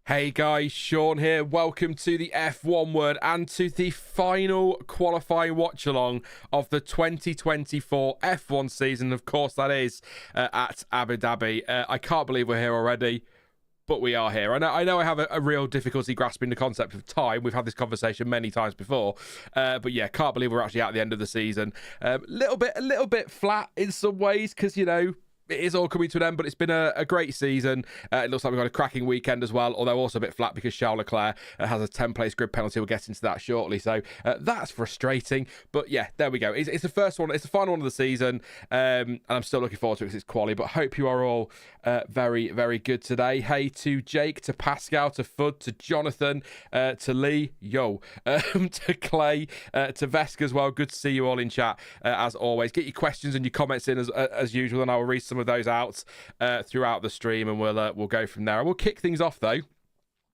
Hey guys, Sean here. Welcome to the F1 Word and to the final qualifying watch-along of the 2024 F1 season. Of course, that is at Abu Dhabi. I can't believe we're here already, but we are here. I know I have a real difficulty grasping the concept of time. We've had this conversation many times before. But yeah, can't believe we're actually at the end of the season. A little bit flat in some ways because, you know, it is all coming to an end, but it's been a great season. It looks like we've got a cracking weekend as well, although also a bit flat because Charles Leclerc has a 10-place grid penalty. We'll get into that shortly, so that's frustrating. But yeah, there we go. It's the first one. It's the final one of the season, and I'm still looking forward to it because it's quali. But hope you are all very, very good today. Hey to Jake, to Pascal, to Fud, to Jonathan, to Lee, to Clay, to Vesk as well. Good to see you all in chat as always. Get your questions and your comments in as usual, and I will read some of those out throughout the stream, and we'll go from there. We'll kick things off though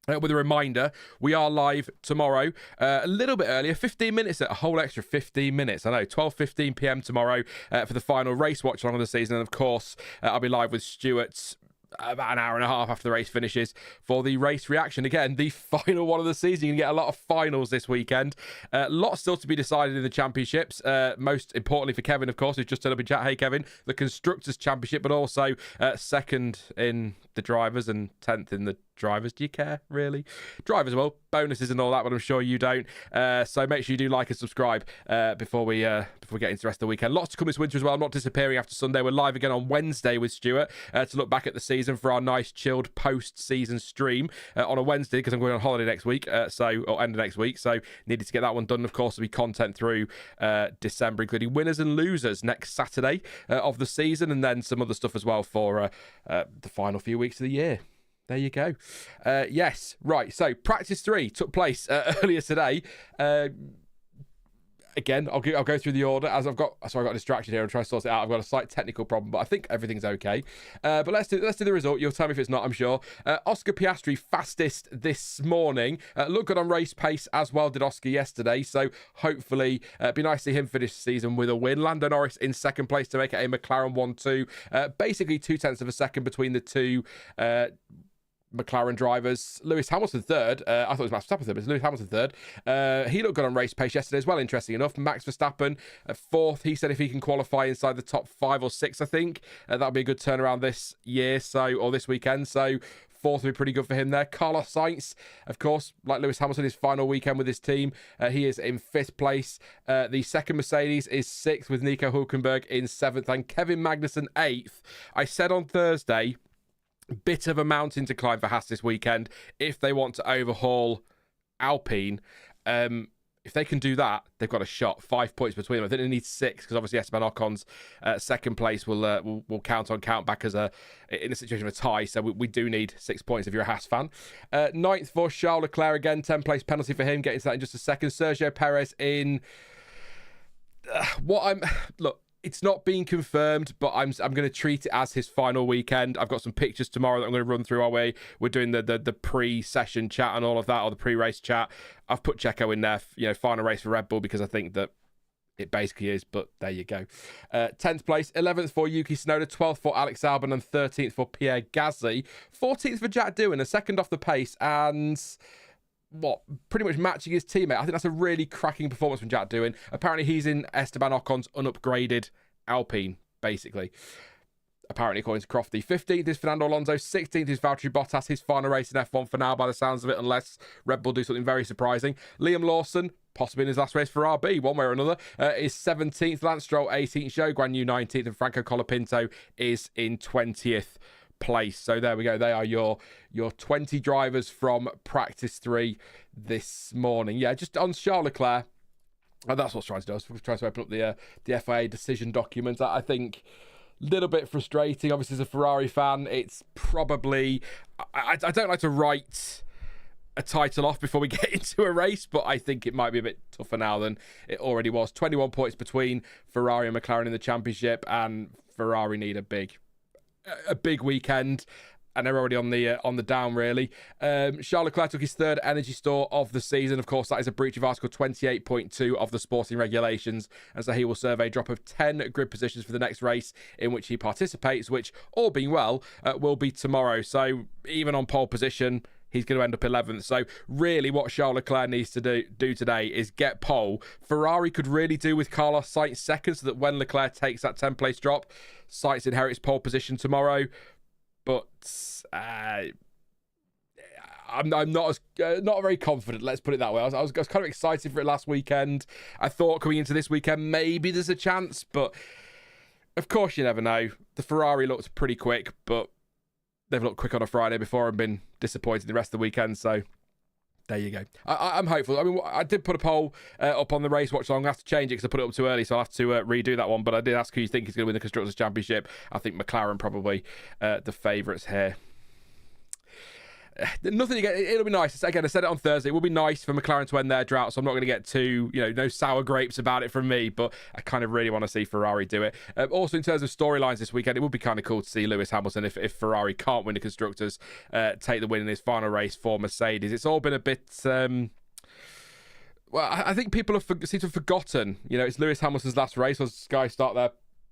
with a reminder, we are live tomorrow, a little bit earlier, 15 minutes, a whole extra 15 minutes. I know, 12:15 p.m. tomorrow for the final race watch along of the season. And of course, I'll be live with Stuart about an hour and a half after the race finishes for the race reaction. Again, the final one of the season. You can get a lot of finals this weekend. Lots still to be decided in the championships. Most importantly for Kevin, of course, who's just turned up in chat. Hey, Kevin, the Constructors Championship, but also second in the drivers and 10th in the drivers. Do you care, really? Drivers, well, bonuses and all that, but I'm sure you don't. So make sure you do like and subscribe before we get into the rest of the weekend. Lots to come this winter as well. I'm not disappearing after Sunday. We're live again on Wednesday with Stuart to look back at the season for our nice chilled post-season stream on a Wednesday because I'm going on holiday next week, or end of next week. So needed to get that one done. Of course, there'll be content through December, including winners and losers next Saturday of the season, and then some other stuff as well for the final few weeks of the year. There you go. Yes, right. So practice 3 took place earlier today. Again, I'll go through the order as I got distracted here and try to sort it out. I've got a slight technical problem, but I think everything's okay. But let's do the result. You'll tell me if it's not, I'm sure. Oscar Piastri fastest this morning. Looked good on race pace as well did Oscar yesterday. So hopefully it'd be nice to see him finish the season with a win. Lando Norris in second place to make it a McLaren 1-2. Basically 0.2 of a second between the two McLaren drivers. Lewis Hamilton third. I thought it was Max Verstappen third, but it's Lewis Hamilton third. He looked good on race pace yesterday as well, interesting enough. Max Verstappen fourth. He said if he can qualify inside the top 5 or 6, I think that'll be a good turnaround this year, or this weekend. So fourth would be pretty good for him there. Carlos Sainz, of course, like Lewis Hamilton, his final weekend with his team. He is in 5th place. The second Mercedes is 6th with Nico Hülkenberg in 7th and Kevin Magnussen 8th. I said on Thursday, bit of a mountain to climb for Haas this weekend if they want to overhaul Alpine. If they can do that, they've got a shot. 5 points between them. I think they need 6 because obviously Esteban Ocon's second place will count back as in a situation of a tie. So we do need 6 points if you're a Haas fan. 9th for Charles Leclerc again. 10-place penalty for him. Getting to that in just a second. Sergio Perez in look. It's not being confirmed, but I'm going to treat it as his final weekend. I've got some pictures tomorrow that I'm going to run through our way. We're doing the pre-session chat and all of that, or the pre-race chat. I've put Checo in there, final race for Red Bull because I think that it basically is, but there you go. 10th place, 11th for Yuki Tsunoda, 12th for Alex Albon, and 13th for Pierre Gasly. 14th for Jack Doohan, a second off the pace, and pretty much matching his teammate. I think that's a really cracking performance from Jack Doohan. Apparently he's in Esteban Ocon's unupgraded Alpine, basically. Apparently, according to Crofty. 15th is Fernando Alonso. 16th is Valtteri Bottas. His final race in F1 for now, by the sounds of it, unless Red Bull do something very surprising. Liam Lawson, possibly in his last race for RB, one way or another, is 17th. Lance Stroll, 18th. Zhou Guanyu, 19th. And Franco Colapinto is in 20th place. So there we go. They are your 20 drivers from practice 3 this morning. Yeah, just on Charles Leclerc. And that's what I was trying to do. I was trying to open up the FIA decision document. I think a little bit frustrating. Obviously, as a Ferrari fan, it's probably... I don't like to write a title off before we get into a race, but I think it might be a bit tougher now than it already was. 21 points between Ferrari and McLaren in the championship, and Ferrari need a big weekend. And they're already on the down, really. Charles Leclerc took his 3rd energy store of the season. Of course, that is a breach of Article 28.2 of the sporting regulations. And so he will serve a drop of 10 grid positions for the next race in which he participates, which, all being well, will be tomorrow. So even on pole position, he's going to end up 11th. So really what Charles Leclerc needs to do today is get pole. Ferrari could really do with Carlos Sainz second, so that when Leclerc takes that 10th place drop, Sainz inherits pole position tomorrow. But I'm not very confident, let's put it that way. I was kind of excited for it last weekend. I thought coming into this weekend maybe there's a chance, but of course you never know. The Ferrari looked pretty quick, but they've looked quick on a Friday before and been disappointed the rest of the weekend, so there you go. I'm hopeful. I mean, I did put a poll up on the race watch long. I have to change it because I put it up too early, so I'll have to redo that one. But I did ask who you think is going to win the Constructors Championship. I think McLaren probably the favourites here. Nothing to get. It'll be nice. Again, I said it on Thursday. It will be nice for McLaren to end their drought, so I'm not going to get too, no sour grapes about it from me, but I kind of really want to see Ferrari do it. Also, in terms of storylines this weekend, it would be kind of cool to see Lewis Hamilton, if Ferrari can't win the Constructors, take the win in his final race for Mercedes. It's all been a bit... well, I think people seem to have forgotten, it's Lewis Hamilton's last race. Or Sky start their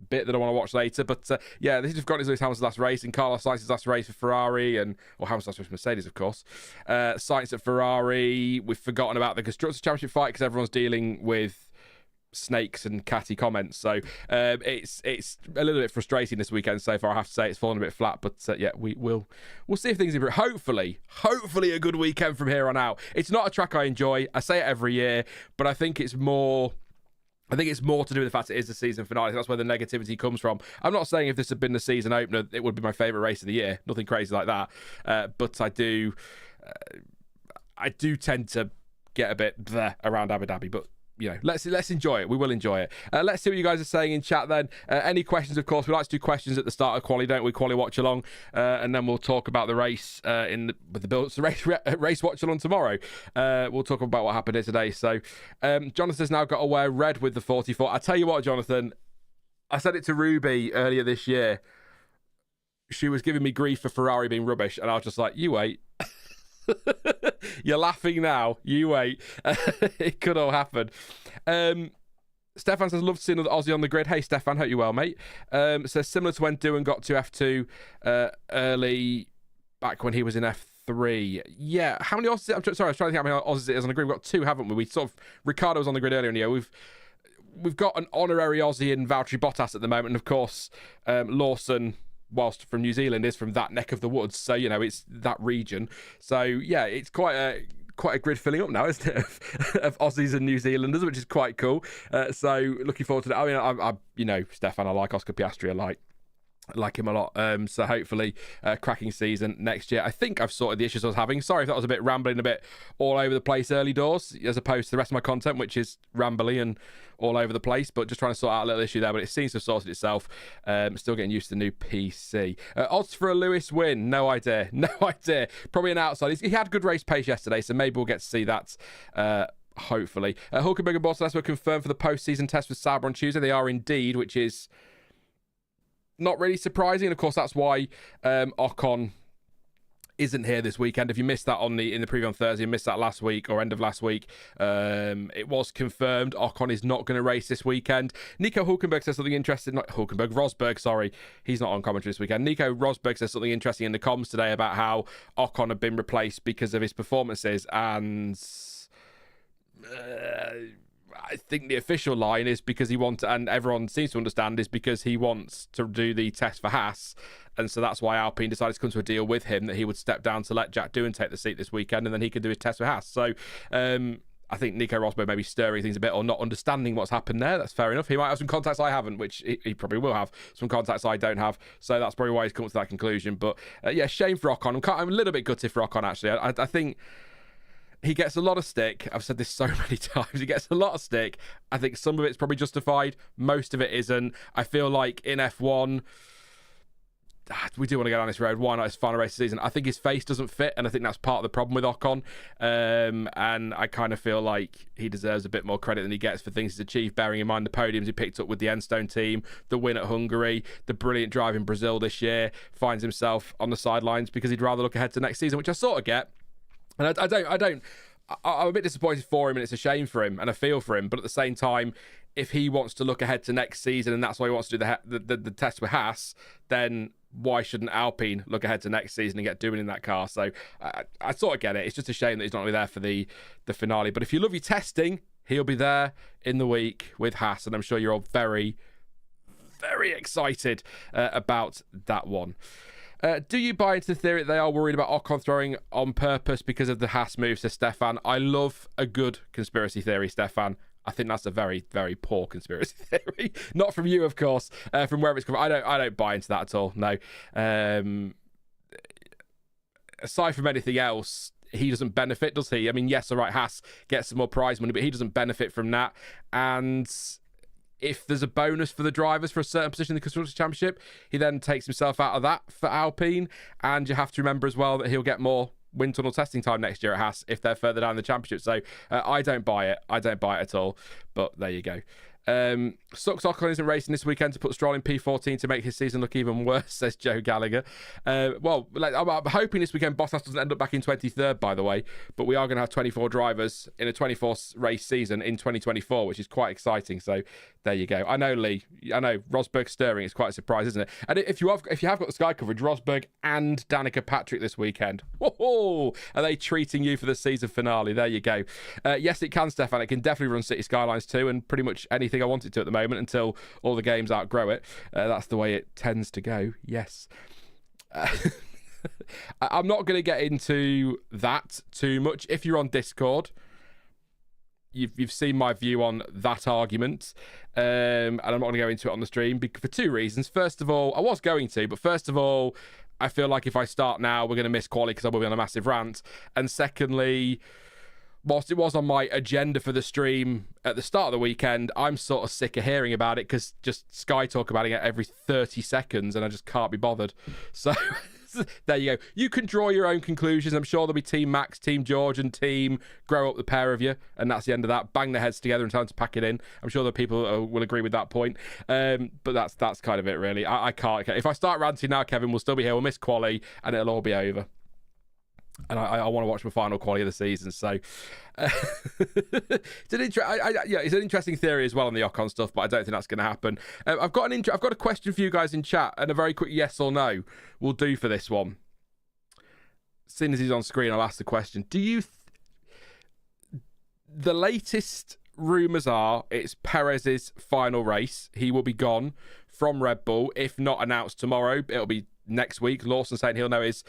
bit that I want to watch later, but they seem to have forgotten Lewis Hamilton's last race and Carlos Sainz's last race for Ferrari, or Hamilton's last race for Mercedes, of course. Sainz at Ferrari. We've forgotten about the Constructors Championship fight because everyone's dealing with snakes and catty comments, so it's a little bit frustrating this weekend so far. I have to say it's fallen a bit flat, but we'll see if things improve. Hopefully a good weekend from here on out. It's not a track I enjoy. I say it every year, but I think it's more to do with the fact it is the season finale. That's where the negativity comes from. I'm not saying if this had been the season opener, it would be my favourite race of the year. Nothing crazy like that. But I do tend to get a bit around Abu Dhabi. But let's enjoy it. We will enjoy it. Let's see what you guys are saying in chat then. Any questions, of course. We like to do questions at the start of quali, don't we? Quali watch along. And then we'll talk about the race with the build. The race watch along tomorrow. We'll talk about what happened here today. So Jonathan's now got to wear red with the 44. I tell you what, Jonathan, I said it to Ruby earlier this year. She was giving me grief for Ferrari being rubbish, and I was just like, you wait. You're laughing now. You wait. It could all happen. Stefan says, love to see another Aussie on the grid. Hey, Stefan, hope you're well, mate. Says, similar to when Doohan got to F2 early back when he was in F3. Yeah, how many Aussies? I was trying to think how many Aussies it is on the grid. We've got two, haven't we? Ricardo was on the grid earlier in the year. We've got an honorary Aussie in Valtteri Bottas at the moment, and of course, Lawson, whilst from New Zealand, is from that neck of the woods, so it's that region. So yeah, it's quite a grid filling up now, isn't it, of Aussies and New Zealanders, which is quite cool. So looking forward to that. I mean, Stefan, I like Oscar Piastri. I like him a lot. So hopefully cracking season next year. I think I've sorted the issues I was having. Sorry if that was a bit rambling, a bit all over the place early doors, as opposed to the rest of my content, which is rambly and all over the place, but just trying to sort out a little issue there, but it seems to have sorted itself. Still getting used to the new PC. Odds for a Lewis win? No idea. Probably an outside. He had good race pace yesterday, so maybe we'll get to see that hopefully. Hulkenberg and Bottas were confirmed for the post-season test with Sauber on Tuesday. They are indeed, which is not really surprising. And of course, that's why Ocon isn't here this weekend. If you missed that in the preview on Thursday, missed that last week or end of last week, it was confirmed Ocon is not going to race this weekend. Nico Hulkenberg says something interesting. Not Hulkenberg, Rosberg, sorry. He's not on commentary this weekend. Nico Rosberg says something interesting in the comms today about how Ocon had been replaced because of his performances, and I think the official line is because he wants, and everyone seems to understand, is because he wants to do the test for Haas, and so that's why Alpine decided to come to a deal with him that he would step down to let Jack Doohan take the seat this weekend, and then he could do his test for Haas. So I think Nico Rosberg may be stirring things a bit or not understanding what's happened there. That's fair enough. He might have some contacts I haven't, which he probably will have some contacts I don't have. So that's probably why he's come to that conclusion. But yeah, shame for Ocon. I'm a little bit gutted for Ocon, actually. I think he gets a lot of stick. I've said this so many times. He gets a lot of stick. I think some of it's probably justified. Most of it isn't. I feel like in F1, we do want to get on this road. Why not his final race of the season? I think his face doesn't fit, and I think that's part of the problem with Ocon. And I kind of feel like he deserves a bit more credit than he gets for things he's achieved, bearing in mind the podiums he picked up with the Enstone team, the win at Hungary, the brilliant drive in Brazil this year. Finds himself on the sidelines because he'd rather look ahead to next season, which I sort of get. And I'm a bit disappointed for him, and it's a shame for him, and I feel for him. But at the same time, if he wants to look ahead to next season, and that's why he wants to do the test with Haas, then why shouldn't Alpine look ahead to next season and get doing in that car? So I sort of get it. It's just a shame that he's not really there for the finale. But if you love your testing, he'll be there in the week with Haas, and I'm sure you're all very, very excited about that one. Do you buy into the theory that they are worried about Ocon throwing on purpose because of the Haas moves to Stefan? I love a good conspiracy theory, Stefan. I think that's a very, very poor conspiracy theory. Not from you, of course. From wherever it's coming. I don't buy into that at all. No. Aside from anything else, he doesn't benefit, does he? I mean, yes, all right, Haas gets some more prize money, but he doesn't benefit from that. And if there's a bonus for the drivers for a certain position in the Constructors Championship, he then takes himself out of that for Alpine. And you have to remember as well that he'll get more wind tunnel testing time next year at Haas if they're further down the championship. So I don't buy it. I don't buy it at all. But there you go. Sucks Ocon isn't racing this weekend to put Stroll in P14 to make his season look even worse, says Joe Gallagher. Well, I'm hoping this weekend Bottas doesn't end up back in 23rd, by the way, but we are going to have 24 drivers in a 24 race season in 2024, which is quite exciting. So there you go. I know, Lee. I know Rosberg stirring is quite a surprise, isn't it? And if you have got the Sky coverage, Rosberg and Danica Patrick this weekend. Whoa! Are they treating you for the season finale? There you go. Yes, it can, Stefan. It can definitely run City Skylines too, and pretty much anything I want it to at the moment until all the games outgrow it. That's the way it tends to go. Yes. I'm not going to get into that too much. If you're on Discord, you've seen my view on that argument, and I'm not going to go into it on the stream for two reasons. First of all, I was going to, but first of all, I feel like if I start now, we're going to miss quali because I will be on a massive rant. And secondly, whilst it was on my agenda for the stream at the start of the weekend, I'm sort of sick of hearing about it because just Sky talk about it every 30 seconds and I just can't be bothered. So there you go. You can draw your own conclusions. I'm sure there'll be Team Max, Team George and Team Grow Up, the pair of you. And that's the end of that. Bang their heads together and time to pack it in. I'm sure that people will agree with that point. But that's kind of it, really. I can't. If I start ranting now, Kevin, we'll still be here. We'll miss quali and it'll all be over. And I want to watch the final quality of the season. So it's an interesting theory as well on the Ocon stuff, but I don't think that's going to happen. I've got a question for you guys in chat, and a very quick yes or no will do for this one. As soon as he's on screen, I'll ask the question. Do you... The latest rumours are it's Perez's final race. He will be gone from Red Bull. If not announced tomorrow, it'll be next week. Lawson saying he'll know his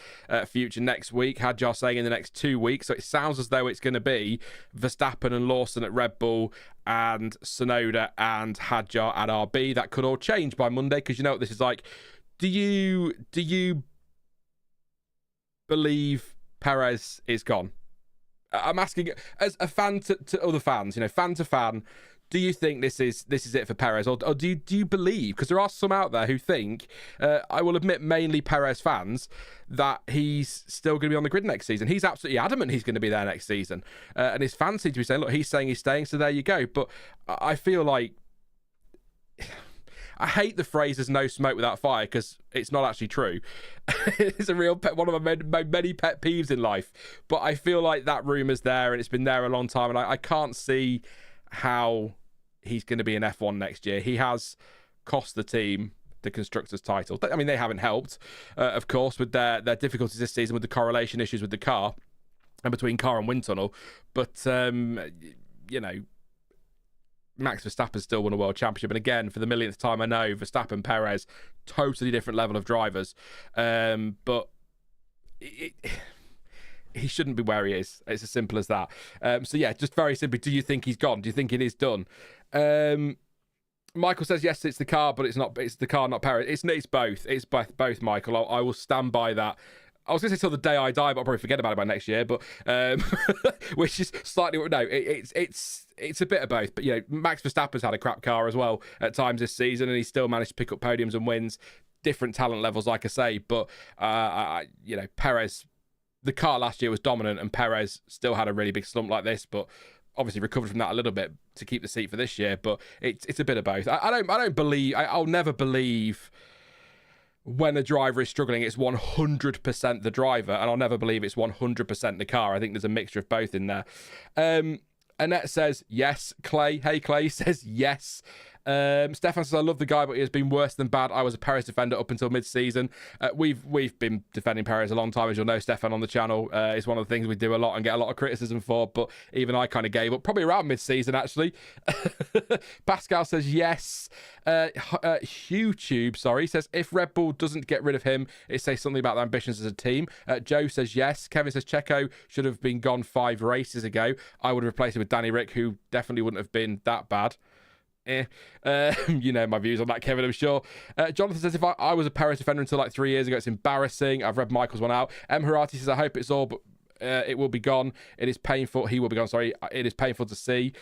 future next week. Hadjar saying in the next 2 weeks. So it sounds as though it's going to be Verstappen and Lawson at Red Bull and Tsunoda and Hadjar at RB. That could all change by Monday because you know what this is like. Do you believe Perez is gone? I'm asking as a fan to other fans, fan to fan. Do you think this is it for Perez, or do you believe? Because there are some out there who think, I will admit, mainly Perez fans, that he's still going to be on the grid next season. He's absolutely adamant he's going to be there next season, and his fans seem to be saying, look, he's saying he's staying, so there you go. But I feel like I hate the phrase "there's no smoke without fire" because it's not actually true. It's a real one of my many pet peeves in life. But I feel like that rumour's there, and it's been there a long time, and I can't see how he's going to be in F1 next year. He has cost the team the Constructors title. I mean, they haven't helped, of course, with their difficulties this season with the correlation issues with the car and between car and wind tunnel. But, Max Verstappen still won a world championship. And again, for the millionth time, I know Verstappen, Perez, totally different level of drivers. But he shouldn't be where he is. It's as simple as that. So yeah, just very simply, do you think he's gone? Do you think it is done? Michael says yes, it's the car, but it's not. It's the car, not Perez. It's both. It's both, Michael. I will stand by that. I was going to say till the day I die, but I'll probably forget about it by next year. But which is slightly it's a bit of both. But Max Verstappen's had a crap car as well at times this season, and he still managed to pick up podiums and wins. Different talent levels, like I say. But Perez. The car last year was dominant, and Perez still had a really big slump like this, but obviously recovered from that a little bit to keep the seat for this year. But it's a bit of both. I'll never believe when a driver is struggling, it's 100% the driver, and I'll never believe it's 100% the car. I think there's a mixture of both in there. Annette says yes. Clay, hey Clay, says yes. Stefan says, I love the guy, but he has been worse than bad. I was a Perez defender up until mid-season. We've been defending Perez a long time, as you'll know, Stefan, on the channel. It's one of the things we do a lot and get a lot of criticism for, but even I kind of gave up, probably around mid-season, actually. Pascal says, yes. YouTube, says, if Red Bull doesn't get rid of him, it says something about their ambitions as a team. Joe says, yes. Kevin says, Checo should have been gone 5 races ago. I would have replaced him with Danny Rick, who definitely wouldn't have been that bad. You know my views on that, Kevin, I'm sure. Jonathan says, if I was a Perez defender until like 3 years ago, it's embarrassing. I've read Michael's one out. Harati says, I hope it's all, but it will be gone. It is painful. He will be gone, sorry. It is painful to see.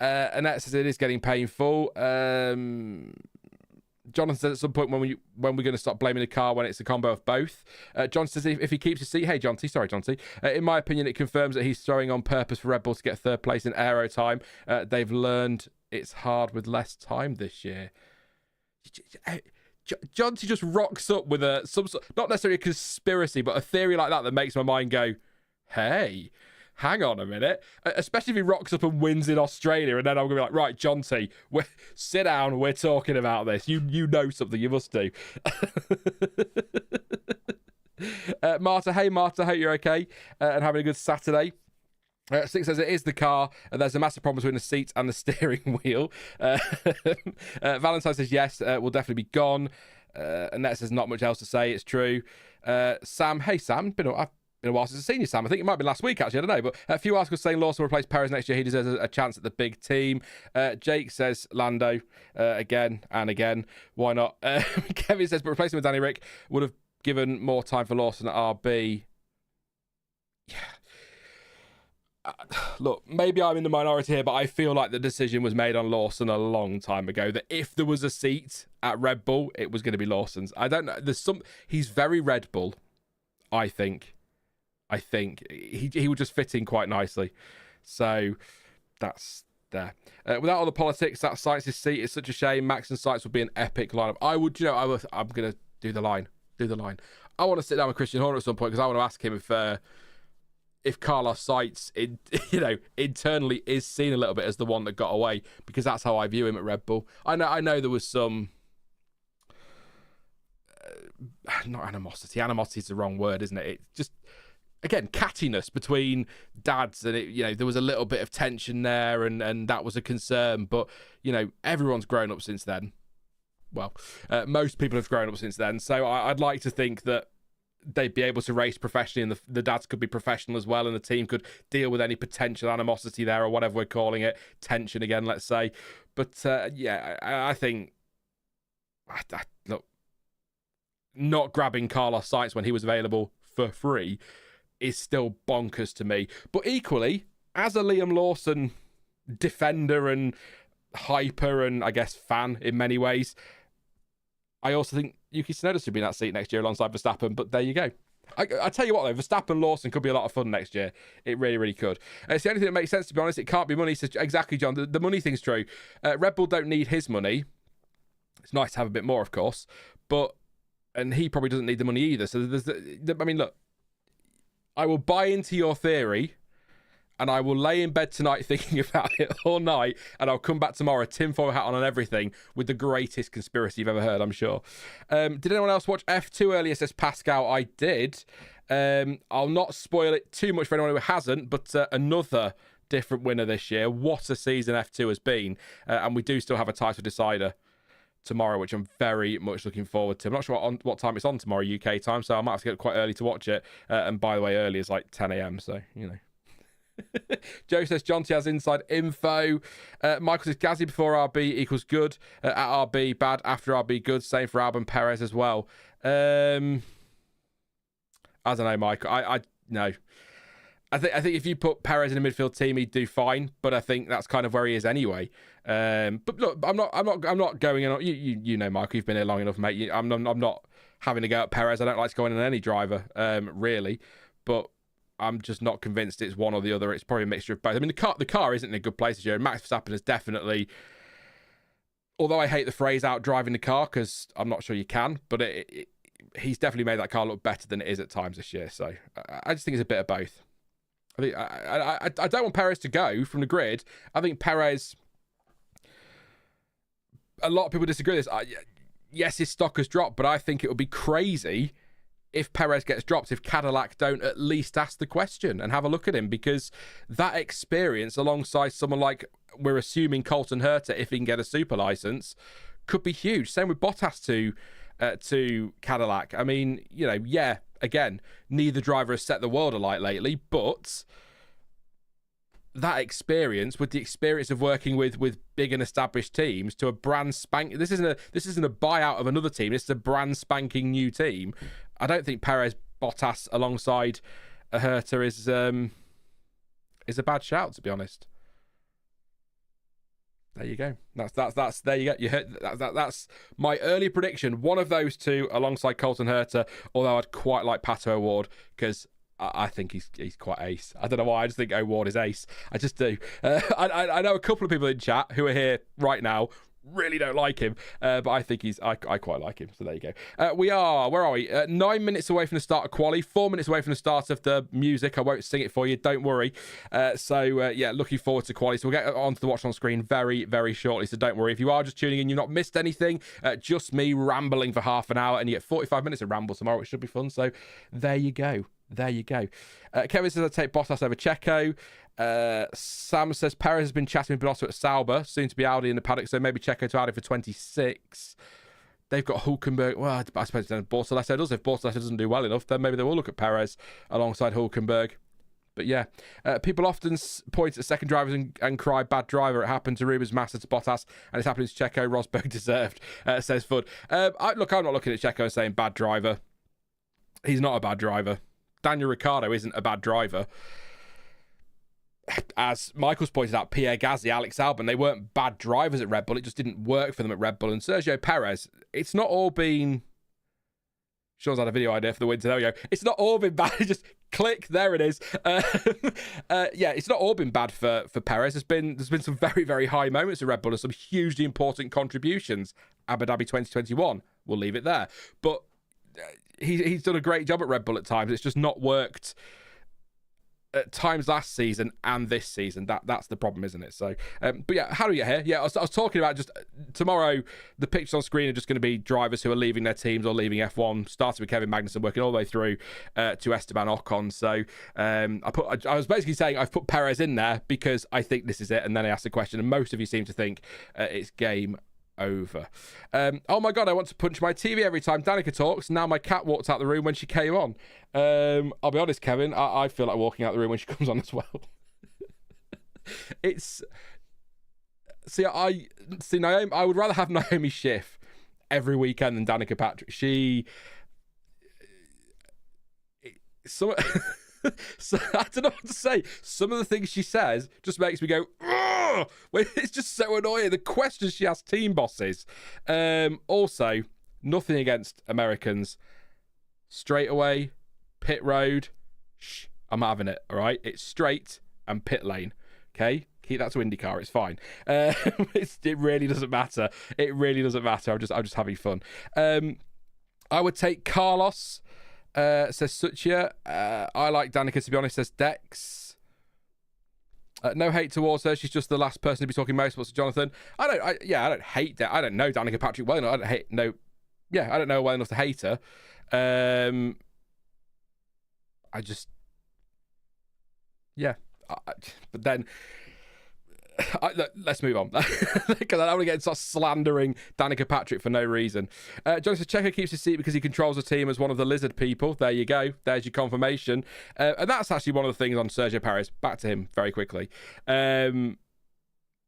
Annette says, it is getting painful. Jonathan says, at some point when we're going to stop blaming the car when it's a combo of both. John says, if he keeps his seat, hey Jonty, sorry Jonty. In my opinion, it confirms that he's throwing on purpose for Red Bull to get 3rd place in aero time. They've learned it's hard with less time this year. Jonty just rocks up with some sort, not necessarily a conspiracy, but a theory like that makes my mind go, hey, hang on a minute. Especially if he rocks up and wins in Australia, and then I'm going to be like, right, Jonty, sit down, we're talking about this. You know something, you must do. Marta, hey Marta, hope you're okay and having a good Saturday. Six says, it is the car, and there's a massive problem between the seat and the steering wheel. Valentine says, yes, will definitely be gone. Annette says, not much else to say, it's true. Sam, hey Sam, been a while since I've seen you, Sam. I think it might be last week, actually. I don't know. But a few articles saying Lawson will replace Perez next year. He deserves a chance at the big team. Jake says Lando again and again. Why not? Kevin says, but replacing with Danny Rick would have given more time for Lawson at RB. Yeah. Look, maybe I'm in the minority here, but I feel like the decision was made on Lawson a long time ago that if there was a seat at Red Bull, it was going to be Lawson's. I don't know. He's very Red Bull, I think. He would just fit in quite nicely. So that's there. Without all the politics, that Sainz's seat is such a shame. Max and Sainz would be an epic lineup. I'm going to do the line. I want to sit down with Christian Horner at some point because I want to ask him if Carlos Sainz, internally is seen a little bit as the one that got away, because that's how I view him at Red Bull. I know there was some not animosity. Animosity is the wrong word, isn't it? It just, again, cattiness between dads, and there was a little bit of tension there, and that was a concern. But everyone's grown up since then. Well, most people have grown up since then. So I'd like to think that they'd be able to race professionally, and the dads could be professional as well, and the team could deal with any potential animosity there, or whatever we're calling it, tension again, let's say. But I think, look, not grabbing Carlos Sainz when he was available for free is still bonkers to me. But equally, as a Liam Lawson defender and hyper and I guess fan in many ways, I also think Yuki Tsunoda should be in that seat next year alongside Verstappen, but there you go. I tell you what, though, Verstappen Lawson could be a lot of fun next year. It really, really could. It's the only thing that makes sense, to be honest. It can't be money. Exactly, John. The money thing's true. Red Bull don't need his money. It's nice to have a bit more, of course, and he probably doesn't need the money either. So look, I will buy into your theory, and I will lay in bed tonight thinking about it all night, and I'll come back tomorrow, tinfoil hat on and everything, with the greatest conspiracy you've ever heard, I'm sure. Did anyone else watch F2 earlier, says Pascal? I did. I'll not spoil it too much for anyone who hasn't, but another different winner this year. What a season F2 has been. And we do still have a title decider tomorrow, which I'm very much looking forward to. I'm not sure what time it's on tomorrow, UK time, so I might have to get quite early to watch it. And by the way, early is like 10 a.m, so, Joe says Jonty has inside info. Michael says Gazzy before RB equals good, at RB bad, after RB good. Same for Albon, Perez as well. I don't know, Michael. I no. I think if you put Perez in a midfield team, he'd do fine. But I think that's kind of where he is anyway. But look, I'm not going in. You know, Michael, you've been here long enough, mate. I'm not having to go at Perez. I don't like to go in on any driver, really. But I'm just not convinced it's one or the other. It's probably a mixture of both. I mean, the car isn't in a good place this year. And Max Verstappen is definitely, although I hate the phrase out driving the car, because I'm not sure you can, but he's definitely made that car look better than it is at times this year. So I just think it's a bit of both. I think I don't want Perez to go from the grid. I think Perez a lot of people disagree with this. Yes, his stock has dropped, but I think it would be crazy if Perez gets dropped, if Cadillac don't at least ask the question and have a look at him, because that experience alongside someone like, we're assuming, Colton Herta, if he can get a super license, could be huge. Same with Bottas to Cadillac. I mean, you know, yeah, again, neither driver has set the world alight lately, but that experience, with the experience of working with big and established teams, to a brand spanking, this isn't a buyout of another team, this is a brand spanking new team. I don't think Perez Bottas alongside Herta is a bad shout, to be honest. There you go. That's there you go. You heard that's my early prediction. One of those two alongside Colton Herta, although I'd quite like Pato O'Ward, because I think he's quite ace. I don't know why. I just think O'Ward is ace. I just do. I know a couple of people in chat who are here right now really don't like him, but I think I quite like him. So there you go. Where are we? 9 minutes away from the start of quali, 4 minutes away from the start of the music. I won't sing it for you, don't worry. Yeah, looking forward to quali. So we'll get onto the watch on screen very, very shortly. So don't worry. If you are just tuning in, you've not missed anything. Just me rambling for half an hour, and you get 45 minutes of ramble tomorrow, which should be fun. So there you go. Kevin says, I'd take Bottas over Checo. Sam says Perez has been chatting with Binotto at Sauber, soon to be Audi in the paddock, so maybe Checo to Audi for 26. They've got Hülkenberg. Well, I suppose Bortolesso does. If Bortolesso doesn't do well enough, then maybe they will look at Perez alongside Hülkenberg. But yeah, people often point at second drivers and cry bad driver. It happened to Rubens, Massa, to Bottas, and it's happening to Checo. Rosberg deserved, says Fudd. I'm not looking at Checo and saying bad driver. He's not a bad driver. Daniel Ricciardo isn't a bad driver. As Michael's pointed out, Pierre Gasly, Alex Albon, they weren't bad drivers at Red Bull. It just didn't work for them at Red Bull. And Sergio Perez, it's not all been... Sean's had a video idea for the winter. There we go. It's not all been bad. Just click. There it is. Yeah, it's not all been bad for Perez. There's been some very, very high moments at Red Bull and some hugely important contributions. Abu Dhabi 2021. We'll leave it there. But he's done a great job at Red Bull at times. It's just not worked at times last season and this season. That's the problem, isn't it? So, but yeah, how do we get here? Yeah, I was talking about just tomorrow, the pictures on screen are just going to be drivers who are leaving their teams or leaving F1, starting with Kevin Magnussen, working all the way through to Esteban Ocon. So I was basically saying I've put Perez in there because I think this is it, and then I asked the question, and most of you seem to think it's game over. Oh my god, I want to punch my TV every time Danica talks. Now my cat walked out the room when she came on. I'll be honest, Kevin, I feel like walking out the room when she comes on as well. Naomi, I would rather have Naomi Schiff every weekend than Danica Patrick. So I don't know what to say. Some of the things she says just makes me go, ugh! It's just so annoying. The questions she asks team bosses. Also, nothing against Americans. Straight away, pit road. Shh, I'm having it. All right, it's straight and pit lane. Okay, keep that to IndyCar. It's fine. It really doesn't matter. It really doesn't matter. I'm just having fun. I would take Carlos. Says Suchya. I like Danica, to be honest, says Dex. No hate towards her. She's just the last person to be talking most. What's Jonathan? I don't hate that. I don't know Danica Patrick well enough. I don't know well enough to hate her. But then let's move on because I don't want to get start slandering Danica Patrick for no reason. John says Checo keeps his seat because he controls the team as one of the lizard people. There you go. There's your confirmation. And that's actually one of the things on Sergio Perez. Back to him very quickly.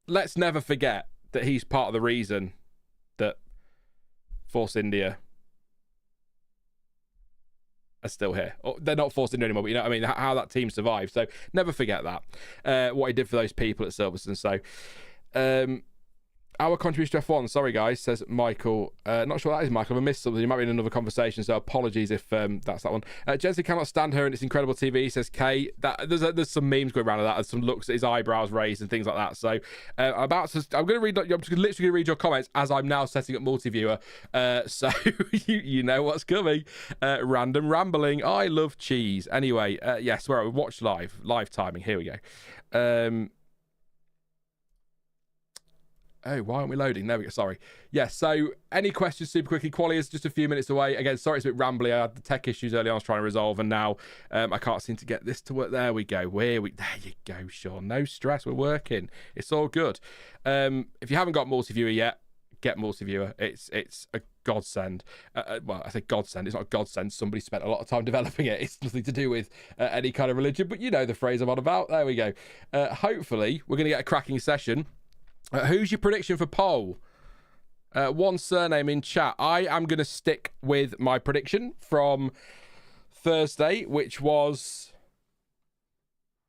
Let's never forget that he's part of the reason that Force India are still here. They're not Force India anymore, but you know what I mean, how that team survived. So never forget that, what he did for those people at Silverstone. So our contribution to F1, sorry guys, says Michael. Not sure that is Michael. I missed something. You might be in another conversation, so apologies if that's that one. Jensen cannot stand her and it's incredible TV, says Kay. There's some memes going around of that. There's some looks at his eyebrows raised and things like that. So I'm just literally gonna read your comments as I'm now setting up multi-viewer. So you know what's coming. Random rambling. I love cheese. Anyway, yes, where are we? Watch live timing. Here we go. Oh, why aren't we loading? There we go. Sorry. Yeah, so any questions super quickly? Quali is just a few minutes away. Again, sorry it's a bit rambly. I had the tech issues earlier I was trying to resolve, and now I can't seem to get this to work. There we go. There you go, Sean. No stress. We're working. It's all good. If you haven't got multi-viewer yet, get multi-viewer. It's a godsend. Well, I say godsend. It's not a godsend. Somebody spent a lot of time developing it. It's nothing to do with any kind of religion, but you know the phrase I'm on about. There we go. Hopefully, we're going to get a cracking session. Who's your prediction for pole? One surname in chat. I am going to stick with my prediction from Thursday, which was...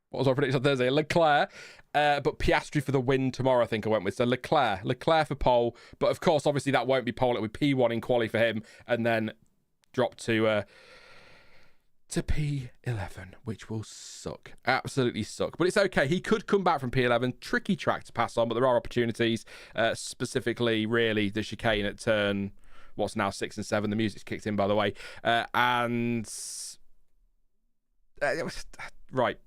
What was our prediction on Thursday? Leclerc. But Piastri for the win tomorrow, I think I went with. So Leclerc for pole. But of course, obviously, that won't be pole. It'll be P1 in quali for him. And then drop to P11, which will suck. Absolutely suck. But it's okay. He could come back from P11. Tricky track to pass on, but there are opportunities. Specifically, really, the chicane at turn, what's now 6 and 7. The music's kicked in, by the way. Right.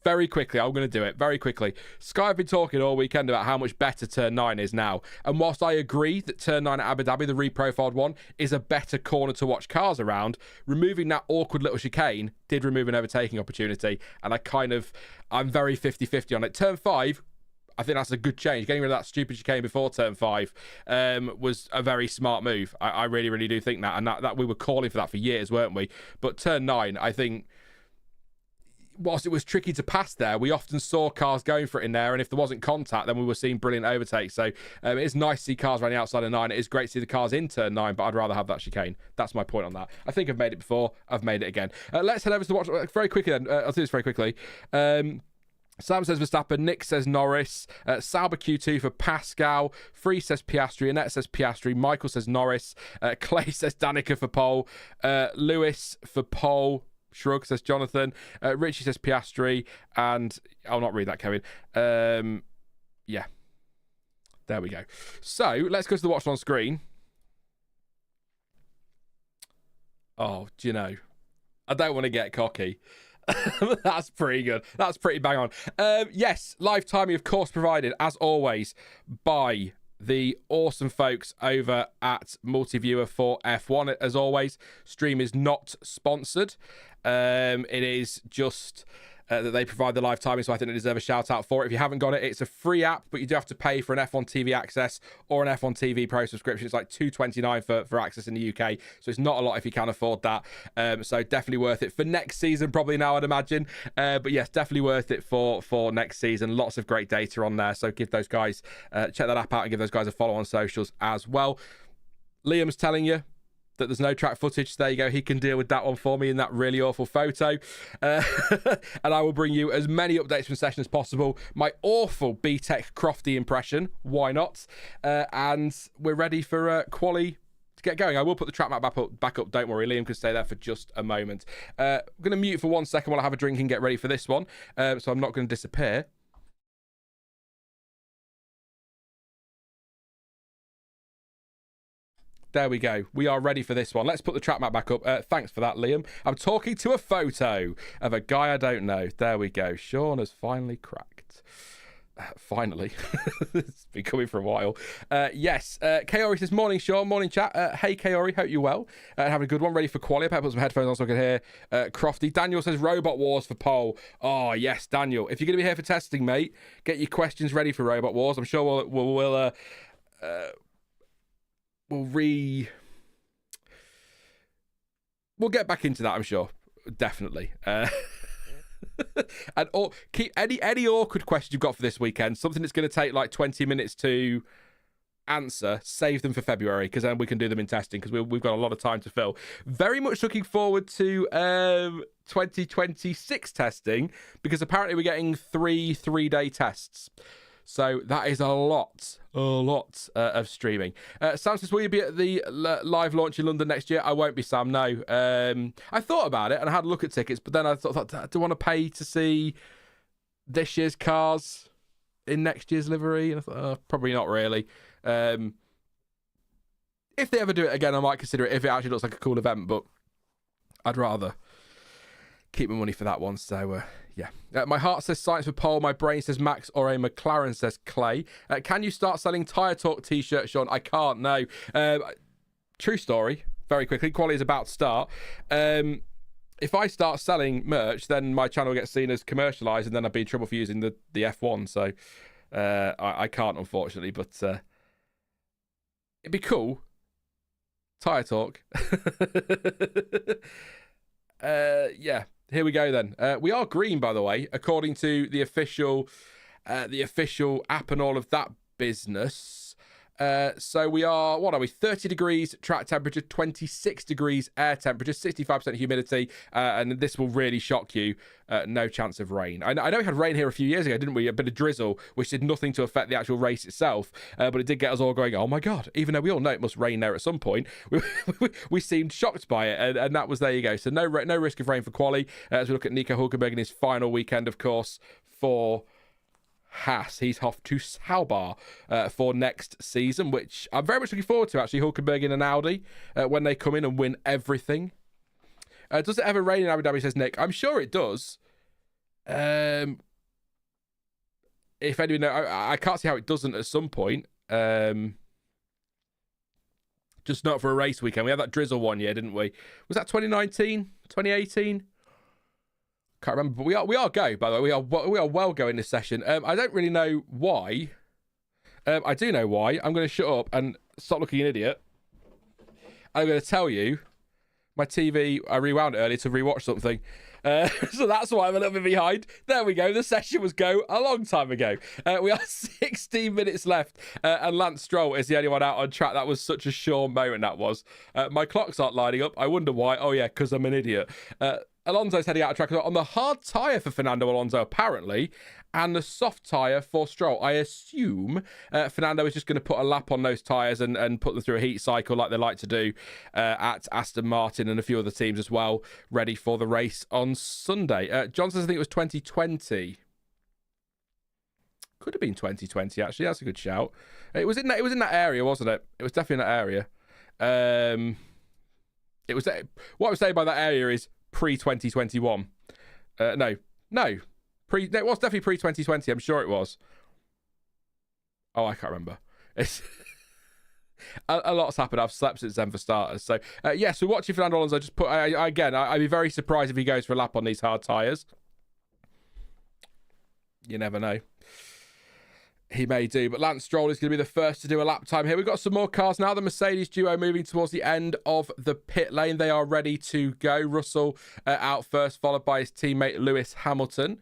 Very quickly, I'm going to do it. Very quickly. Sky have been talking all weekend about how much better Turn 9 is now. And whilst I agree that Turn 9 at Abu Dhabi, the reprofiled one, is a better corner to watch cars around, removing that awkward little chicane did remove an overtaking opportunity. And I'm very 50-50 on it. Turn 5, I think that's a good change. Getting rid of that stupid chicane before Turn 5 was a very smart move. I really, really do think that. And that we were calling for that for years, weren't we? But Turn 9, I think... Whilst it was tricky to pass there, we often saw cars going for it in there, and if there wasn't contact, then we were seeing brilliant overtakes. So it is nice to see cars around the outside of 9. It is great to see the cars in Turn 9, but I'd rather have that chicane. That's my point on that. I think I've made it before. I've made it again. Let's head over to the watch very quickly then. I'll do this very quickly. Sam says Verstappen, Nick says Norris, Sauber Q2 for Pascal, Free says Piastri, Annette says Piastri, Michael says Norris, Clay says Danica for pole, Lewis for pole, Shrug says Jonathan, Richie says Piastri, and I'll not read that, Kevin. Yeah, there we go. So let's go to the watch on screen. Oh, do you know, I don't want to get cocky. That's pretty good. That's pretty bang on. Yes, live timing, of course, provided as always by the awesome folks over at Multiviewer for F1. As always, stream is not sponsored. It is just that they provide the live timing, so I think they deserve a shout out for it. If you haven't got it, it's a free app, but you do have to pay for an F1 TV access or an F1 TV Pro subscription. It's like $2.29 for access in the UK, so it's not a lot if you can afford that. So definitely worth it for next season, probably now, I'd imagine. But yes, definitely worth it for next season. Lots of great data on there, so give those guys, check that app out and give those guys a follow on socials as well. Liam's telling you that there's no track footage. There you go. He can deal with that one for me in that really awful photo. And I will bring you as many updates from session as possible. My awful BTEC Crofty impression. Why not? And we're ready for quali to get going. I will put the track map back up. Don't worry. Liam can stay there for just a moment. I'm going to mute for 1 second while I have a drink and get ready for this one. So I'm not going to disappear. There we go. We are ready for this one. Let's put the track map back up. Thanks for that, Liam. I'm talking to a photo of a guy I don't know. There we go. Sean has finally cracked. Finally. It's been coming for a while. Yes. Kaori says, morning, Sean. Morning, chat. Hey, Kaori. Hope you're well. Having a good one. Ready for quali. I better put some headphones on so I can hear Crofty. Daniel says, Robot Wars for pole. Oh, yes, Daniel. If you're going to be here for testing, mate, get your questions ready for Robot Wars. I'm sure we'll get back into that, I'm sure. Definitely. And keep any awkward questions you've got for this weekend, something that's going to take like 20 minutes to answer, save them for February, because then we can do them in testing, because we've got a lot of time to fill. Very much looking forward to 2026 testing, because apparently we're getting three-day tests. So that is a lot of streaming. Sam says, will you be at the live launch in London next year? I won't be, Sam, no. I thought about it and I had a look at tickets, but then I thought, do I want to pay to see this year's cars in next year's livery? And I thought, probably not really. If they ever do it again, I might consider it if it actually looks like a cool event, but I'd rather keep my money for that one. So, yeah. My heart says Sainz for pole. My brain says Max or a McLaren, says Clay. Can you start selling Tyre Talk t-shirts, Sean? I can't, no. True story, very quickly. Quali is about to start. If I start selling merch, then my channel gets seen as commercialised, and then I'd be in trouble for using the F1. So I can't, unfortunately, but it'd be cool. Tyre Talk. Yeah, here we go then. We are green, by the way, according to the official app and all of that business. So we are, what are we, 30 degrees track temperature, 26 degrees air temperature, 65% humidity, and this will really shock you. No chance of rain. I know we had rain here a few years ago, didn't we? A bit of drizzle, which did nothing to affect the actual race itself, but it did get us all going, oh my God, even though we all know it must rain there at some point, we seemed shocked by it, and that was, there you go. So no risk of rain for quali, as we look at Nico Hulkenberg in his final weekend, of course, for Haas. He's off to Sauber for next season, which I'm very much looking forward to, actually. Hulkenberg in an Audi when they come in and win everything. Does it ever rain in Abu Dhabi, says Nick? I'm sure it does. If anyone knows, I can't see how it doesn't at some point. Just not for a race weekend. We had that drizzle one year, didn't we? Was that 2019? 2018? Can't remember, but we are go, by the way. We are well go in this session. I don't really know why. I do know why. I'm going to shut up and stop looking an idiot. I'm going to tell you, my TV, I rewound it earlier to rewatch something. So that's why I'm a little bit behind. There we go. The session was go a long time ago. We are 16 minutes left, and Lance Stroll is the only one out on track. That was such a Sean moment, that was. My clocks aren't lining up. I wonder why. Oh, yeah, because I'm an idiot. Alonso's heading out of track on the hard tyre for Fernando Alonso, apparently, and the soft tyre for Stroll. I assume Fernando is just going to put a lap on those tyres and put them through a heat cycle like they like to do at Aston Martin and a few other teams as well, ready for the race on Sunday. John says I think it was 2020. Could have been 2020, actually. That's a good shout. It was in that area, wasn't it? It was definitely in that area. It was what I was saying by that area is pre-2021. No. It was definitely pre-2020. I'm sure it was. Oh, I can't remember. It's a lot's happened. I've slept since then, for starters. So, yes, we're watching Fernando Alonso. Just put again. I'd be very surprised if he goes for a lap on these hard tyres. You never know. He may do, but Lance Stroll is going to be the first to do a lap time here. We've got some more cars now. The Mercedes duo moving towards the end of the pit lane. They are ready to go. Russell out first, followed by his teammate Lewis Hamilton.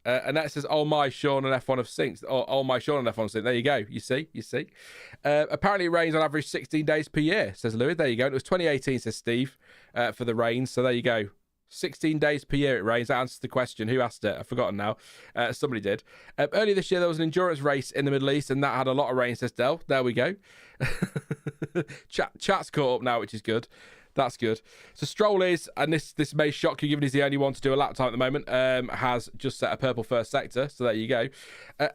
And that says, oh my, Sean and F1 of Sync. Oh my, Sean and F1 of Sync. There you go. You see. Apparently it rains on average 16 days per year, says Lewis. There you go. It was 2018, says Steve, for the rains. So there you go. 16 days per year it rains. That answers the question. Who asked it? I've forgotten now. Somebody did. Earlier this year, there was an endurance race in the Middle East, and that had a lot of rain, says Del. There we go. Chat's caught up now, which is good. That's good. So Stroll is, and this may shock you given he's the only one to do a lap time at the moment, has just set a purple first sector. So there you go.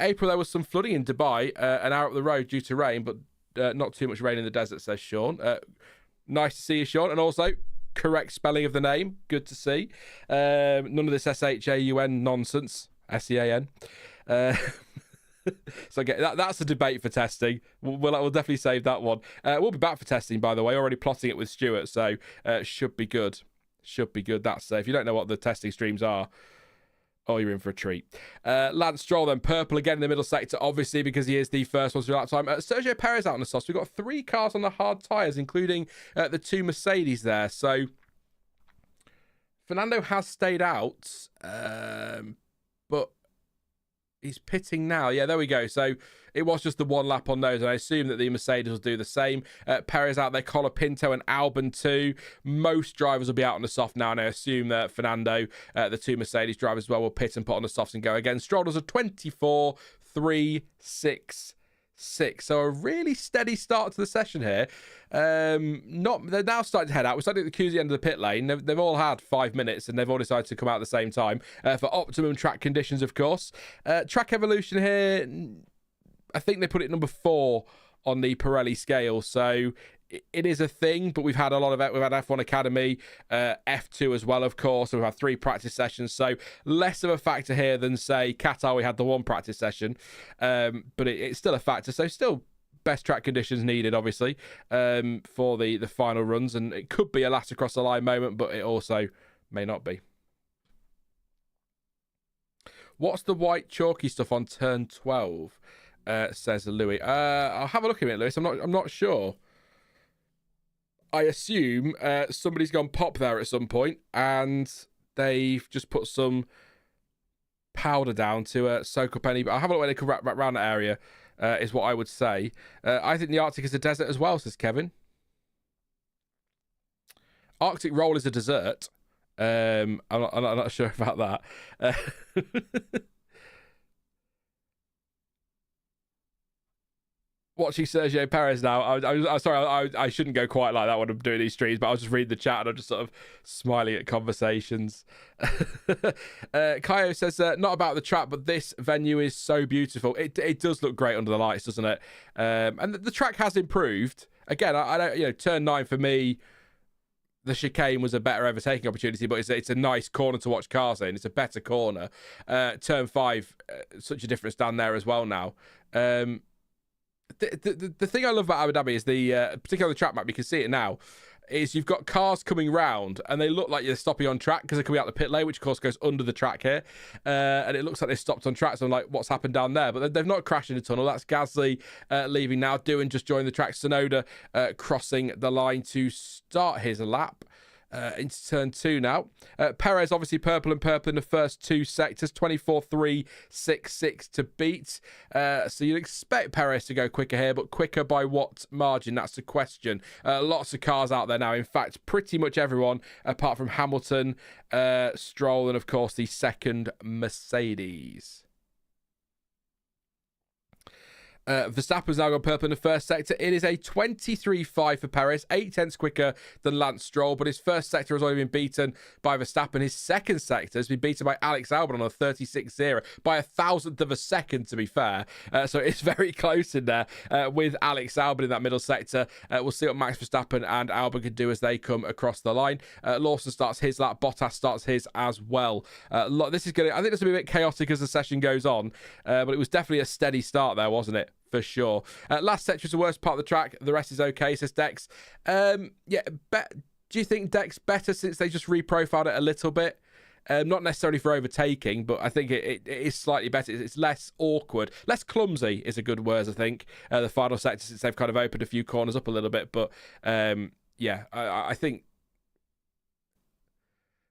April, there was some flooding in Dubai, an hour up the road due to rain, but not too much rain in the desert, says Sean. Nice to see you, Sean. And also, correct spelling of the name. Good to see. None of this SHAUN nonsense. SEAN. So that's a debate for testing. We'll definitely save that one. We'll be back for testing, by the way. Already plotting it with Stuart, so should be good. Should be good. That's if you don't know what the testing streams are, oh, you're in for a treat. Lance Stroll then purple again in the middle sector, obviously because he is the first one to do lap time. Sergio Perez out on the softs. We've got 3 cars on the hard tyres, including the 2 Mercedes there. So Fernando has stayed out, but he's pitting now. Yeah, there we go. So it was just the 1 lap on those, and I assume that the Mercedes will do the same. Perez out there, Colapinto and Albon too. Most drivers will be out on the soft now, and I assume that Fernando, the 2 Mercedes drivers as well, will pit and put on the softs and go again. Stroll does a 24.366. So a really steady start to the session here. They're now starting to head out. We're starting at the queues at the end of the pit lane. They've all had 5 minutes, and they've all decided to come out at the same time for optimum track conditions, of course. Track evolution here, I think they put it number 4 on the Pirelli scale. So it is a thing, but we've had a lot of it. We've had F1 Academy, F2 as well, of course. We've had 3 practice sessions, so less of a factor here than, say, Qatar. We had the 1 practice session, but it's still a factor. So still best track conditions needed, obviously, for the final runs, and it could be a last across the line moment, but it also may not be. What's the white chalky stuff on turn 12? Says Louis. I'll have a look at it, Lewis. I'm not sure. I assume somebody's gone pop there at some point, and they've just put some powder down to soak up any. But I'll have a look where they could wrap around that area. Is what I would say. I think the Arctic is a desert as well, says Kevin. Arctic roll is a dessert. I'm not sure about that. Watching Sergio Perez now. I'm sorry, I shouldn't go quite like that when I'm doing these streams, but I was just reading the chat and I'm just sort of smiling at conversations. Kaio says, not about the track, but this venue is so beautiful. It does look great under the lights, doesn't it? And the track has improved. Again, I don't, turn 9 for me, the chicane was a better overtaking opportunity, but it's a nice corner to watch cars in. It's a better corner. Turn 5, such a difference down there as well now. The thing I love about Abu Dhabi is particularly on the track map, you can see it now, is you've got cars coming round and they look like you're stopping on track because they're coming out the pit lane, which of course goes under the track here, and it looks like they stopped on track. So I'm like, what's happened down there? But they've not crashed in a tunnel. That's Gasly leaving now. Doohan just joined the track. Tsunoda crossing the line to start his lap. Into turn 2 now. Perez obviously purple in the first 2 sectors, 24.366 to beat. So you'd expect Perez to go quicker here, but quicker by what margin? That's the question. Lots of cars out there now. In fact, pretty much everyone apart from Hamilton, Stroll, and of course the second Mercedes. Verstappen's now got purple in the first sector. It is a 23.5 for Perez, 8 tenths quicker than Lance Stroll, but his first sector has already been beaten by Verstappen. His second sector has been beaten by Alex Albon on a 36.0 by a thousandth of a second, to be fair. So it's very close in there with Alex Albon in that middle sector. We'll see what Max Verstappen and Albon can do as they come across the line. Lawson starts his lap. Bottas starts his as well. I think this will be a bit chaotic as the session goes on, but it was definitely a steady start there, wasn't it? For sure. Last sector is the worst part of the track. The rest is okay, says Dex. Do you think Dex better since they just reprofiled it a little bit? Not necessarily for overtaking, but I think it is slightly better. It's less awkward. Less clumsy is a good word, I think. The final sector, since they've kind of opened a few corners up a little bit. But I think...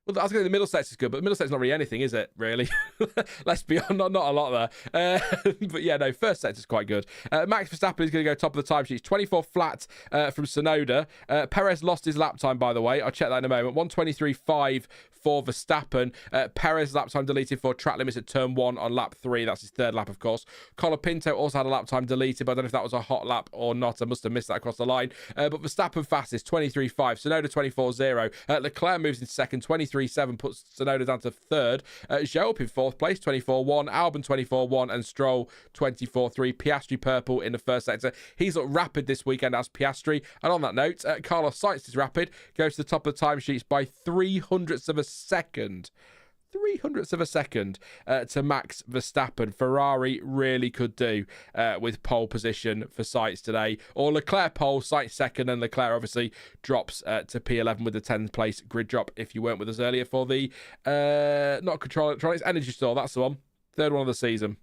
Well, I was going to say the middle sector is good, but the middle sector is not really anything, is it, really? Let's be honest, not a lot there. But yeah, no, first sector is quite good. Max Verstappen is going to go top of the timesheets. 24 flat from Tsunoda. Perez lost his lap time, by the way. I'll check that in a moment. 1:23.5 for Verstappen. Perez lap time deleted for track limits at turn 1 on lap 3. That's his third lap, of course. Colapinto also had a lap time deleted, but I don't know if that was a hot lap or not. I must have missed that across the line. But Verstappen fastest, 23.5. Tsunoda 24.0. Leclerc moves into second, 23.7, puts Tsunoda down to third. Zhou up in fourth place, 24.1. Albon 24.1 and Stroll 24.3. Piastri purple in the first sector. He's looked rapid this weekend as Piastri. And on that note, Carlos Sainz is rapid. Goes to the top of the timesheets by 300ths of a second. 300ths of a second to Max Verstappen. Ferrari really could do with pole position for Sainz today. Or Leclerc pole, Sainz second, and Leclerc obviously drops to P11 with the 10th place grid drop if you weren't with us earlier for the not Control Electronics, Energy Store. That's the one. Third one of the season.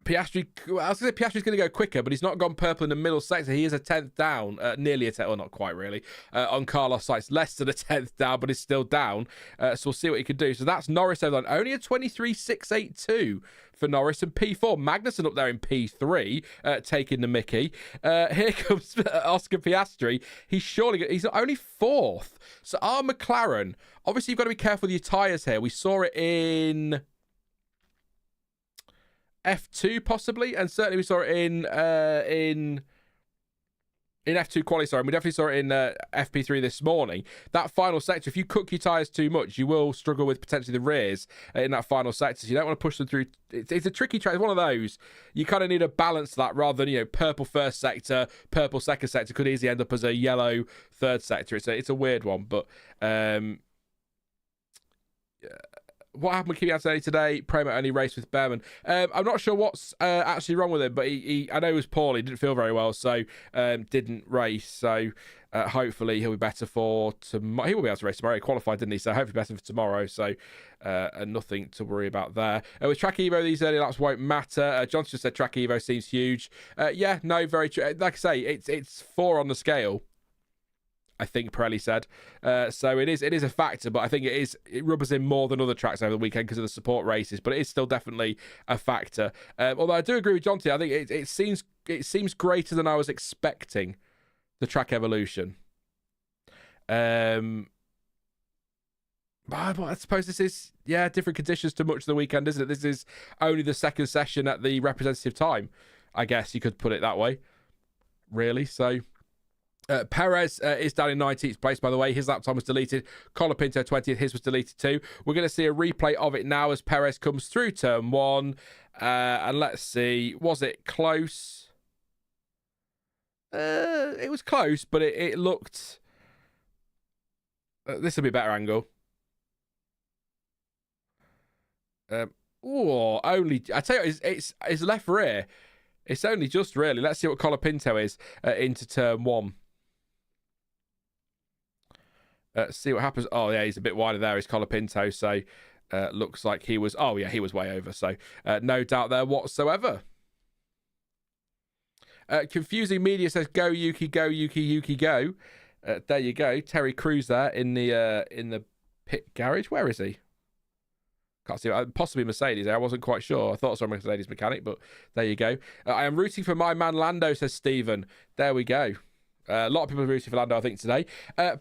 Piastri, I was going to say Piastri's going to go quicker, but he's not gone purple in the middle sector. He is a 10th down, nearly a 10th, well, not quite really, on Carlos Sainz. Less than a 10th down, but he's still down. So we'll see what he can do. So that's Norris over on only a 23.682 for Norris, and P4. Magnussen up there in P3, taking the mickey. Here comes Oscar Piastri. He's only 4th. So our McLaren, obviously you've got to be careful with your tyres here. We saw it in F2 possibly, and certainly we saw it in in F2 quali, sorry, and we definitely saw it in FP3 this morning. That final sector, if you cook your tyres too much, you will struggle with potentially the rears in that final sector. So you don't want to push them through. It's a tricky track. It's one of those. You kind of need a balance to that rather than, purple first sector, purple second sector could easily end up as a yellow third sector. It's a weird one, but what happened with Kimi Antonelli today? Prema only raced with Behrman. I'm not sure what's actually wrong with him, but I know he was poorly, didn't feel very well, so didn't race. So hopefully he'll be better for tomorrow. He will be able to race tomorrow. He qualified, didn't he? So hopefully better for tomorrow. So nothing to worry about there. With Track Evo, these early laps won't matter. Johnson just said Track Evo seems huge. Yeah, no, very true. Like I say, it's 4 on the scale, I think Pirelli said. So it is a factor, but I think it rubbers in more than other tracks over the weekend because of the support races, but it is still definitely a factor. Although I do agree with Jonty, I think it seems greater than I was expecting, the track evolution. But I suppose this is, different conditions to much of the weekend, isn't it? This is only the second session at the representative time, I guess you could put it that way, really. So Perez is down in 19th place, by the way. His lap time was deleted. Colapinto 20th. His was deleted too. We're going to see a replay of it now as Perez comes through turn 1. And let's see. Was it close? It was close, but it looked... this will be a better angle. Only... I tell you, it's left rear. It's only just, really. Let's see what Colapinto is into turn 1. See what happens. Oh, yeah, he's a bit wider there. He's Colapinto, so looks like he was... Oh, yeah, he was way over, so no doubt there whatsoever. Confusing Media says, go, Yuki, go, Yuki, Yuki, go. There you go. Terry Crews there in the pit garage. Where is he? Can't see. Possibly Mercedes. I wasn't quite sure. I thought I saw a Mercedes mechanic, but there you go. I am rooting for my man Lando, says Stephen. There we go. A lot of people are rooting for Lando, I think, today.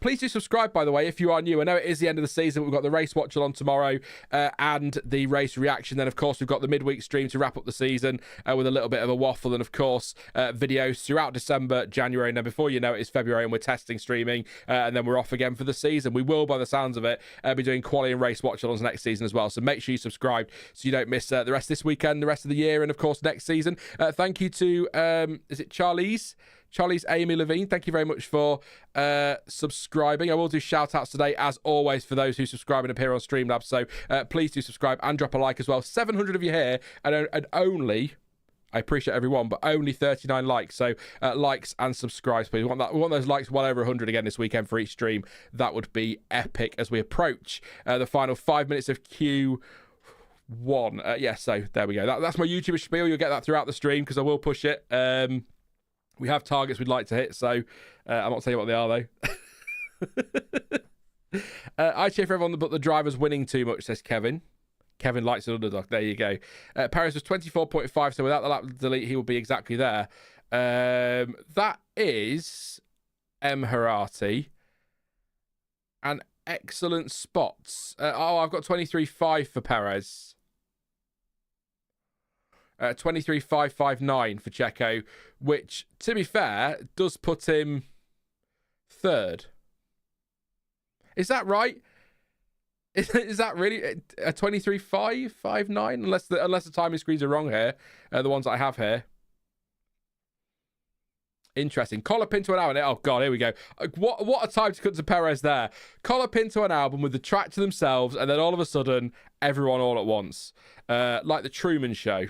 Please do subscribe, by the way, if you are new. I know it is the end of the season. We've got the race watch on tomorrow and the race reaction. Then, of course, we've got the midweek stream to wrap up the season with a little bit of a waffle. And, of course, videos throughout December, January. And then before you know it, it's February and we're testing streaming. And then we're off again for the season. We will, by the sounds of it, be doing quali and race watch-alongs next season as well. So make sure you subscribe so you don't miss the rest of this weekend, the rest of the year, and, of course, next season. Thank you to, is it Charlie's Amy Levine, thank you very much for subscribing. I will do shout outs today, as always, for those who subscribe and appear on Streamlabs. So please do subscribe and drop a like as well. 700 of you here, and only, I appreciate everyone, but only 39 likes. So likes and subscribes, please. We want those likes well over 100 again this weekend for each stream. That would be epic as we approach the final 5 minutes of Q1. So there we go. That's my YouTuber spiel. You'll get that throughout the stream because I will push it. We have targets we'd like to hit, so I'm not saying what they are, though. I cheer for everyone but the driver's winning too much, says Kevin. Kevin likes an underdog. There you go. Perez was 24.5, so without the lap delete, he will be exactly there. That is M. Harati. And excellent spots. I've got 23.5 for Perez. 23.559 for Checo, which, to be fair, does put him third. Is that right? Is that really a 23.559? Unless the timing screens are wrong here, the ones that I have here. Interesting. Colapinto and Albon. Oh, God, here we go. What a time to cut to Perez there. Colapinto and Albon with the track to themselves, and then all of a sudden, everyone all at once. Like the Truman Show.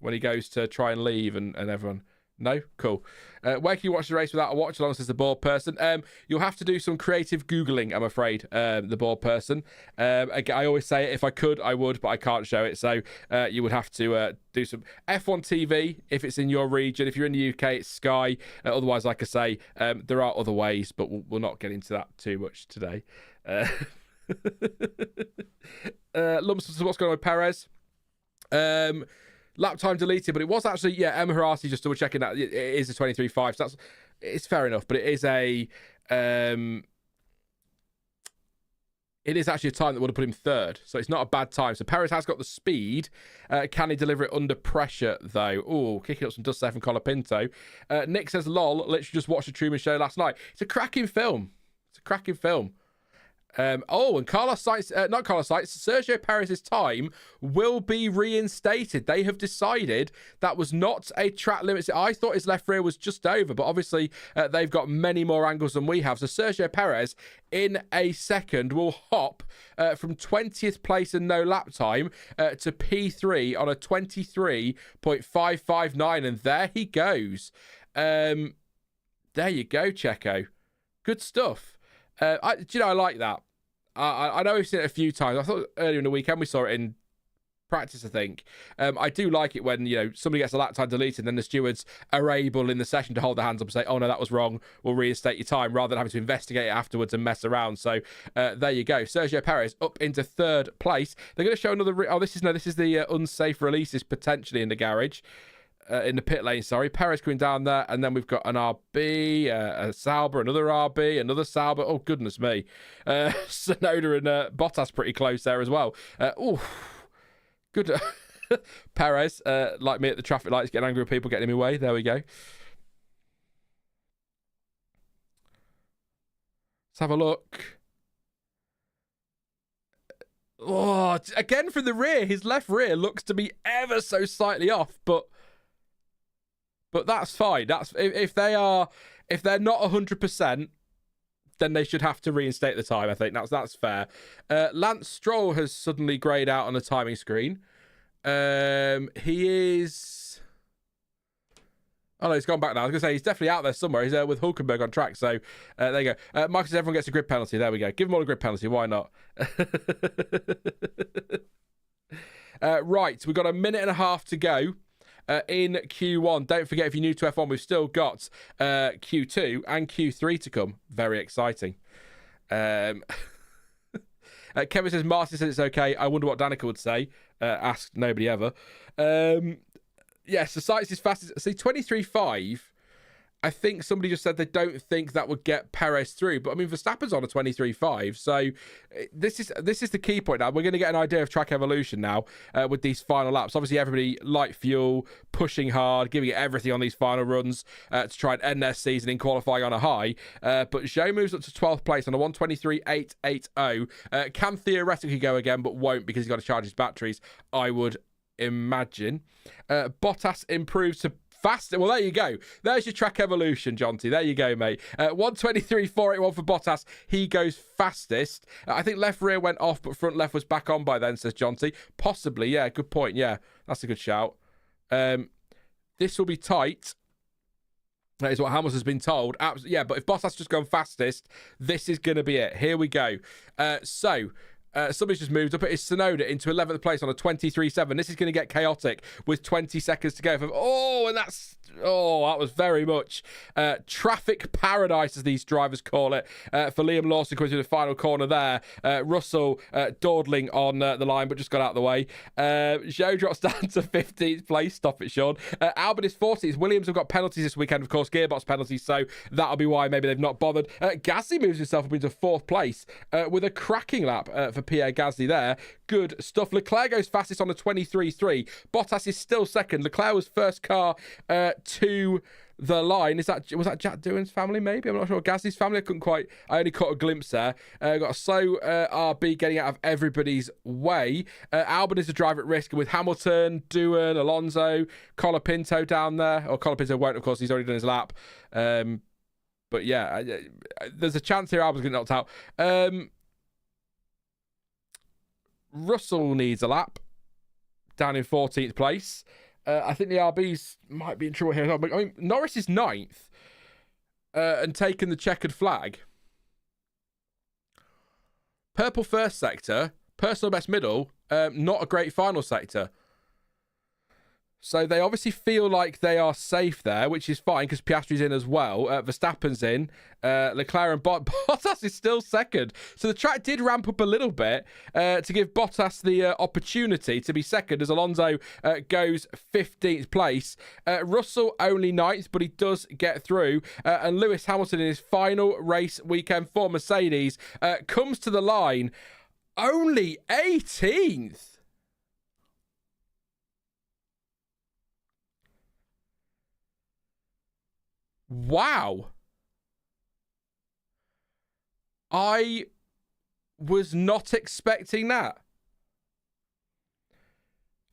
When he goes to try and leave and everyone... No? Cool. Where can you watch the race without a watch along, says the board person? You'll have to do some creative Googling, I'm afraid, the board person. I always say it, if I could, I would, but I can't show it. So you would have to do some F1 TV if it's in your region. If you're in the UK, it's Sky. Otherwise, like I say, there are other ways, but we'll not get into that too much today. Lumps, what's going on with Perez? Lap time deleted, but it was actually, Emma Harasi, just double checking that it is a 23.5. So it's fair enough, but it is a It is actually a time that would have put him third, so it's not a bad time. So Perez has got the speed. Can he deliver it under pressure, though? Oh, kicking up some dust there from Colapinto. Nick says, lol, literally just watched the Truman Show last night. It's a cracking film. And Carlos Sainz, Sergio Perez's time will be reinstated. They have decided that was not a track limit. I thought his left rear was just over, but obviously they've got many more angles than we have. So Sergio Perez, in a second, will hop from 20th place and no lap time to P3 on a 23.559, and there he goes. There you go, Checo. Good stuff. I like that. I know we've seen it a few times. I thought earlier in the weekend we saw it in practice, I think. I do like it when, somebody gets a lap time deleted and then the stewards are able in the session to hold their hands up and say, oh no, that was wrong, we'll reinstate your time, rather than having to investigate it afterwards and mess around. So there you go. Sergio Perez up into third place. They're going to show another... this is the unsafe releases potentially in the garage. In the pit lane, sorry. Perez coming down there, and then we've got an RB, a Sauber, another RB, another Sauber. Oh, goodness me. Tsunoda and Bottas pretty close there as well. Good. Perez, like me at the traffic lights, getting angry with people, getting him away. There we go. Let's have a look. Oh, again from the rear. His left rear looks to be ever so slightly off, but that's fine. That's if they're not 100%, then they should have to reinstate the time. I think that's fair. Lance Stroll has suddenly greyed out on the timing screen. He is. Oh no, he's gone back now. I was gonna say he's definitely out there somewhere. He's with Hulkenberg on track. So there you go. Marcus, everyone gets a grid penalty. There we go. Give them all a grid penalty. Why not? Right, we've got a minute and a half to go. In Q1. Don't forget, if you're new to F1, we've still got Q2 and Q3 to come. Very exciting. Kevin says, Martin says it's okay. I wonder what Danica would say. Asked nobody ever. Yes, the Sainz is fastest. See, 23.5. I think somebody just said they don't think that would get Perez through. But, I mean, Verstappen's on a 23.5. So, this is the key point now. We're going to get an idea of track evolution now with these final laps. Obviously, everybody light fuel, pushing hard, giving it everything on these final runs to try and end their season in qualifying on a high. But Zhou moves up to 12th place on a 123.880. Can theoretically go again, but won't because he's got to charge his batteries, I would imagine. Bottas improves to faster. Well, there you go. There's your track evolution, Jonty. There you go, mate. 123.481 for Bottas. He goes fastest. I think left rear went off, but front left was back on by then, says Jonty. Possibly, yeah. Good point. Yeah, that's a good shout. This will be tight. That is what Hamilton's been told. Yeah, but if Bottas just gone fastest, this is going to be it. Here we go. Somebody's just moved up. It is Tsunoda into 11th place on a 23.7. This is going to get chaotic with 20 seconds to go. That was very much traffic paradise, as these drivers call it, for Liam Lawson coming to the final corner there. Russell dawdling on the line, but just got out of the way. Zhou drops down to 15th place. Stop it, Sean. Albon is 40th. Williams have got penalties this weekend, of course, gearbox penalties, so that'll be why maybe they've not bothered. Gasly moves himself up into 4th place with a cracking lap for Pierre Gasly there. Good stuff. Leclerc goes fastest on a 23.3. Bottas is still second. Leclerc was first car to the line. Was that Jack Doohan's family, maybe? I'm not sure. Gasly's family? I only caught a glimpse there. Got a slow RB getting out of everybody's way. Albon is a driver at risk, and with Hamilton, Doohan, Alonso, Colapinto down there. Or Colapinto won't, of course, he's already done his lap. But yeah, there's a chance here Albon's getting knocked out. Russell needs a lap down in 14th place. I think the RBs might be in trouble here. I mean, Norris is 9th and taking the checkered flag. Purple first sector, personal best middle, not a great final sector. So they obviously feel like they are safe there, which is fine because Piastri's in as well. Verstappen's in. Leclerc and Bottas is still second. So the track did ramp up a little bit to give Bottas the opportunity to be second as Alonso goes 15th place. Russell only 9th, but he does get through. And Lewis Hamilton in his final race weekend for Mercedes comes to the line only 18th. Wow. I was not expecting that.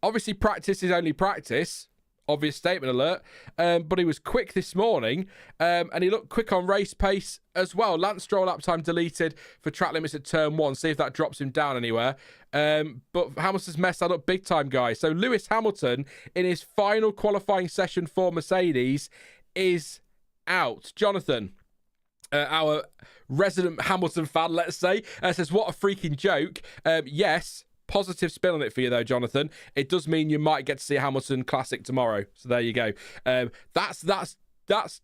Obviously, practice is only practice. Obvious statement alert. But he was quick this morning. And he looked quick on race pace as well. Lance Stroll lap time deleted for track limits at turn 1. See if that drops him down anywhere. But Hamilton's messed that up big time, guys. So Lewis Hamilton, in his final qualifying session for Mercedes, is out. Jonathan, our resident Hamilton fan, let's say, says, what a freaking joke. Yes, positive spin on it for you though, Jonathan. It does mean you might get to see a Hamilton Classic tomorrow. So there you go. That's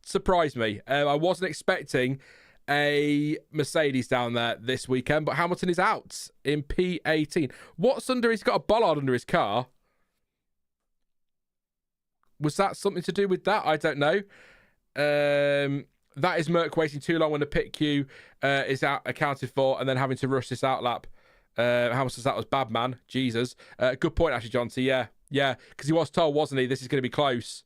surprised me. I wasn't expecting a Mercedes down there this weekend, but Hamilton is out in P18. What's under? He's got a bollard under his car. Was that something to do with that? I don't know. That is Merc waiting too long when the pit queue is out accounted for and then having to rush this out lap. Hamilton's that was bad, man. Jesus. Good point, actually, John T. Yeah, because he was told, wasn't he, this is going to be close.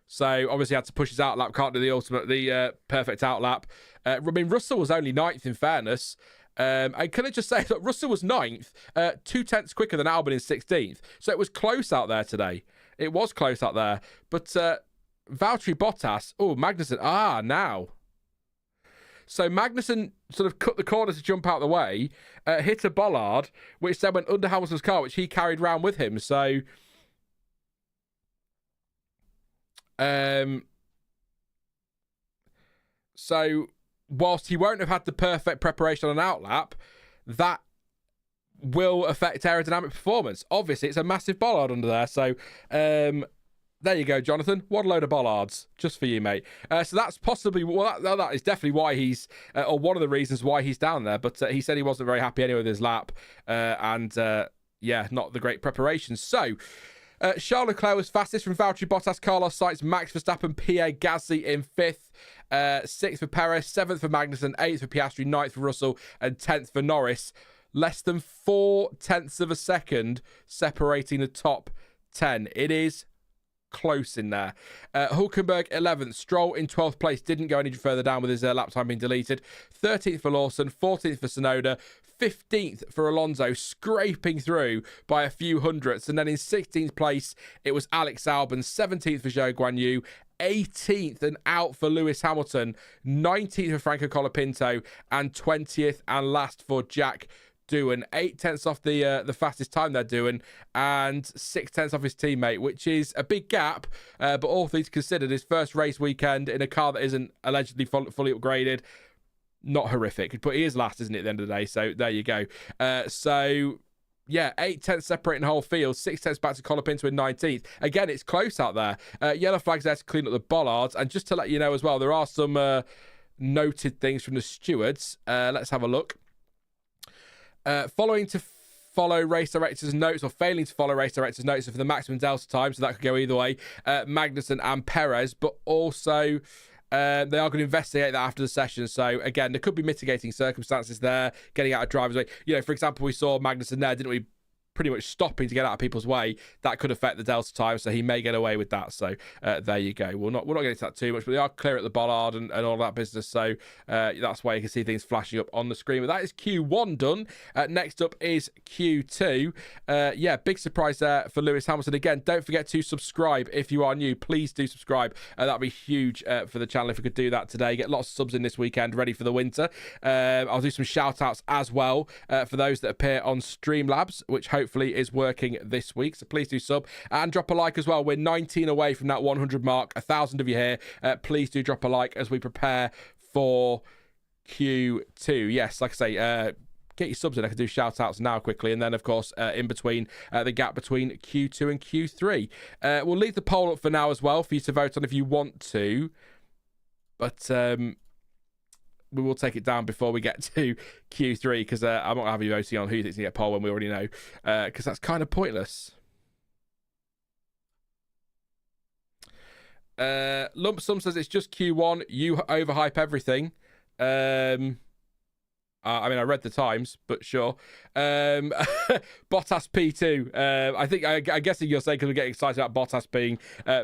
So obviously had to push his out lap. Can't do the perfect out lap. I mean, Russell was only 9th in fairness. And can I just say that Russell was 9th, 2/10 quicker than Albon in 16th. So it was close out there today. It was close out there. But Valtteri Bottas. Oh, Magnussen. Now. So Magnussen sort of cut the corner to jump out the way, hit a bollard, which then went under Hamilton's car, which he carried round with him. So, whilst he won't have had the perfect preparation on an outlap, that will affect aerodynamic performance. Obviously, it's a massive bollard under there. So, there you go, Jonathan. What a load of bollards. Just for you, mate. So that's possibly... Well, that is definitely why he's... or one of the reasons why he's down there. But he said he wasn't very happy anyway with his lap. Not the great preparation. So, Charles Leclerc was fastest from Valtteri Bottas, Carlos Sainz, Max Verstappen, Pierre Gasly in 5th. 6th for Perez, 7th for Magnussen, 8th for Piastri, 9th for Russell, and 10th for Norris. Less than 0.4 of a second separating the top 10. It is close in there. Hulkenberg 11th, Stroll in 12th place, didn't go any further down with his lap time being deleted. 13th for Lawson, 14th for Tsunoda, 15th for Alonso, scraping through by a few hundredths. And then in 16th place, it was Alex Albon, 17th for Zhou Guanyu, 18th and out for Lewis Hamilton, 19th for Franco Colapinto, and 20th and last for Jack Doohan. 8/10 off the fastest time they're doing, and 6/10 off his teammate, which is a big gap. But all things considered, his first race weekend in a car that isn't allegedly fully upgraded, not horrific. But he is last, isn't it, at the end of the day? So there you go. 8/10 separating the whole field, 6/10 back to Colapinto in 19th. Again, it's close out there. Yellow flags there to clean up the bollards. And just to let you know as well, there are some noted things from the stewards. Let's have a look. Failing to follow race directors' notes for the maximum delta time, so that could go either way, Magnussen and Perez, but also they are going to investigate that after the session. So again, there could be mitigating circumstances there, getting out of driver's way. You know, for example, we saw Magnussen there, didn't we? Pretty much stopping to get out of people's way. That could affect the delta time, so he may get away with that. So there you go. We're not getting into that too much, but they are clear at the bollard and all that business. So that's why you can see things flashing up on the screen. But that is Q1 done. Next up is Q2. Big surprise there for Lewis Hamilton. Again, don't forget to subscribe if you are new. Please do subscribe. That'd be huge for the channel if we could do that today. Get lots of subs in this weekend, ready for the winter. I'll do some shout outs as well for those that appear on Streamlabs, which hopefully is working this week. So please do sub and drop a like as well. We're 19 away from that 100 mark. 1,000 of you here. Please do drop a like as we prepare for Q2. Yes, like I say, get your subs in. I can do shout outs now quickly. And then, of course, in between, the gap between Q2 and Q3. We'll leave the poll up for now as well for you to vote on if you want to. But we will take it down before we get to Q3 because I'm not having you voting on who thinks you get poll when we already know because that's kind of pointless. Lump Sum says it's just Q1. You overhype everything. I mean, I read the Times, but sure. Bottas P2. I'm guessing you're saying because we're getting excited about Bottas being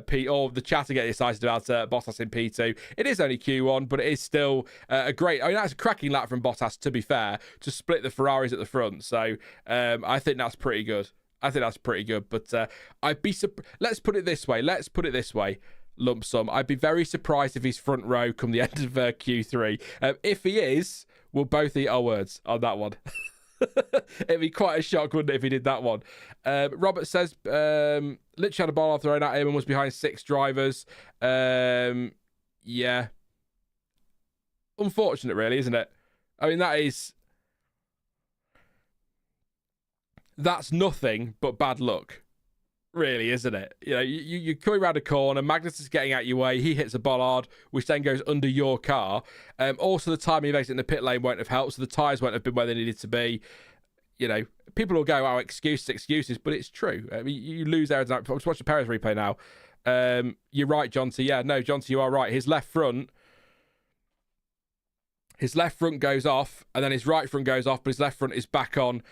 P, or the chat are getting excited about Bottas in P2. It is only Q1, but it is still a great. I mean, that's a cracking lap from Bottas, to be fair, to split the Ferraris at the front. So I think that's pretty good. But I'd be Let's put it this way. Lump Sum. I'd be very surprised if he's front row come the end of Q3. If he is, we'll both eat our words on that one. It'd be quite a shock, wouldn't it, if he did that one? Robert says, literally had a ball thrown at him and was behind 6 drivers. Yeah. Unfortunate, really, isn't it? I mean, that's nothing but bad luck. Really, isn't it? You know, you're coming around a corner, Magnus is getting out your way, he hits a bollard, which then goes under your car. Also, the timing of exiting the pit lane won't have helped, so the tyres won't have been where they needed to be. You know, people will go, excuses, but it's true. I mean, you lose aerodynamics. I'm just watching the Perez replay now. You're right, Jonty. Yeah, no, Jonty, you are right. His left front goes off, and then his right front goes off, but his left front is back on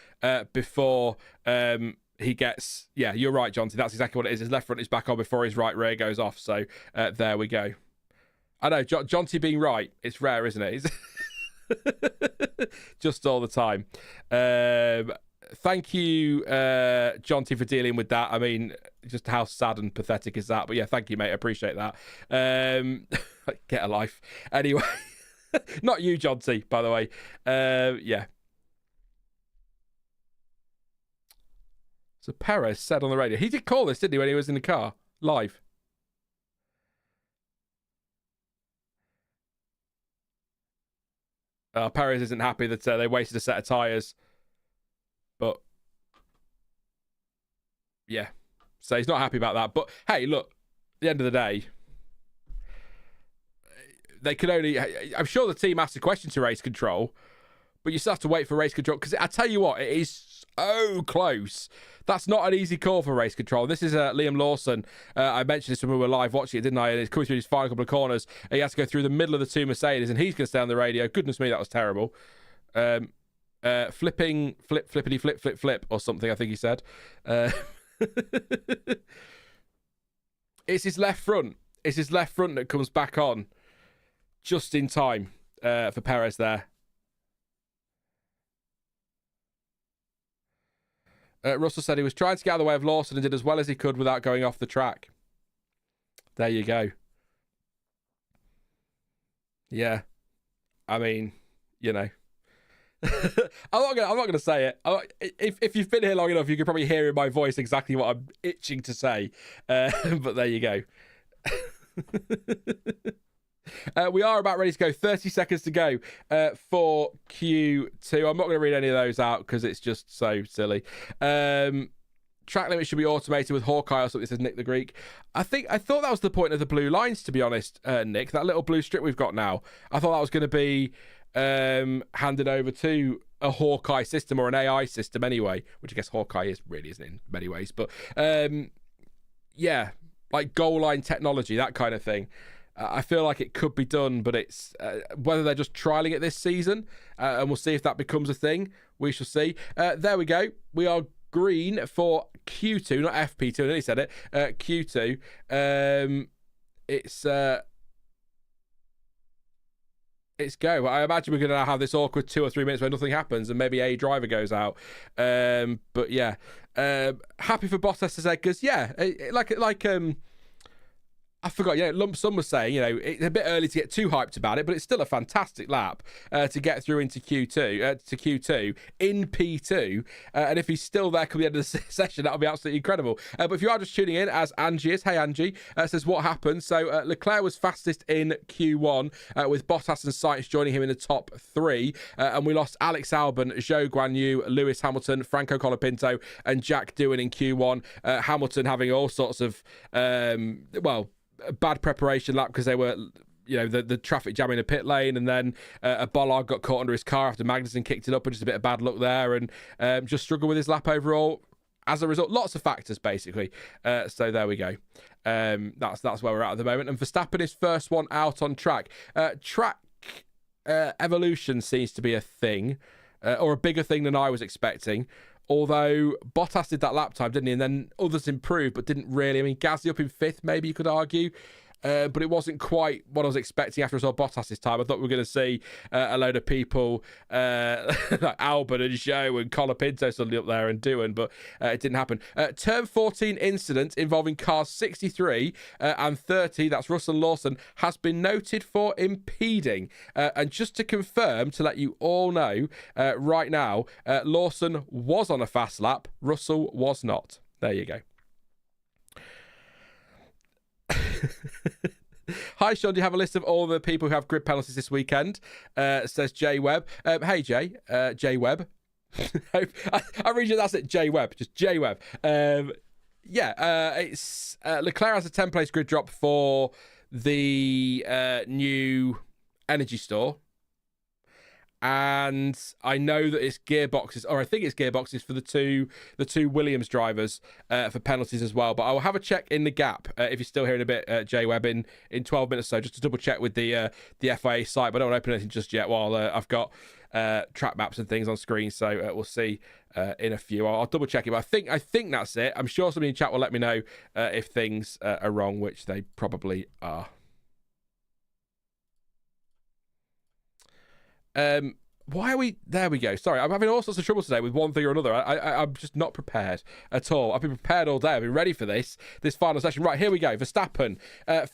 before... he gets, yeah, you're right, Jonty. That's exactly what it is. His left front is back on before his right rear goes off. So there we go. I know, Jonty being right, it's rare, isn't it? Just all the time. Thank you, Jonty, for dealing with that. I mean, just how sad and pathetic is that? But yeah, thank you, mate. I appreciate that. Get a life. Anyway, not you, Jonty, by the way. Yeah. So Perez said on the radio, he did call this, didn't he, when he was in the car, live? Perez isn't happy that they wasted a set of tyres. But, yeah. So he's not happy about that. But, hey, look, at the end of the day, they could only... I'm sure the team asked a question to race control, but you still have to wait for race control. Because I tell you what, it is so close. That's not an easy call for race control. This is Liam Lawson. I mentioned this when we were live watching it, didn't I? And it's coming through his final couple of corners. He has to go through the middle of the 2 Mercedes, and he's going to stay on the radio. Goodness me, that was terrible. Flippity flip, or something, I think he said. It's his left front. It's his left front that comes back on just in time for Perez there. Russell said he was trying to get out of the way of Lawson and did as well as he could without going off the track. There you go. Yeah. I mean, you know. I'm not gonna say it. If you've been here long enough, you can probably hear in my voice exactly what I'm itching to say. But there you go. We are about ready to go. 30 seconds to go for Q2. I'm not going to read any of those out because it's just so silly. Track limit should be automated with Hawkeye or something, says Nick the Greek. I thought that was the point of the blue lines, to be honest, Nick. That little blue strip we've got now. I thought that was going to be handed over to a Hawkeye system or an AI system anyway, which I guess Hawkeye is really, isn't it, in many ways. But yeah, like goal line technology, that kind of thing. I feel like it could be done, but it's whether they're just trialing it this season, and we'll see if that becomes a thing. We shall see. There we go. We are green for Q2, not FP2. I nearly said it. Q2. It's go. I imagine we're going to have this awkward 2 or 3 minutes where nothing happens and maybe a driver goes out. But yeah, happy for Bottas, says Edgars. Yeah, I forgot, Lump Sum was saying, it's a bit early to get too hyped about it, but it's still a fantastic lap to get through into Q2 in P2. And if he's still there come the end of the session, that'll be absolutely incredible. But if you are just tuning in, as Angie is, hey Angie, says what happened. So Leclerc was fastest in Q1 with Bottas and Sainz joining him in the top 3. And we lost Alex Albon, Zhou Guanyu, Lewis Hamilton, Franco Colapinto, and Jack Doohan in Q1. Hamilton having all sorts of, bad preparation lap because they were, the traffic jam in the pit lane, and then a bollard got caught under his car after Magnussen kicked it up, and just a bit of bad luck there, and just struggled with his lap overall. As a result, lots of factors basically. So there we go. That's where we're at the moment. And Verstappen is first one out on track. Track evolution seems to be a thing, or a bigger thing than I was expecting. Although Bottas did that lap time, didn't he? And then others improved, but didn't really. I mean, Gasly up in 5th, maybe you could argue. But it wasn't quite what I was expecting after I saw Bottas' time. I thought we were going to see a load of people like Albon and Zhou and Colapinto suddenly up there and Doohan, but it didn't happen. Turn 14 incident involving cars 63 and 30, that's Russell and Lawson, has been noted for impeding. And just to confirm, to let you all know right now, Lawson was on a fast lap, Russell was not. There you go. Hi Sean, do you have a list of all the people who have grid penalties this weekend? Says Jay Webb. Hey Jay, Jay Webb. I read you, that's it, Jay Webb, just Jay Webb. It's Leclerc has a 10-place grid drop for the new energy store. And I know that it's gearboxes, or I think it's gearboxes for the two Williams drivers for penalties as well. But I will have a check in the gap if you're still hearing a bit, Jay Webb, in 12 minutes or so, just to double check with the FIA site. But I don't want to open anything just yet while I've got track maps and things on screen. So we'll see in a few. I'll double check it. But I think that's it. I'm sure somebody in chat will let me know if things are wrong, which they probably are. Why are we... There we go. Sorry, I'm having all sorts of trouble today with one thing or another. I'm just not prepared at all. I've been prepared all day. I've been ready for this final session. Right, here we go. Verstappen,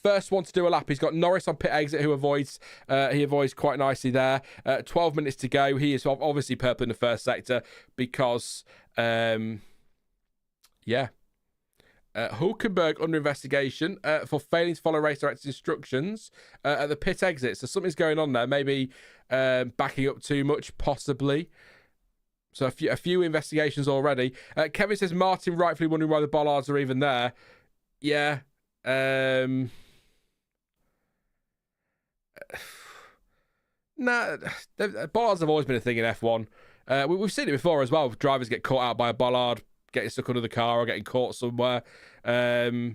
first one to do a lap. He's got Norris on pit exit, who avoids quite nicely there. 12 minutes to go. He is obviously purple in the first sector because, Hulkenberg under investigation for failing to follow race director's instructions at the pit exit. So something's going on there. Maybe backing up too much, possibly. So a few investigations already. Kevin says Martin rightfully wondering why the bollards are even there. Yeah. Bollards have always been a thing in F1. We've seen it before as well. Drivers get caught out by a bollard, getting stuck under the car or getting caught somewhere. There'll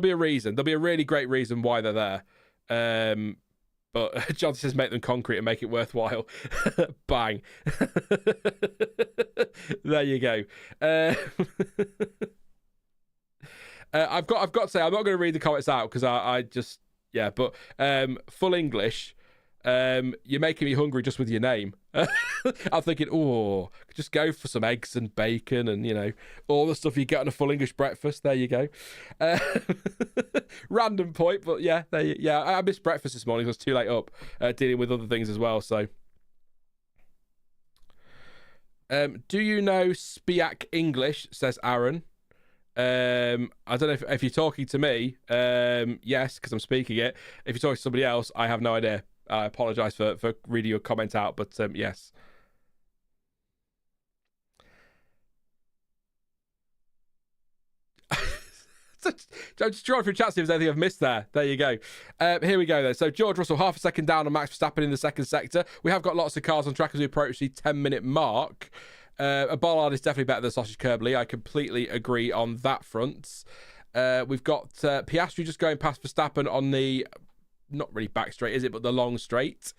be a reason. There'll be a really great reason why they're there. But John says make them concrete and make it worthwhile. Bang. There you go. I've got to say, I'm not going to read the comments out because I just, but full English. You're making me hungry just with your name. I'm thinking, just go for some eggs and bacon and, all the stuff you get on a full English breakfast. There you go. Random point, but I missed breakfast this morning. I was too late up dealing with other things as well. So, do you know Spiak English? Says Aaron. I don't know if you're talking to me. Yes, because I'm speaking it. If you're talking to somebody else, I have no idea. I apologise for reading your comment out, but yes. I'm just drawing through chat, see if there's anything I've missed there. There you go. Here we go then. So George Russell, half a second down on Max Verstappen in the second sector. We have got lots of cars on track as we approach the 10-minute mark. A bollard is definitely better than sausage curbly. I completely agree on that front. We've got Piastri just going past Verstappen on the... not really back straight, is it? But the long straight.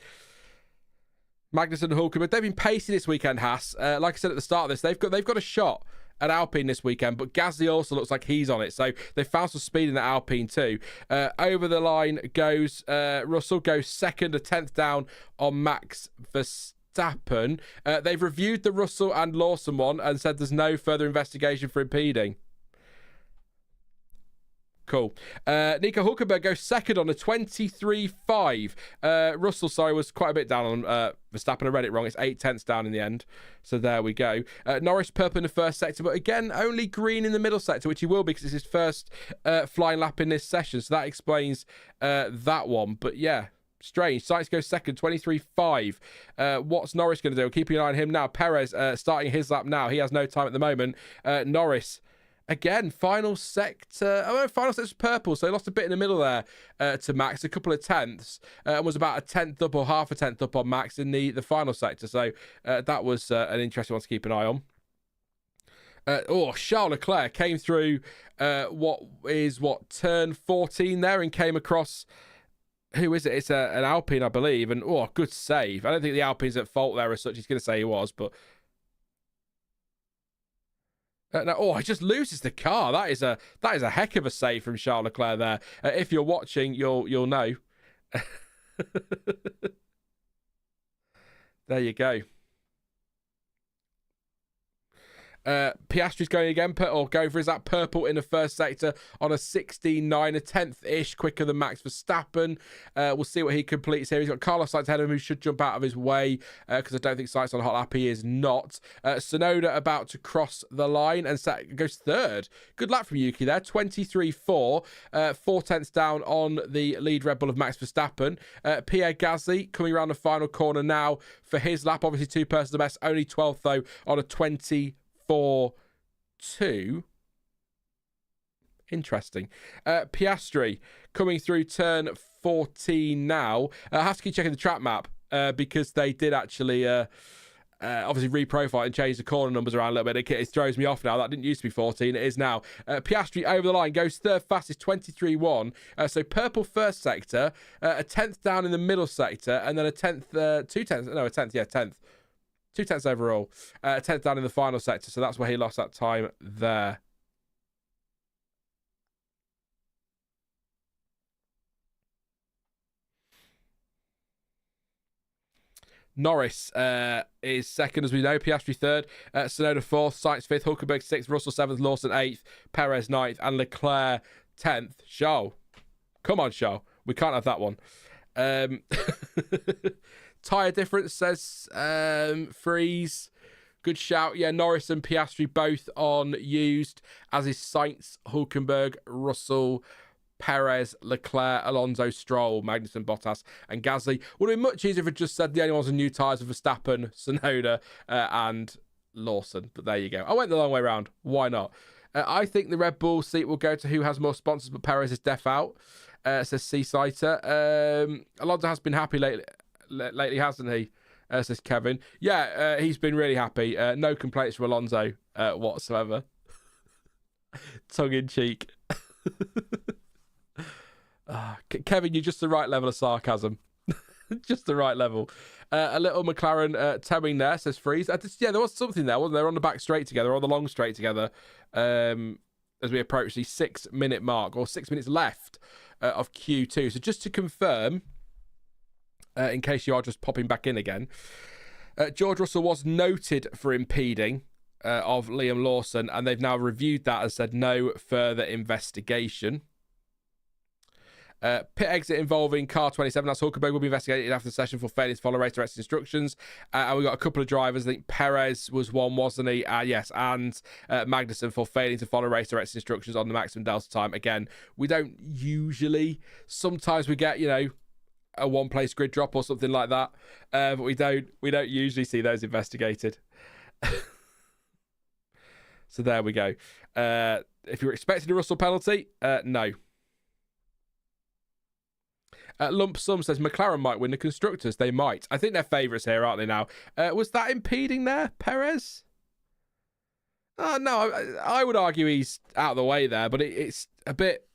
Magnussen and Hulkenberg, they've been pacing this weekend, Haas. Like I said at the start of this, they've got a shot at Alpine this weekend, but Gasly also looks like he's on it. So they found some speed in the Alpine too. Over the line goes Russell, goes second, a 10th down on Max Verstappen. They've reviewed the Russell and Lawson one and said there's no further investigation for impeding. Cool. Nico Hulkenberg goes second on a 23.5. Russell, sorry, was quite a bit down on Verstappen. I read it wrong. It's 8/10 down in the end. So there we go. Norris purple in the first sector, but again, only green in the middle sector, which he will be because it's his first flying lap in this session. So that explains that one. But yeah, strange. Sainz goes second, 23.5. What's Norris going to do? Keeping an eye on him now. Perez starting his lap now. He has no time at the moment. Norris. Again, final sector. Oh, no, final sector's purple, so he lost a bit in the middle there to Max, a couple of tenths, and was about a tenth up or half a tenth up on Max in the final sector. So that was an interesting one to keep an eye on. Charles Leclerc came through turn 14 there and came across. Who is it? It's an Alpine, I believe. And good save. I don't think the Alpine's at fault there as such. He's going to say he was, but. He just loses the car. That is a heck of a save from Charles Leclerc there. If you're watching, you'll know. There you go. Piastri's going again, going for his that purple in the first sector on a 16.9, a tenth-ish quicker than Max Verstappen. We'll see what he completes here. He's got Carlos Sainz ahead of him, who should jump out of his way because I don't think Sainz on a hot lap. He is not. Tsunoda about to cross the line and goes third. Good lap from Yuki there, 23.4, 4 tenths down on the lead Red Bull of Max Verstappen. Pierre Gasly coming around the final corner now for his lap. Obviously, two persons the best, only 12th though on a 20.2. Interesting. Piastri coming through turn 14 now. I have to keep checking the track map because they did actually obviously reprofile and change the corner numbers around a little bit. It throws me off now. That didn't used to be 14. It is now. Piastri over the line goes third fastest, 23.1. So purple first sector, a tenth down in the middle sector, and then a tenth, 2 tenths. No, a tenth. Yeah, 10th. 2 tenths overall. 10th down in the final sector, so that's where he lost that time there. Norris is second, as we know. Piastri third. Tsunoda fourth. Sainz fifth. Hulkenberg sixth. Russell seventh. Lawson eighth. Perez ninth. And Leclerc 10th. Charles. Come on, Charles. We can't have that one. Tyre difference says Freeze. Good shout. Yeah, Norris and Piastri both on used, as is Sainz, Hulkenberg, Russell, Perez, Leclerc, Alonso, Stroll, Magnussen, Bottas, and Gasly. Would have been much easier if it just said the only ones on new tyres are Verstappen, Tsunoda, and Lawson. But there you go. I went the long way round. Why not? I think the Red Bull seat will go to who has more sponsors, but Perez is deaf out. Says Seasighter. Alonso has been happy lately, hasn't he? Says Kevin. Yeah, he's been really happy. No complaints from Alonso whatsoever. Tongue in cheek. Kevin, you're just the right level of sarcasm. Just the right level. A little McLaren towing there, says Freeze. Yeah, there was something there, wasn't there? On the back straight together, or the long straight together, as we approach the 6-minute mark, or 6 minutes left of Q2. So just to confirm, in case you are just popping back in again, George Russell was noted for impeding of Liam Lawson, and they've now reviewed that and said no further investigation. Pit exit involving car 27, that's Hulkenberg, will be investigated after the session for failing to follow race director instructions. And we got a couple of drivers. I think Perez was one, wasn't he? Yes, and Magnussen for failing to follow race director instructions on the maximum delta time. Again, we don't usually. Sometimes we get, a one-place grid drop or something like that, but we don't usually see those investigated. So there we go. If you're expecting a Russell penalty, no. Lump Sum says McLaren might win the Constructors. They might. I think they're favourites here, aren't they now? Was that impeding there, Perez? No, I would argue he's out of the way there, but it's a bit...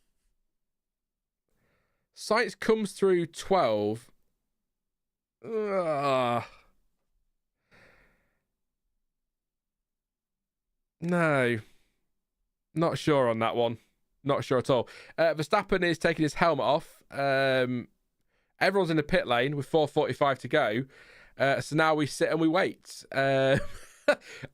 Sainz comes through 12. No. Not sure on that one. Not sure at all. Verstappen is taking his helmet off. Everyone's in the pit lane with 4:45 to go. So now we sit and we wait.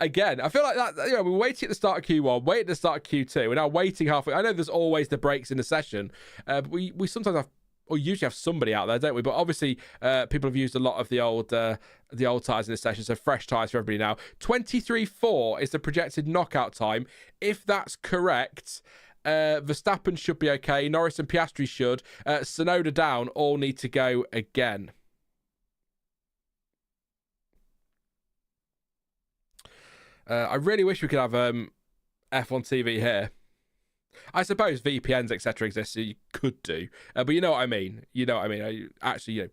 Again, I feel like that, we're waiting at the start of Q1, waiting at the start of Q2, we're now waiting halfway. I know there's always the breaks in the session, but we sometimes have, or usually have somebody out there, don't we? But obviously, people have used a lot of the old tyres in this session, so fresh tyres for everybody now. 23.4 is the projected knockout time. If that's correct, Verstappen should be okay. Norris and Piastri should. Tsunoda down, all need to go again. I really wish we could have F1 TV here. I suppose VPNs, etc. exist, so you could do. But you know what I mean. Actually,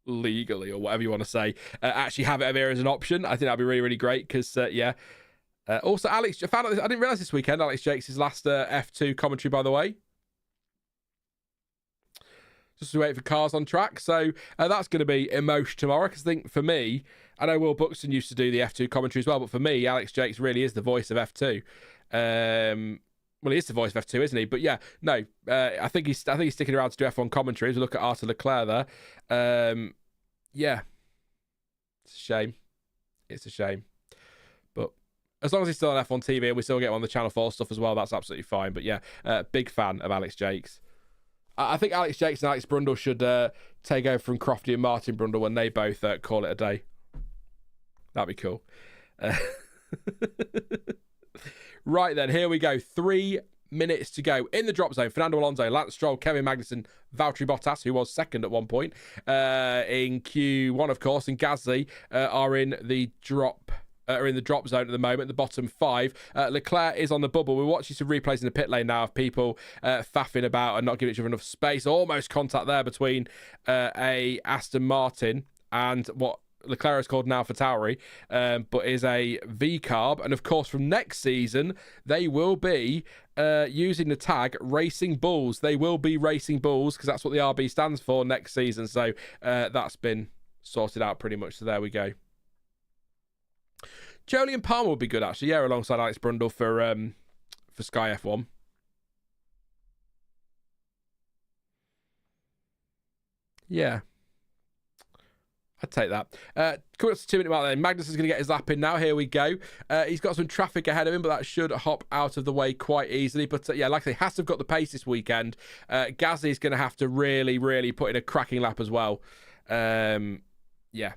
legally, or whatever you want to say, actually have it over here as an option. I think that'd be really, really great, because, also, Alex, I found out this, I didn't realise this weekend, Alex Jakes' last F2 commentary, by the way. Just to wait for cars on track. So that's going to be emotion tomorrow, because I think for me, I know Will Buxton used to do the F2 commentary as well, but for me, Alex Jakes really is the voice of F2. Well, he is the voice of F2, isn't he? But yeah, no, I think he's sticking around to do F1 commentary. As we look at Charles Leclerc there, yeah, it's a shame. It's a shame, but as long as he's still on F1 TV and we still get him on the Channel 4 stuff as well, that's absolutely fine. But yeah, big fan of Alex Jakes. I think Alex Jakes and Alex Brundle should take over from Crofty and Martin Brundle when they both call it a day. That'd be cool. Right then, here we go. 3 minutes to go in the drop zone. Fernando Alonso, Lance Stroll, Kevin Magnussen, Valtteri Bottas, who was second at one point in Q1, of course, and Gasly are in the drop zone at the moment, the bottom 5. Leclerc is on the bubble. We're watching some replays in the pit lane now of people faffing about and not giving each other enough space. Almost contact there between a Aston Martin and what Leclerc is called now for Tauri, but is a V-carb. And of course, from next season, they will be using the tag Racing Bulls. They will be Racing Bulls, because that's what the RB stands for next season. So that's been sorted out pretty much. So there we go. Jolyon Palmer would be good, actually. Yeah, alongside Alex Brundle for Sky F1. Yeah. I'd take that. Coming up to 2 minute mark then. Magnussen's going to get his lap in now. Here we go. He's got some traffic ahead of him, but that should hop out of the way quite easily. But yeah, like I say, has to have got the pace this weekend. Gasly's going to have to really, really put in a cracking lap as well. Yeah.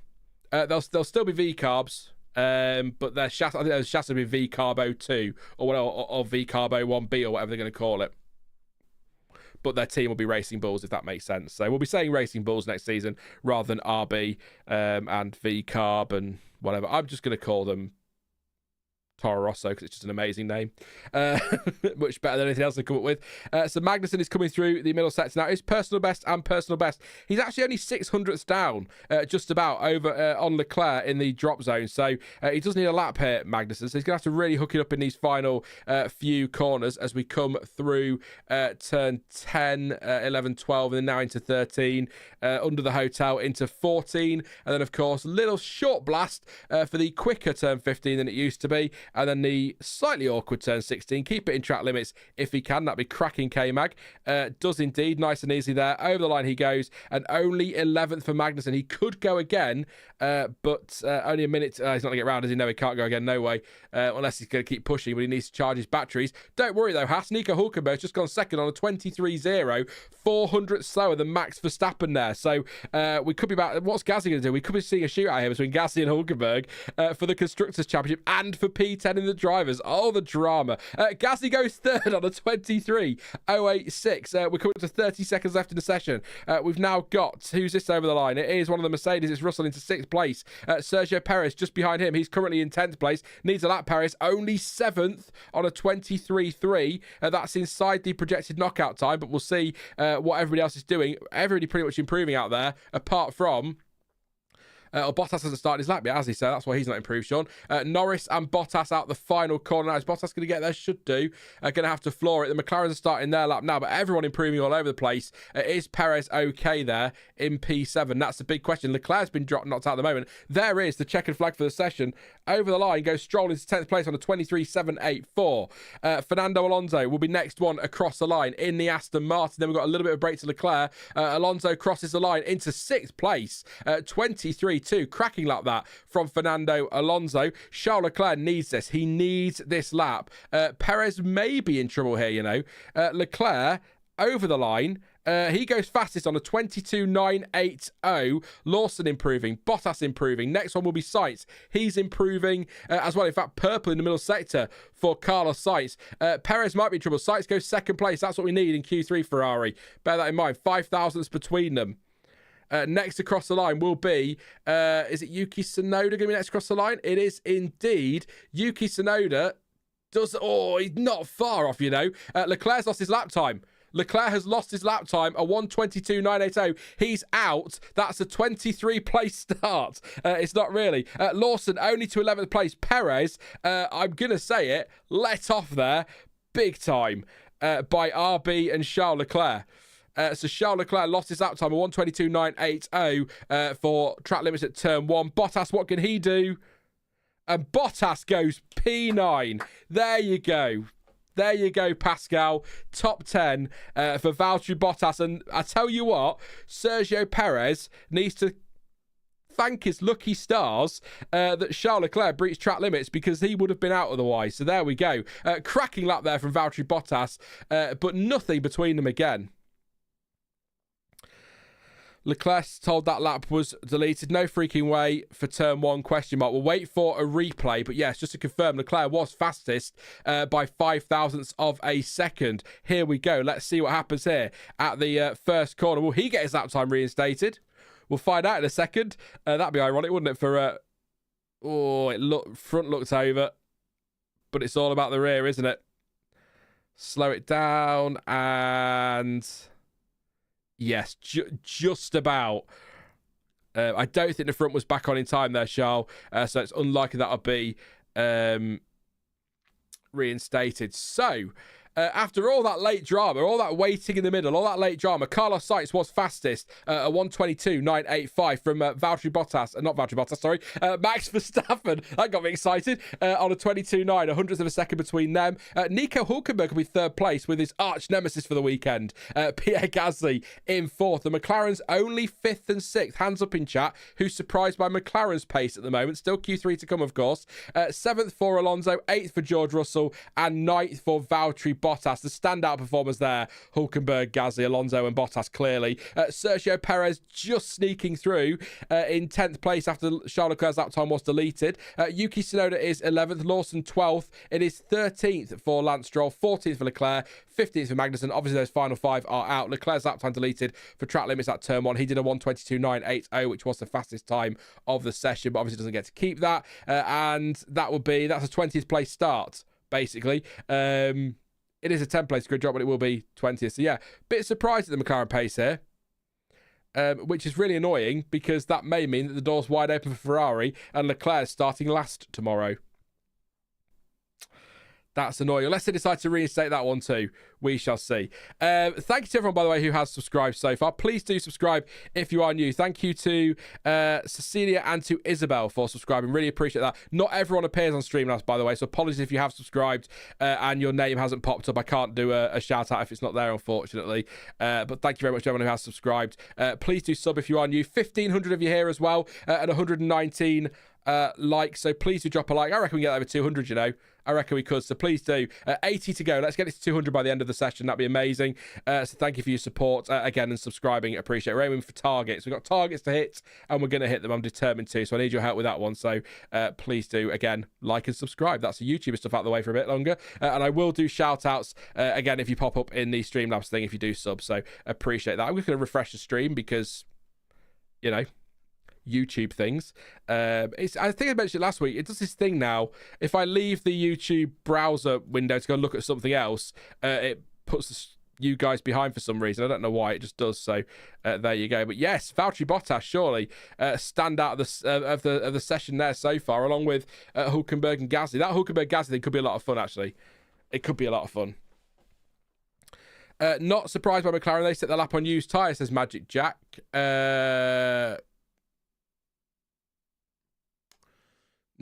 There'll still be V-carbs. But their chassis, I think there's chassis will be V-carbo 2 or V-carbo 1B or whatever they're going to call it. But their team will be Racing Bulls, if that makes sense. So we'll be saying Racing Bulls next season rather than RB and V-carb and whatever. I'm just going to call them Toro Rosso, because it's just an amazing name. Much better than anything else I come up with. So Magnussen is coming through the middle sector now. His personal best and personal best. He's actually only 600ths down, just about, over on Leclerc in the drop zone. So he does need a lap here, Magnussen. So he's going to have to really hook it up in these final few corners as we come through turn 10, 11, 12, and then now into 13, under the hotel into 14. And then, of course, a little short blast for the quicker turn 15 than it used to be. And then the slightly awkward turn 16. Keep it in track limits if he can. That'd be cracking K-Mag. Does indeed. Nice and easy there. Over the line he goes. And only 11th for Magnussen. He could go again, but only a minute. He's not going to get round, as he know he can't go again. No way. Unless he's going to keep pushing, but he needs to charge his batteries. Don't worry, though, Haas. Nico Hulkenberg's just gone second on a 23.0. 400 slower than Max Verstappen there. So we could be about... What's Gasly going to do? We could be seeing a shootout here between Gasly and Hulkenberg for the Constructors Championship and for P10 in the drivers. Oh, the drama. Gasly goes third on a 23.086. We're coming up to 30 seconds left in the session. We've now got... Who's this over the line? It is one of the Mercedes. It's Russell into 6th place. Sergio Perez just behind him. He's currently in 10th place. Needs a lap, Perez. Only 7th on a 23.3. That's inside the projected knockout time, but we'll see what everybody else is doing. Everybody pretty much improving out there, apart from... Bottas hasn't started his lap yet, has he? So that's why he's not improved, Sean. Norris and Bottas out the final corner. Now, is Bottas going to get there? Should do. Going to have to floor it. The McLarens are starting their lap now, but everyone improving all over the place. Is Perez okay there in P7? That's the big question. Leclerc's been knocked out at the moment. There is the checkered flag for the session. Over the line goes Stroll into 10th place on a 23.784. Fernando Alonso will be next one across the line in the Aston Martin. Then we've got a little bit of break to Leclerc. Alonso crosses the line into 6th place, 23.2. Cracking lap that from Fernando Alonso. Charles Leclerc needs this. He needs this lap. Perez may be in trouble here, you know. Leclerc over the line. He goes fastest on a 22.980. Lawson improving. Bottas improving. Next one will be Sainz. He's improving as well. In fact, purple in the middle sector for Carlos Sainz. Perez might be in trouble. Sainz goes 2nd place. That's what we need in Q3 Ferrari. Bear that in mind. 5 thousandths between them. Next across the line will be, is it Yuki Tsunoda going to be next across the line? It is indeed. Yuki Tsunoda he's not far off, you know. Leclerc's lost his lap time. Leclerc has lost his lap time, a 1:22.980. He's out. That's a 23 place start. It's not really. Lawson only to 11th place. Perez, I'm going to say it, let off there big time by RB and Charles Leclerc. So Charles Leclerc lost his lap time, a 1:22.980 for track limits at turn 1. Bottas, what can he do? And Bottas goes P9. There you go. There you go, Pascal. Top 10 for Valtteri Bottas. And I tell you what, Sergio Perez needs to thank his lucky stars that Charles Leclerc breached track limits, because he would have been out otherwise. So there we go. Cracking lap there from Valtteri Bottas, but nothing between them again. Leclerc told that lap was deleted. No freaking way for turn 1, question mark. We'll wait for a replay. But yes, just to confirm, Leclerc was fastest by 5 thousandths of a second. Here we go. Let's see what happens here at the first corner. Will he get his lap time reinstated? We'll find out in a second. That'd be ironic, wouldn't it? For front looked over, but it's all about the rear, isn't it? Slow it down and... Yes, just about. I don't think the front was back on in time there, Charles. So it's unlikely that'll be reinstated. So, after all that late drama, all that waiting in the middle, all that late drama, Carlos Sainz was fastest, a 1:22.985 from Max Verstappen. That got me excited. On a 22.9, a hundredth of a second between them. Nico Hülkenberg will be 3rd place with his arch nemesis for the weekend, Pierre Gasly in 4th. The McLaren's only 5th and 6th. Hands up in chat. Who's surprised by McLaren's pace at the moment? Still Q3 to come, of course. 7th for Alonso, 8th for George Russell, and 9th for Valtteri Bottas. The standout performers there, Hülkenberg, Gasly, Alonso and Bottas clearly. Sergio Perez just sneaking through in 10th place after Charles Leclerc's lap time was deleted. Yuki Tsunoda is 11th, Lawson 12th. It is 13th for Lance Stroll, 14th for Leclerc, 15th for Magnussen. Obviously those final 5 are out. Leclerc's lap time deleted for track limits at turn 1. He did a 1:22.980, which was the fastest time of the session, but obviously doesn't get to keep that. And that's a 20th place start, basically. It is a 10th place grid drop, but it will be 20th. So yeah, bit surprised at the McLaren pace here, which is really annoying, because that may mean that the door's wide open for Ferrari and Leclerc starting last tomorrow. That's annoying. Unless they decide to reinstate that one too. We shall see. Thank you to everyone, by the way, who has subscribed so far. Please do subscribe if you are new. Thank you to Cecilia and to Isabel for subscribing. Really appreciate that. Not everyone appears on Streamlabs, by the way, so apologies if you have subscribed and your name hasn't popped up. I can't do a shout out if it's not there, unfortunately. But thank you very much to everyone who has subscribed. Please do sub if you are new. 1,500 of you here as well, and 119 likes. So please do drop a like. I reckon we get over 200, you know. I reckon we could, so please do. 80 to go. Let's get it to 200 by the end of the session. That'd be amazing. So thank you for your support again, and subscribing. Appreciate it. We're aiming for targets. We've got targets to hit, and we're going to hit them. I'm determined to, so I need your help with that one. So please do, again, like and subscribe. That's the YouTuber stuff out the way for a bit longer. And I will do shout-outs, again, if you pop up in the Streamlabs thing, if you do sub. So appreciate that. I'm just going to refresh the stream because, you know, YouTube things. I think I mentioned it last week. It does this thing now. If I leave the YouTube browser window to go and look at something else, it puts you guys behind for some reason. I don't know why. It just does. So there you go. But yes, Valtteri Bottas surely stand out of the session there so far, along with Hülkenberg and Gasly. That Hülkenberg Gasly thing could be a lot of fun. Actually, it could be a lot of fun. Not surprised by McLaren. They set their lap on used tyres, says Magic Jack.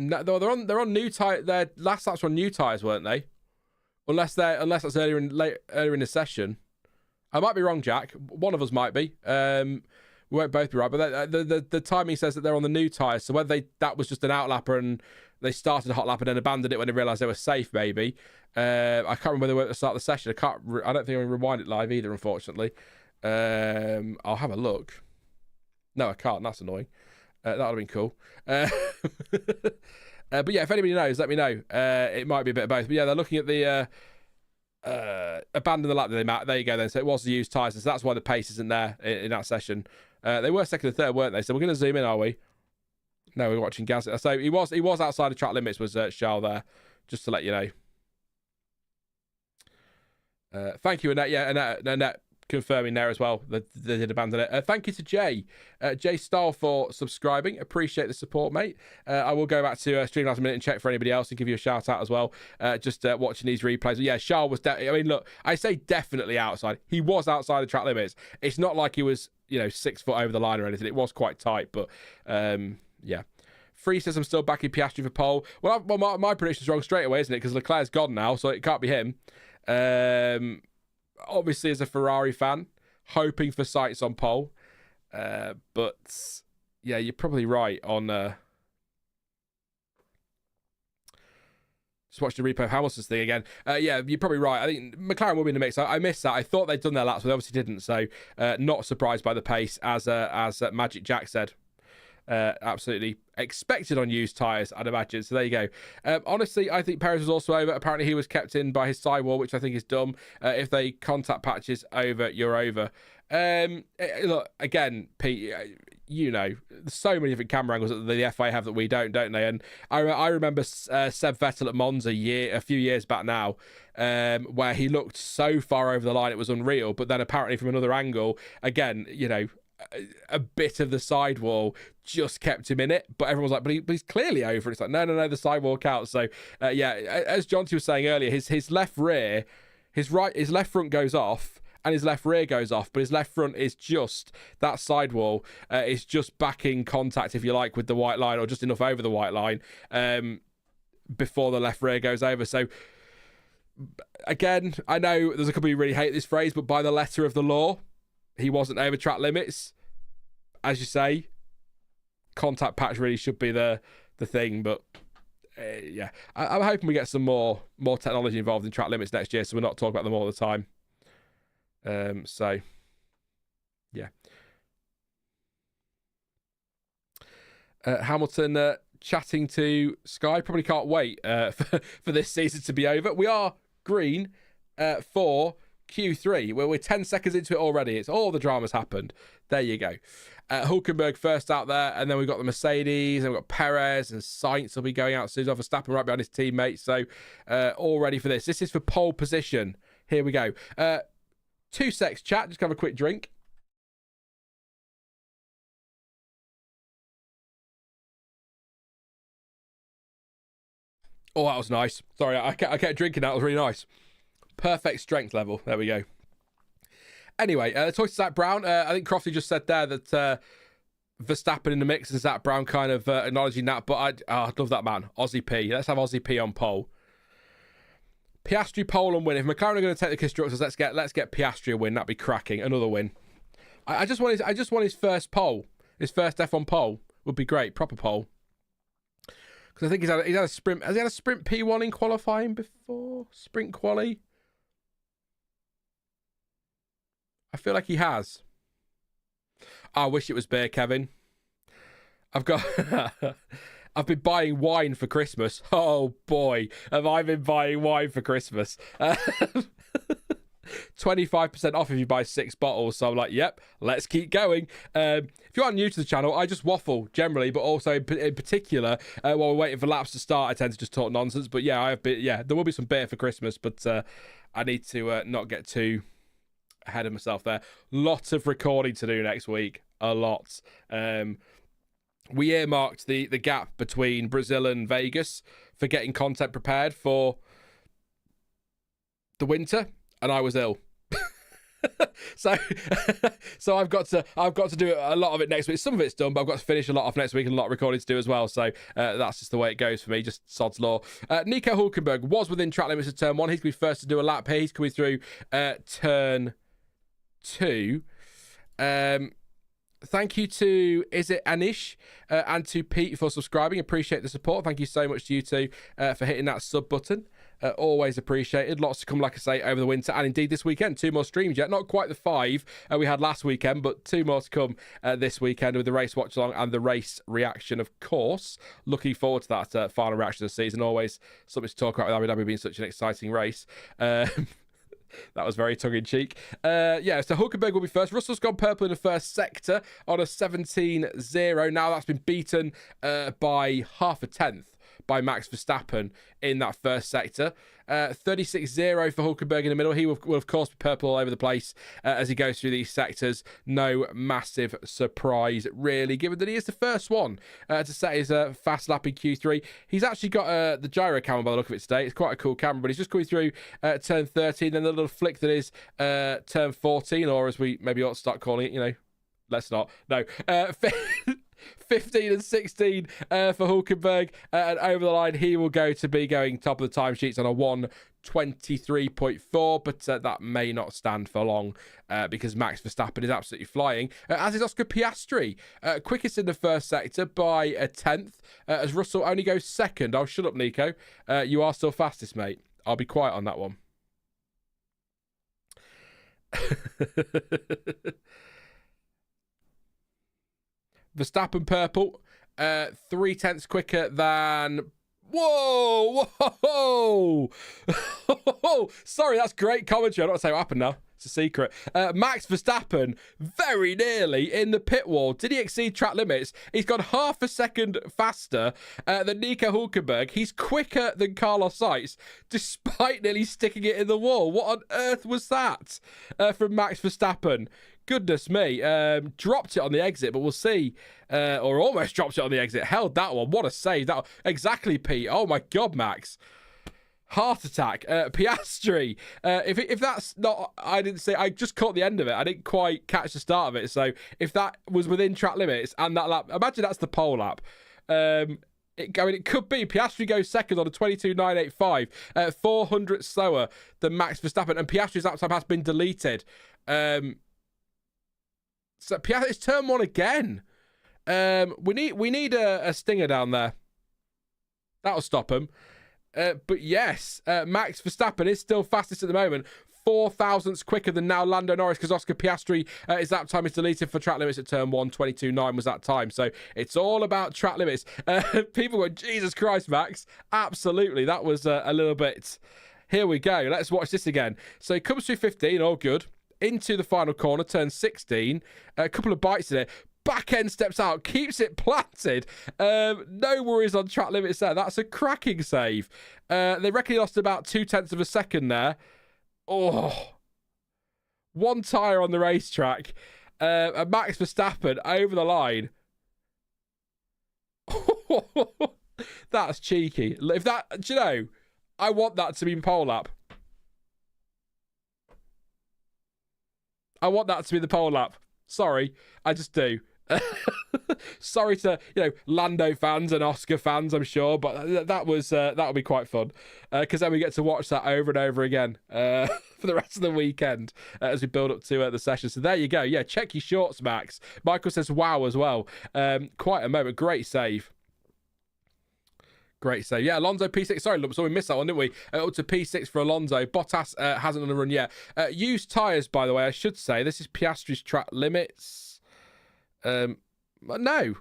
No, they're on new tire. Their last laps were on new tires, weren't they? Unless that's earlier in the session. I might be wrong, Jack. One of us might be. We won't both be right, but the timing says that they're on the new tyres. So whether that was just an outlapper and they started a hot lap and then abandoned it when they realised they were safe, maybe. I can't remember whether they were at the start of the session. I don't think I can rewind it live either, unfortunately. I'll have a look. No, I can't. That's annoying. That would have been cool. But yeah, if anybody knows, let me know. It might be a bit of both. But yeah, they're looking at the abandon the lap that they met. There you go then. So it was the used tyres. So that's why the pace isn't there in that session. They were second and third, weren't they? So we're going to zoom in, are we? No, we're watching Gaz. So he was outside of track limits, was Charles there, just to let you know. Thank you, Annette. Yeah, Annette confirming there as well that they did abandon it. Thank you to Jay Stahl for subscribing. Appreciate the support, mate. I will go back to Streamlabs a minute and check for anybody else and give you a shout out as well. Just watching these replays. But yeah, Charles was I mean, look, I say definitely outside. He was outside the track limits. It's not like he was 6 foot over the line or anything. It was quite tight, but yeah. Free says I'm still backing Piastri for pole. Well, my prediction's wrong straight away, isn't it? Because Leclerc's gone now, so it can't be him. Obviously, as a Ferrari fan, hoping for Sainz on pole. But yeah, you're probably right on. Just watch the replay of Hamilton's thing again. Yeah, you're probably right. I think McLaren will be in the mix. I missed that. I thought they'd done their laps, but they obviously didn't. So not surprised by the pace, as Magic Jack said. Absolutely expected on used tyres, I'd imagine. So there you go. Honestly, I think Perez was also over. Apparently, he was kept in by his sidewall, which I think is dumb. If they contact patches over, you're over. Look, again, Pete, there's so many different camera angles that the FIA have that we don't they? And I remember Seb Vettel at Monza a few years back now, where he looked so far over the line it was unreal. But then apparently from another angle, again, a bit of the sidewall just kept him in it, but everyone's like, but he's clearly over. It's like, no, the sidewall counts. So yeah, as Jonty was saying earlier, his left rear, his left front goes off and his left rear goes off, but his left front is just that sidewall is just backing contact, if you like, with the white line, or just enough over the white line before the left rear goes over. So again, I know there's a couple who really hate this phrase, but by the letter of the law, he wasn't over track limits. As you say, contact patch really should be the thing. But yeah, I'm hoping we get some more technology involved in track limits next year, so we're not talking about them all the time. So yeah. Hamilton chatting to Sky. Probably can't wait for this season to be over. We are green for Q3, where we're 10 seconds into it already. It's all the drama's happened. There you go. Hulkenberg first out there, and then we've got the Mercedes, and we've got Perez, and Sainz will be going out soon. Verstappen right behind his teammates. So all ready for this. This is for pole position. Here we go. 2 secs, chat. Just have a quick drink. Oh, that was nice. Sorry, I kept drinking. That was really nice. Perfect strength level. There we go. Anyway, let's talk to Zach Brown. I think Crofty just said there that Verstappen in the mix, and Zach Brown kind of acknowledging that. But I'd love that, man. Aussie P. Let's have Aussie P on pole. Piastri pole and win. If McLaren are going to take the constructors, let's get Piastri a win. That'd be cracking. Another win. I just want his first pole. His first F1 pole would be great. Proper pole. Because I think he's had a sprint. Has he had a sprint P1 in qualifying before? Sprint quali? I feel like he has. I wish it was beer, Kevin. I've been buying wine for Christmas. Oh boy, have I been buying wine for Christmas. 25% off if you buy 6 bottles. So I'm like, yep, let's keep going. If you are new to the channel, I just waffle generally, but also in particular, while we're waiting for laps to start, I tend to just talk nonsense. But yeah, there will be some beer for Christmas, but I need to not get too ahead of myself there. Lots of recording to do next week. A lot. We earmarked the gap between Brazil and Vegas for getting content prepared for the winter, and I was ill. so so I've got to do a lot of it next week. Some of it's done, but I've got to finish a lot off next week and a lot of recording to do as well. So that's just the way it goes for me, just sod's law. Nico Hulkenberg was within track limits of turn 1. He's going to be first to do a lap here. He's coming through turn 2. Thank you to, is it Anish, and to Pete for subscribing. Appreciate the support. Thank you so much to you two for hitting that sub button. Always appreciated. Lots to come, like I say, over the winter and indeed this weekend. 2 more streams yet. Not quite the 5 we had last weekend, but 2 more to come this weekend with the race watch along and the race reaction, of course. Looking forward to that final reaction of the season. Always something to talk about with Abu Dhabi being such an exciting race. That was very tongue-in-cheek. So Hulkenberg will be first. Russell's gone purple in the first sector on a 17.0. Now that's been beaten by half a tenth by Max Verstappen in that first sector. 36.0 for Hulkenberg in the middle. He will of course be purple all over the place as he goes through these sectors. No massive surprise, really, given that he is the first one to set his fast lap in Q3. He's actually got the gyro camera by the look of it today. It's quite a cool camera, but he's just coming through turn 13, then the little flick that is turn 14, or as we maybe ought to start calling it, let's not. No. 15 and 16 for Hulkenberg, and over the line he will go to be going top of the timesheets on a 1:23.4, but that may not stand for long because Max Verstappen is absolutely flying, as is Oscar Piastri, quickest in the first sector by a tenth, as Russell only goes second. Oh, shut up, Nico. You are still fastest, mate. I'll be quiet on that one. Verstappen purple, 0.3 quicker than... Whoa! Sorry, that's great commentary. I don't want to say what happened now. It's a secret. Max Verstappen, very nearly in the pit wall. Did he exceed track limits? He's gone half a second faster than Nico Hulkenberg. He's quicker than Carlos Sainz, despite nearly sticking it in the wall. What on earth was that from Max Verstappen? Goodness me. Dropped it on the exit, but we'll see. Or almost dropped it on the exit. Held that one. What a save. That exactly, Pete. Oh, my God, Max. Heart attack. Piastri. If that's not... I didn't say... I just caught the end of it. I didn't quite catch the start of it. So if that was within track limits and that lap... Imagine that's the pole lap. It could be. Piastri goes second on a 22.985. 400 slower than Max Verstappen. And Piastri's lap time has been deleted. So Pierre, it's turn 1 again. We need a stinger down there. That'll stop him. But yes, Max Verstappen is still fastest at the moment. 4 thousandths quicker than now Lando Norris, because Oscar Piastri, his lap time is deleted for track limits at turn 1. 22.9 was that time. So it's all about track limits. People were, Jesus Christ, Max. Absolutely. That was a little bit... Here we go. Let's watch this again. So he comes through 15. All good. Into the final corner, turn 16. A couple of bites in it. Back end steps out, keeps it planted. No worries on track limits there. That's a cracking save. They reckon he lost about 0.2 of a second there. Oh, 1 tyre on the racetrack. And Max Verstappen over the line. That's cheeky. If that, do you know, I want that to be pole lap. I want that to be the pole lap. Sorry, I just do. Sorry to Lando fans and Oscar fans, I'm sure, but that'll be quite fun because then we get to watch that over and over again for the rest of the weekend as we build up to the session. So there you go. Yeah, check your shorts, Max. Michael says wow as well. Quite a moment. Great save. Great save. Yeah, Alonso P6. Sorry, so we missed that one, didn't we? Up to P6 for Alonso. Bottas hasn't done a run yet. Used tyres, by the way, I should say. This is Piastri's track limits. No.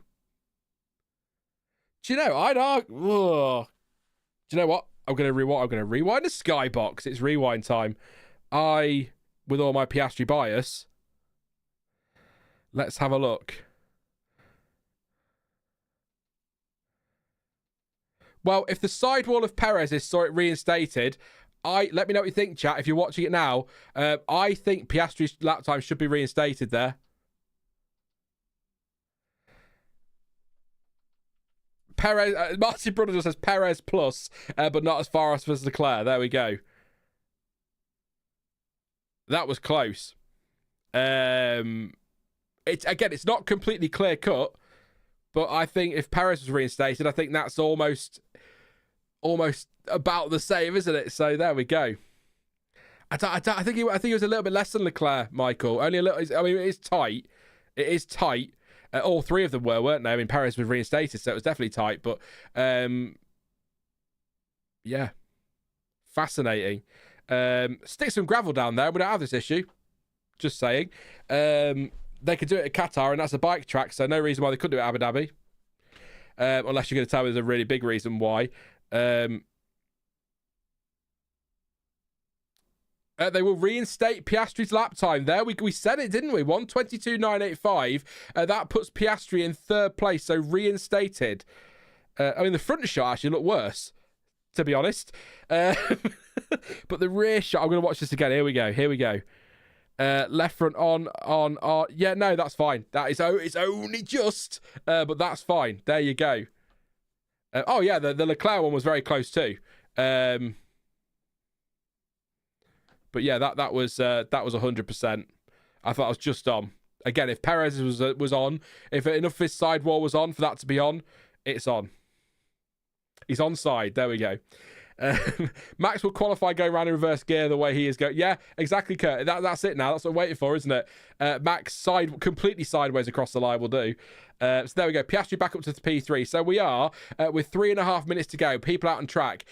Do you know, I'd argue... Do you know what? I'm going to rewind the skybox. It's rewind time. With all my Piastri bias, let's have a look. Well, if the sidewall of Perez is reinstated, let me know what you think, chat. If you're watching it now, I think Piastri's lap time should be reinstated there. Perez, Martin Brother says Perez plus, but not as far as Leclerc. There we go. That was close. It's not completely clear cut, but I think if Perez was reinstated, I think that's almost about the same, isn't it? So there we go. I think he was a little bit less than Leclerc, Michael. Only a little. I mean, it is tight. It is tight. All three of them weren't they? I mean, Perez was reinstated, so it was definitely tight. But yeah, fascinating. Stick some gravel down there. We don't have this issue. Just saying. They could do it at Qatar, and that's a bike track, so no reason why they couldn't do it at Abu Dhabi. Unless you're going to tell me there's a really big reason why. They will reinstate Piastri's lap time there. We said it, didn't we? 1:22.985. That puts Piastri in third place, so reinstated. I mean, the front shot actually looked worse, to be honest. But the rear shot, I'm going to watch this again. Here we go. Left front on. Yeah, no, that's fine. It's only just, but that's fine. There you go. Oh yeah, the Leclerc one was very close too. But yeah, that was 100%. I thought I was just on. Again, if Perez was on, if enough of his sidewall was on for that to be on, it's on. He's on side. There we go. Max will qualify, go around in reverse gear the way he is going. Yeah, exactly, Kurt. That's it now. That's what we're waiting for, isn't it? Max completely sideways across the line will do. So there we go. Piastri back up to the P3. So we are with 3.5 minutes to go. People out on track.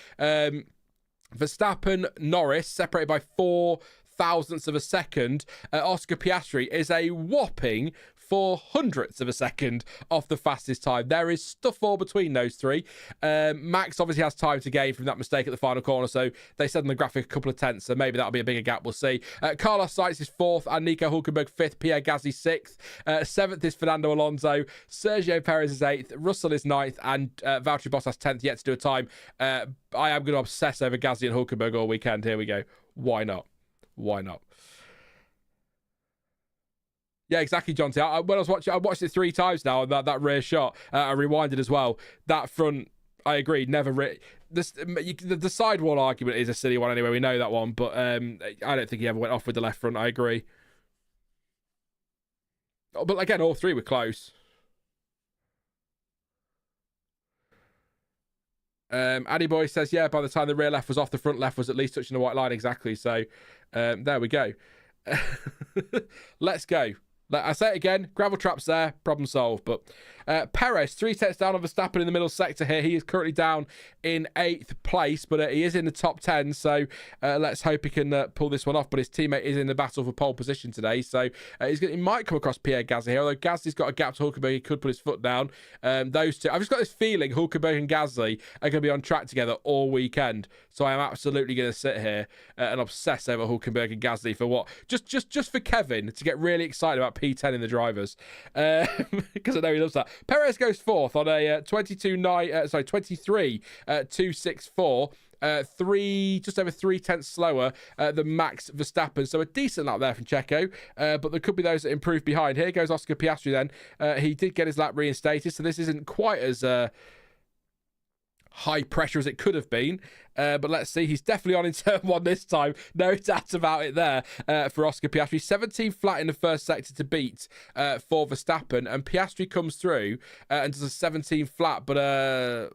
Verstappen, Norris separated by 4 thousandths of a second. Oscar Piastri is a whopping 400ths of a second off the fastest time. There is stuff all between those three. Max obviously has time to gain from that mistake at the final corner, so they said on the graphic a couple of tenths, so maybe that'll be a bigger gap. We'll see. Carlos Sainz is 4th, and Nico Hülkenberg 5th. Pierre Gasly 6th. 7th is Fernando Alonso. Sergio Perez is 8th. Russell is 9th, and Valtteri Bottas 10th. Yet to do a time. I am going to obsess over Gasly and Hülkenberg all weekend. Here we go. Why not? Yeah, exactly, John. When I was watching, I watched it 3 times now. That rear shot, I rewinded as well. That front, I agree. The sidewall argument is a silly one anyway. We know that one, but I don't think he ever went off with the left front. I agree. But again, all 3 were close. Addy Boy says, yeah, by the time the rear left was off, the front left was at least touching the white line. Exactly. So there we go. Let's go. I say it again, gravel traps there, problem solved. But Perez, 3 sets down on Verstappen in the middle sector here. He is currently down in 8th place, but he is in the top 10, so let's hope he can pull this one off. But his teammate is in the battle for pole position today, so he might come across Pierre Gasly here, although Gasly's got a gap to Hülkenberg. He could put his foot down. Those two, I've just got this feeling Hülkenberg and Gasly are going to be on track together all weekend, so I am absolutely going to sit here and obsess over Hülkenberg and Gasly for what? Just for Kevin to get really excited about P10 in the drivers, because I know he loves that. Perez goes 4th on a 23.264. Just over 3 tenths slower than Max Verstappen, so a decent lap there from Checo, but there could be those that improve behind. Here goes Oscar Piastri then. He did get his lap reinstated, so this isn't quite as high pressure as it could have been, but let's see. He's definitely on in turn 1 this time, no doubt about it there. For Oscar Piastri, 17 flat in the first sector to beat for Verstappen, and Piastri comes through and does a 17 flat, but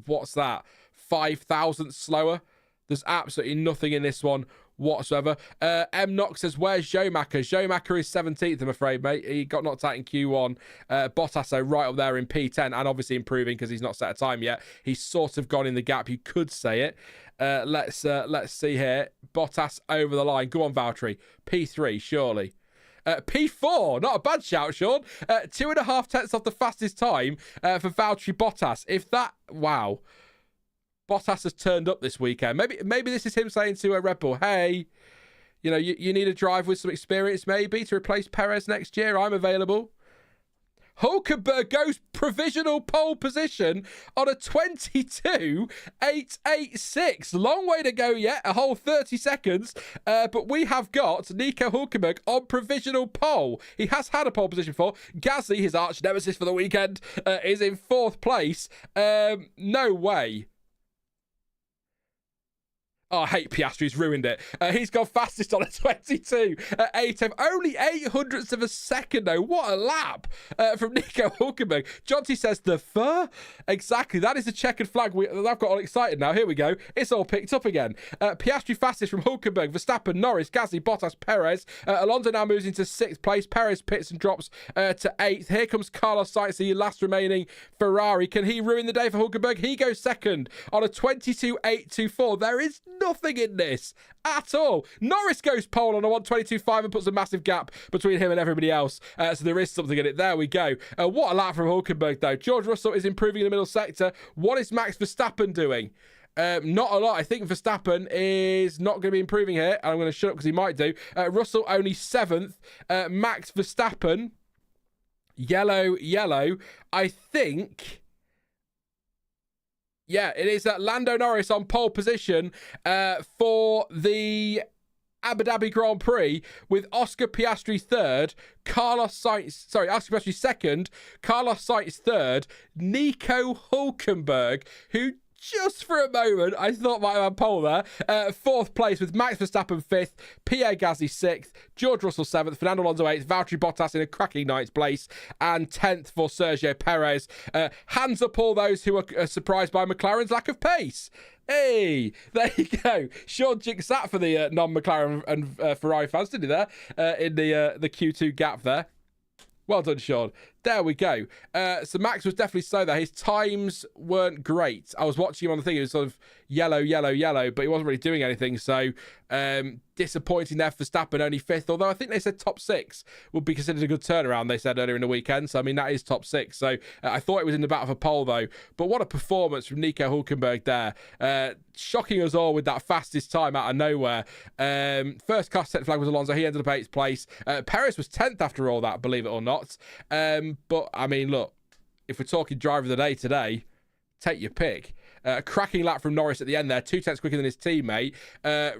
what's that, 5 thousandths slower? There's absolutely nothing in this one whatsoever. M. Knox says, where's Schumacher? Schumacher is 17th, I'm afraid, mate. He got knocked out in Q1. Bottas, right up there in P10, and obviously improving because he's not set a time yet. He's sort of gone in the gap, you could say it. Let's see here. Bottas over the line. Go on, Valtteri. P3, surely. P4, not a bad shout, Sean. 2.5 tenths off the fastest time for Valtteri Bottas. If that, wow. Bottas has turned up this weekend. Maybe this is him saying to a Red Bull, hey, you need a drive with some experience maybe to replace Perez next year. I'm available. Hülkenberg goes provisional pole position on a 22.886. Long way to go yet, a whole 30 seconds. But we have got Nico Hülkenberg on provisional pole. He has had a pole position before. Gasly, his arch nemesis for the weekend, is in 4th place. No way. Oh, I hate Piastri. He's ruined it. He's gone fastest on a 22 at 8th. Only 800ths of a second, though. What a lap from Nico Hülkenberg. Jonty says the fur. Exactly. That is the checkered flag. I've got all excited now. Here we go. It's all picked up again. Piastri fastest from Hülkenberg. Verstappen, Norris, Gasly, Bottas, Perez. Alonso now moves into 6th place. Perez pits and drops to 8th. Here comes Carlos Sainz, the last remaining Ferrari. Can he ruin the day for Hülkenberg? He goes second on a 22.824. There is nothing in this at all. Norris goes pole on a 122.5 and puts a massive gap between him and everybody else. So there is something in it. There we go. What a lap from Hülkenberg, though. George Russell is improving in the middle sector. What is Max Verstappen doing? Not a lot. I think Verstappen is not going to be improving here. And I'm going to shut up because he might do. Russell only 7th. Max Verstappen, yellow. I think... Yeah, it is Lando Norris on pole position for the Abu Dhabi Grand Prix with Oscar Piastri 3rd, Oscar Piastri 2nd, Carlos Sainz 3rd, Nico Hülkenberg, who just for a moment I thought might have had pole there. 4th place with Max Verstappen 5th, Pierre Gasly 6th, George Russell 7th, Fernando Alonso 8th, Valtteri Bottas in a cracking 9th place, and 10th for Sergio Perez. Hands up all those who are surprised by McLaren's lack of pace. Hey, there you go. Sean jinxed that for the non-McLaren and Ferrari fans, didn't he, there? In the Q2 gap there. Well done, Sean. There we go. So Max was definitely slow there. His times weren't great. I was watching him on the thing. He was sort of yellow, but he wasn't really doing anything. So disappointing there for Verstappen, only 5th. Although I think they said top 6 would be considered a good turnaround, they said earlier in the weekend. So, I mean, that is top 6. So I thought it was in the battle for pole, though. But what a performance from Nico Hülkenberg there. Shocking us all with that fastest time out of nowhere. First class set flag was Alonso. He ended up 8th place. Perez was 10th after all that, believe it or not. But, I mean, look, if we're talking driver of the day today, take your pick. Cracking lap from Norris at the end there, 2/10 quicker than his teammate.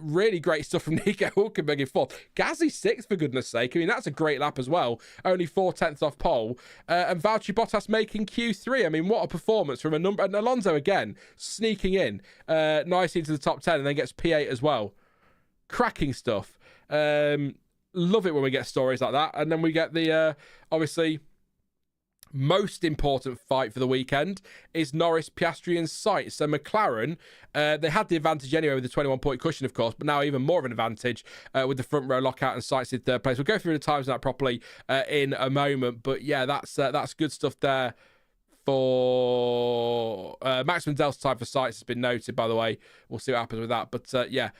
Really great stuff from Nico Hülkenberg in 4th. Gasly 6th, for goodness sake. I mean, that's a great lap as well. Only 4/10 off pole. And Valtteri Bottas making Q3. I mean, what a performance from a number. And Alonso again, sneaking in nicely into the top 10 and then gets P8 as well. Cracking stuff. Love it when we get stories like that. And then we get the, obviously... most important fight for the weekend is Norris, Piastri and Sainz. So McLaren, they had the advantage anyway with the 21-point cushion, of course, but now even more of an advantage with the front row lockout and Sainz in 3rd place. We'll go through the times on that properly in a moment. But yeah, that's good stuff there for maximum delta time for Sainz has been noted, by the way. We'll see what happens with that. But yeah,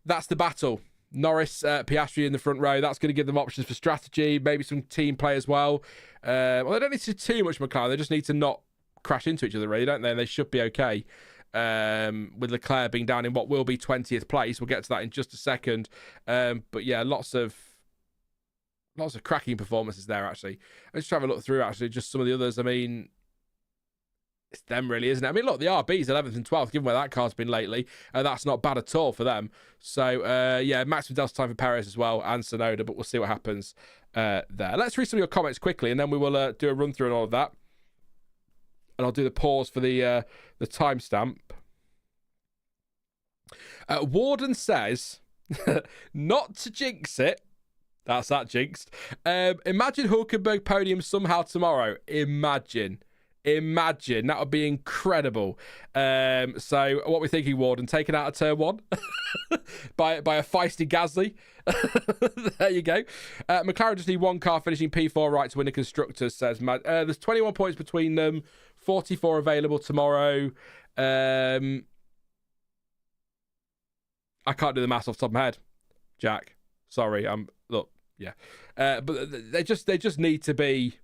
that's the battle. Norris, Piastri in the front row. That's going to give them options for strategy, maybe some team play as well. Well, they don't need to do too much McLaren. They just need to not crash into each other, really, don't they? And they should be okay. With Leclerc being down in what will be 20th place. We'll get to that in just a second. But yeah, lots of cracking performances there, actually. Let's try to have a look through, actually, just some of the others. I mean... it's them, really, isn't it? I mean, look, the RB's 11th and 12th, given where that car's been lately. That's not bad at all for them. So, yeah, maximum delta time for Perez as well and Tsunoda, but we'll see what happens there. Let's read some of your comments quickly, and then we will do a run-through and all of that. And I'll do the pause for the timestamp. Warden says, not to jinx it. That's that jinxed. Imagine Hülkenberg podium somehow tomorrow. Imagine, that would be incredible. So what we're thinking, Warden, taken out of turn 1 by a feisty Gasly. There you go. McLaren just need one car finishing P4 right to win the Constructors, says Matt. There's 21 points between them, 44 available tomorrow. I can't do the maths off the top of my head, Jack. Sorry, look, yeah. But they just need to be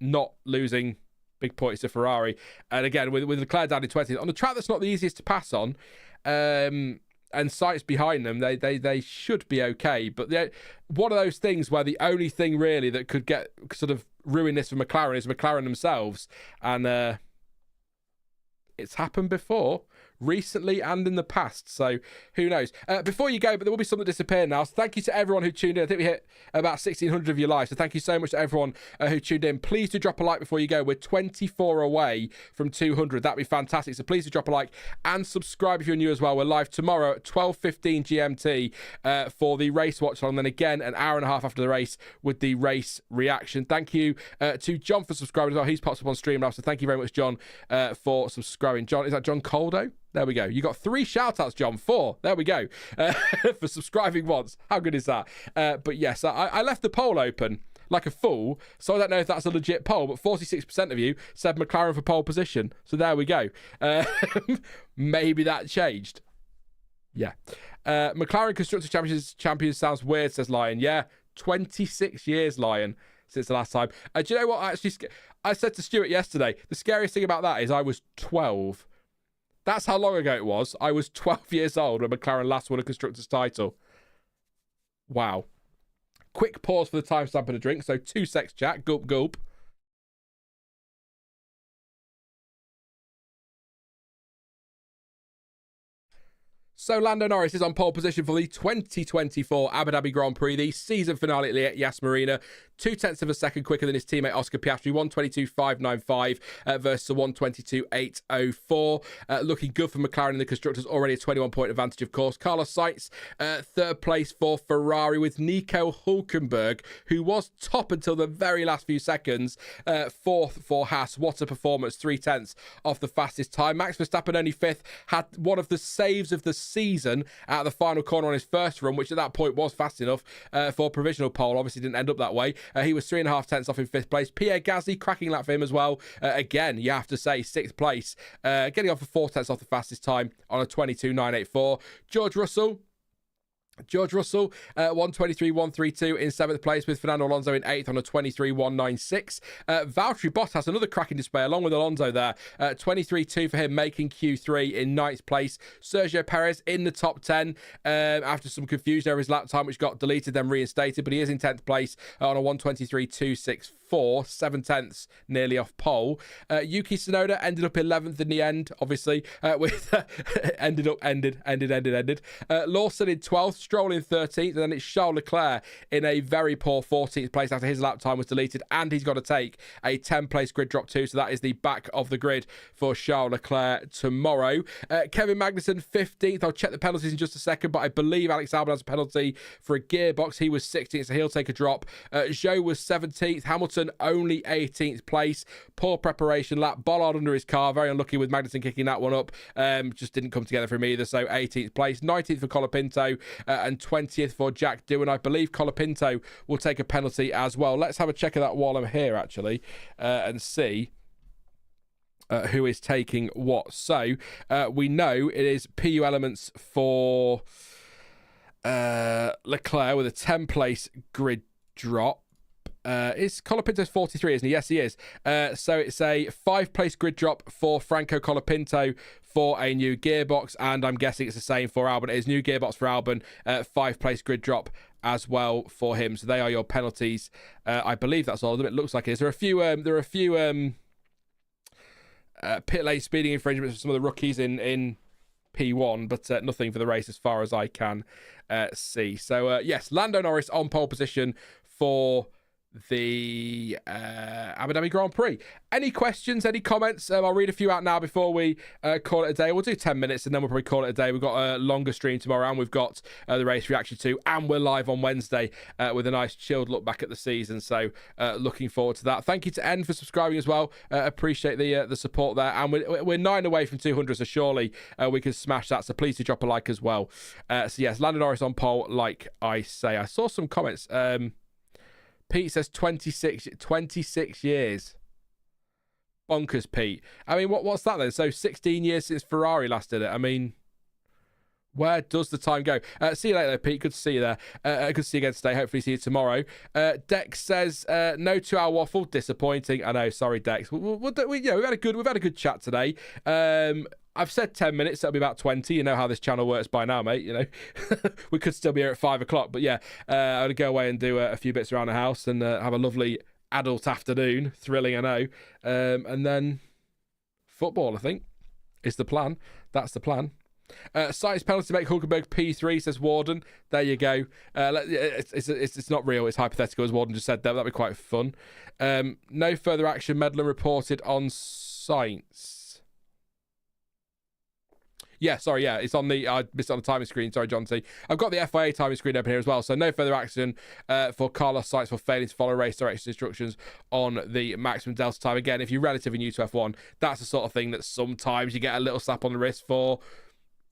not losing big points to Ferrari. And again, with Leclerc down in 20th, on a track that's not the easiest to pass on, and Sainz behind them, they should be okay. But one of those things where the only thing really that could get sort of ruin this for McLaren is McLaren themselves. And it's happened before. recently and in the past. So who knows? Before you go, but there will be some that disappear now. So thank you to everyone who tuned in. I think we hit about 1,600 of you live. So thank you so much to everyone who tuned in. Please do drop a like before you go. We're 24 away from 200. That'd be fantastic. So please do drop a like and subscribe if you're new as well. We're live tomorrow at 12:15 GMT for the race watch along. Then again, an hour and a half after the race with the race reaction. Thank you to John for subscribing as well. He's popped up on stream now. So thank you very much, John, for subscribing. John, is that John Coldo? There we go. You got 3 shout-outs, John. 4. There we go. For subscribing once. How good is that? But yes, I left the poll open like a fool, so I don't know if that's a legit poll, but 46% of you said McLaren for pole position. So there we go. Maybe that changed. Yeah. McLaren Constructors Championship champion sounds weird, says Lion. Yeah, 26 years, Lion, since the last time. Do you know what? I said to Stuart yesterday, the scariest thing about that is I was 12. That's how long ago it was. I was 12 years old when McLaren last won a Constructors title. Wow. Quick pause for the timestamp and a drink. So 2 secs, chat. Gulp, gulp. So Lando Norris is on pole position for the 2024 Abu Dhabi Grand Prix, the season finale at Yas Marina. 0.2 of a second quicker than his teammate Oscar Piastri, 1:22.595 versus a 1:22.804. Looking good for McLaren in the Constructors, already a 21-point advantage, of course. Carlos Sainz, third place for Ferrari with Nico Hülkenberg, who was top until the very last few seconds. Fourth for Haas. What a performance, 0.3 off the fastest time. Max Verstappen only fifth, had one of the saves of the season out of the final corner on his first run, which at that point was fast enough for provisional pole. Obviously didn't end up that way. He was 3.5 off in 5th place. Pierre Gasly, cracking lap for him as well. Again, you have to say 6th place, getting off for 4 off the fastest time on a 22.984. George Russell, 1:23.132 in 7th place with Fernando Alonso in 8th on a 23.196. Valtteri Bottas, another cracking display along with Alonso there. 23.2 for him, making Q3 in 9th place. Sergio Perez in the top 10 after some confusion over his lap time, which got deleted then reinstated, but he is in 10th place on a 1:23.264. 7/10 nearly off pole. Yuki Tsunoda ended up 11th in the end, obviously, with ended. Lawson in 12th, Stroll in 13th, and then it's Charles Leclerc in a very poor 14th place after his lap time was deleted, and he's got to take a 10-place grid drop too, so that is the back of the grid for Charles Leclerc tomorrow. Kevin Magnussen 15th. I'll check the penalties in just a second, but I believe Alex Albon has a penalty for a gearbox. He was 16th, so he'll take a drop. Zhou was 17th. Hamilton only 18th place. Poor preparation lap. Bollard under his car. Very unlucky with Magnussen kicking that one up. Just didn't come together for him either. So 18th place. 19th for Colapinto and 20th for Jack Doohan. I believe Colapinto will take a penalty as well. Let's have a check of that while I'm here, actually, and see who is taking what. So we know it is PU elements for Leclerc with a 10-place grid drop. Is Colapinto's 43, isn't he? Yes, he is. So it's a 5-place grid drop for Franco Colapinto for a new gearbox, and I'm guessing it's the same for Albon. It is new gearbox for Albon, 5-place grid drop as well for him. So they are your penalties. I believe that's all of them. It looks like it is. There are a few pit lane speeding infringements for some of the rookies in P1, but nothing for the race as far as I can see. So yes, Lando Norris on pole position for the Abu Dhabi Grand Prix. Any questions, any comments? I'll read a few out now before we call it a day. We'll do 10 minutes and then we'll probably call it a day. We've got a longer stream tomorrow, and we've got the race reaction too, and we're live on Wednesday with a nice chilled look back at the season. So looking forward to that. Thank you to N for subscribing as well. Appreciate the support there, and we're 9 away from 200, so surely we can smash that. So please do drop a like as well. So yes, Lando Norris on pole, like I say. I saw some comments. Pete says 26 years. Bonkers, Pete. I mean, what's that then? So 16 years since Ferrari last did it. I mean, where does the time go? See you later, Pete. Good to see you there. Good to see you again today. Hopefully see you tomorrow. Dex says, no 2-hour waffle. Disappointing. I know. Sorry, Dex. We've had a good chat today. I've said 10 minutes. That'll be about 20. You know how this channel works by now, mate. You know, we could still be here at 5 o'clock. But yeah, I'm going to go away and do a few bits around the house and have a lovely adult afternoon. Thrilling, I know. And then football, I think. is the plan. That's the plan. Sainz penalty to make Hulkenberg P3, says Warden. There you go. It's not real, it's hypothetical, as Warden just said there. That'd be quite fun. No further action, Medlin reported on Sainz. Yeah, sorry, yeah, it's on the, I missed it on the timing screen, sorry, John T. I've got the FIA timing screen open here as well, so no further action for Carlos Sainz for failing to follow race direction instructions on the maximum delta time. Again, if you're relatively new to F1, that's the sort of thing that sometimes you get a little slap on the wrist for.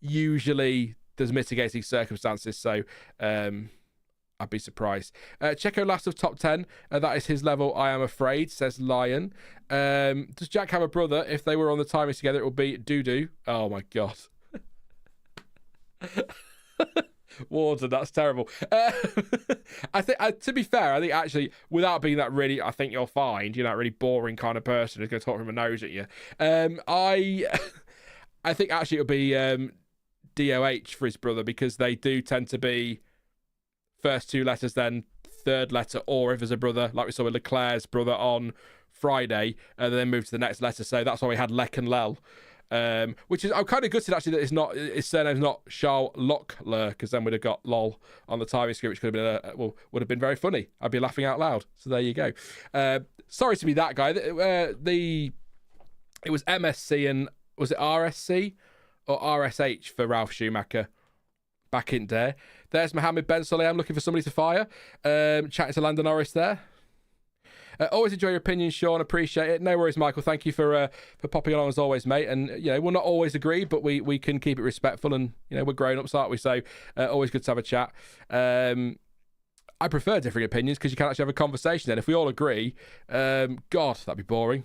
Usually there's mitigating circumstances, so I'd be surprised. Checo last of top 10. That is his level, I am afraid, says Lion. Does Jack have a brother? If they were on the timings together, it would be Doo-Doo. Oh, my God. Warden, that's terrible. I think, to be fair, I think actually, without being that really, I think you'll find, you're that really boring kind of person who's going to talk from a nose at you. I think actually it'll be DOH for his brother, because they do tend to be first two letters, then third letter, or if there's a brother, like we saw with Leclerc's brother on Friday, and then move to the next letter. So that's why we had Lek and Lel. Which is, I'm kind of gutted actually that his surname's not Charles Leclerc, because then we'd have got LOL on the timing screen, which could have been would have been very funny. I'd be laughing out loud. So there you go. Sorry to be that guy. It was MSC and was it RSC or RSH for Ralph Schumacher back in there. There's Mohammed Ben Saleh. I'm looking for somebody to fire. Chatting to Lando Norris there. Always enjoy your opinion, Sean. Appreciate it. No worries, Michael. Thank you for popping along as always, mate. And we'll not always agree, but we can keep it respectful, and we're grown ups, aren't we? So always good to have a chat. I prefer differing opinions because you can actually have a conversation. Then if we all agree, God, that'd be boring.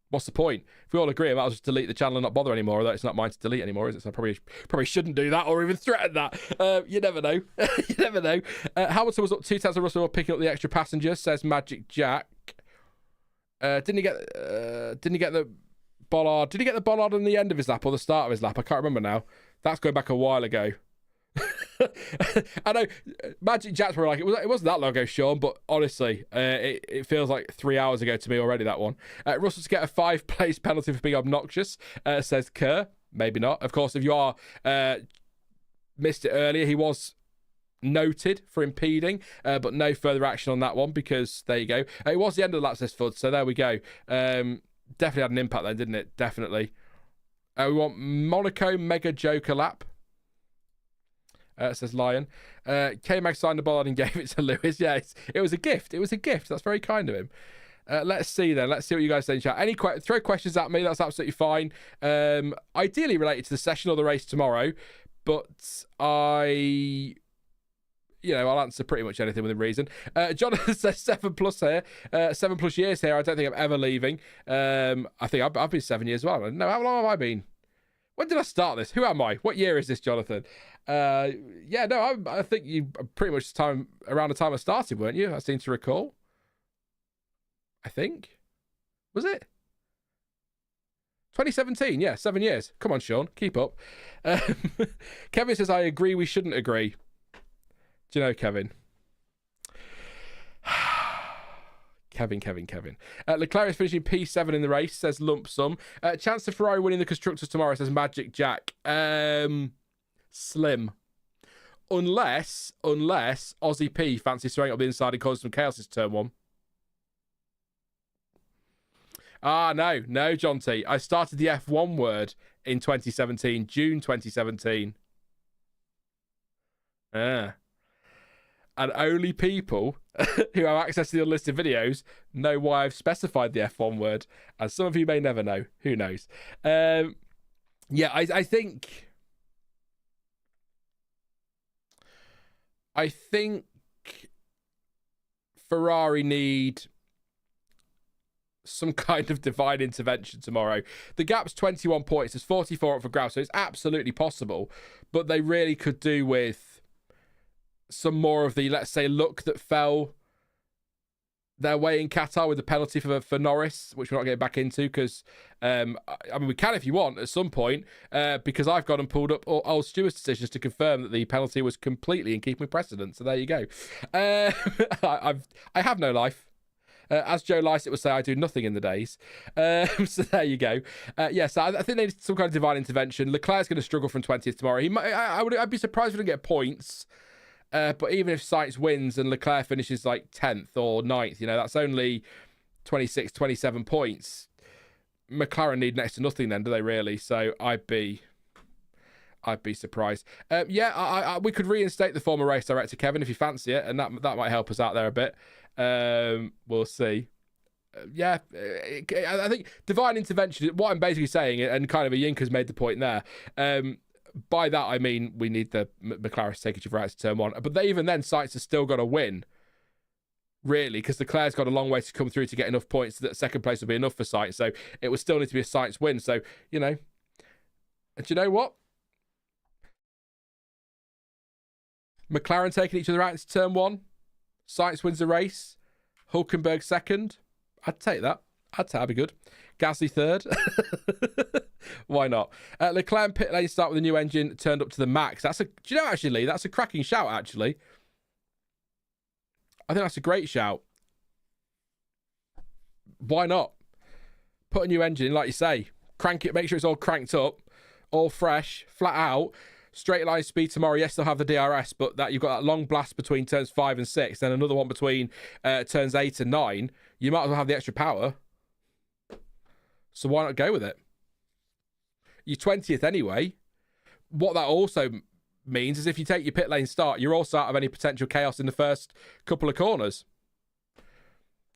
What's the point? If we all agree, I might as well just delete the channel and not bother anymore. Although it's not mine to delete anymore, is it? So I probably shouldn't do that or even threaten that. You never know. You never know. Hamilton was up 2 tenths of Russell picking up the extra passenger, says Magic Jack. Didn't he get the bollard? Did he get the bollard on the end of his lap or the start of his lap? I can't remember now. That's going back a while ago. I know Magic Jacks were like, it wasn't that long ago, Sean, but honestly, it feels like 3 hours ago to me already, that one. Russell to get a 5-place penalty for being obnoxious, says Kerr. Maybe not. Of course, if you are missed it earlier, he was noted for impeding, but no further action on that one, because there you go. It was the end of the lap, says Fudd, so there we go. Definitely had an impact then, didn't it? Definitely. We want Monaco Mega Joker lap. Says Lion. K-Mag signed the bollard and gave it to Lewis. Yeah, it was a gift. It was a gift. That's very kind of him. Let's see then. Let's see what you guys say in chat. Throw questions at me. That's absolutely fine. Ideally related to the session or the race tomorrow, but I'll answer pretty much anything within reason. Jonathan says 7+ here. 7+ years here. I don't think I'm ever leaving. I think I've been 7 years as well. No, how long have I been? When did I start this? Who am I? What year is this, Jonathan? I think you pretty much around the time I started, weren't you? I seem to recall. I think. Was it? 2017, yeah, 7 years. Come on, Sean, keep up. Kevin says, I agree, we shouldn't agree. Do you know, Kevin? Kevin. Leclerc is finishing P7 in the race, says Lump Sum. Chance to Ferrari winning the Constructors tomorrow, says Magic Jack. Slim. Unless Aussie P fancies throwing up the inside and causing some chaos this turn one. No, John T. I started the F1 word in 2017, June 2017. And only people who have access to the unlisted videos know why I've specified the F1 word. And some of you may never know. Who knows? I think Ferrari need some kind of divine intervention tomorrow. The gap's 21 points. There's 44 up for grabs, so it's absolutely possible. But they really could do with some more of the, let's say, luck that fell their way in Qatar with the penalty for Norris, which we're not getting back into, because we can if you want at some point, because I've gone and pulled up old Stewart's decisions to confirm that the penalty was completely in keeping with precedent. So there you go. I have no life. As Joe Lycett would say, I do nothing in the days. So there you go. So I think they need some kind of divine intervention. Leclerc's going to struggle from 20th tomorrow. I'd be surprised if he didn't get points. But even if Sainz wins and Leclerc finishes like 10th or 9th, that's only 26, 27 points. McLaren need next to nothing then, do they really? So I'd be surprised. We could reinstate the former race director, Kevin, if you fancy it, and that might help us out there a bit. We'll see. I think divine intervention, what I'm basically saying, and kind of a Yinka's made the point there, by that I mean we need the McLaren to take each other out to turn one. But even then, Sainz has still got to win, really, because Leclerc's got a long way to come through to get enough points that second place will be enough for Sainz. So it would still need to be a Sainz win. So, and do you know what? McLaren taking each other out into turn one. Sainz wins the race. Hulkenberg second. I'd take that. That'd be good. Gasly third. Why not? Leclerc pit lane start with a new engine turned up to the max. Do you know, actually, Lee, that's a cracking shout, actually. I think that's a great shout. Why not? Put a new engine in, like you say. Crank it, make sure it's all cranked up, all fresh, flat out. Straight line speed tomorrow. Yes, they'll have the DRS, but that you've got that long blast between turns 5 and 6, then another one between turns 8 and 9. You might as well have the extra power. So why not go with it? You're 20th anyway. What that also means is if you take your pit lane start, you're also out of any potential chaos in the first couple of corners. Do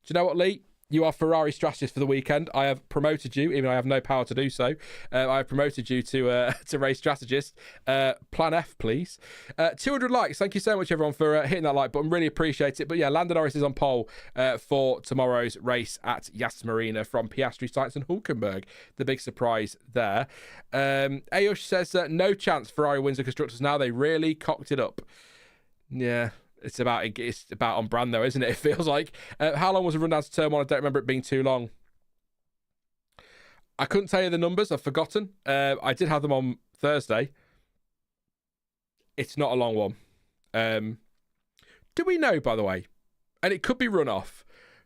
you know what, Lee? You are Ferrari strategist for the weekend. I have promoted you, even though I have no power to do so. I have promoted you to race strategist. Plan F, please. 200 likes. Thank you so much, everyone, for hitting that like button. Really appreciate it. But yeah, Lando Norris is on pole for tomorrow's race at Yas Marina from Piastri, Sainz and Hulkenberg. The big surprise there. Ayush says no chance Ferrari wins the Constructors now. They really cocked it up. Yeah. It's about on brand though, isn't it? It feels like. How long was the run down to turn one? I don't remember it being too long. I couldn't tell you the numbers. I've forgotten. I did have them on Thursday. It's not a long one. Do we know, by the way? And it could be run off.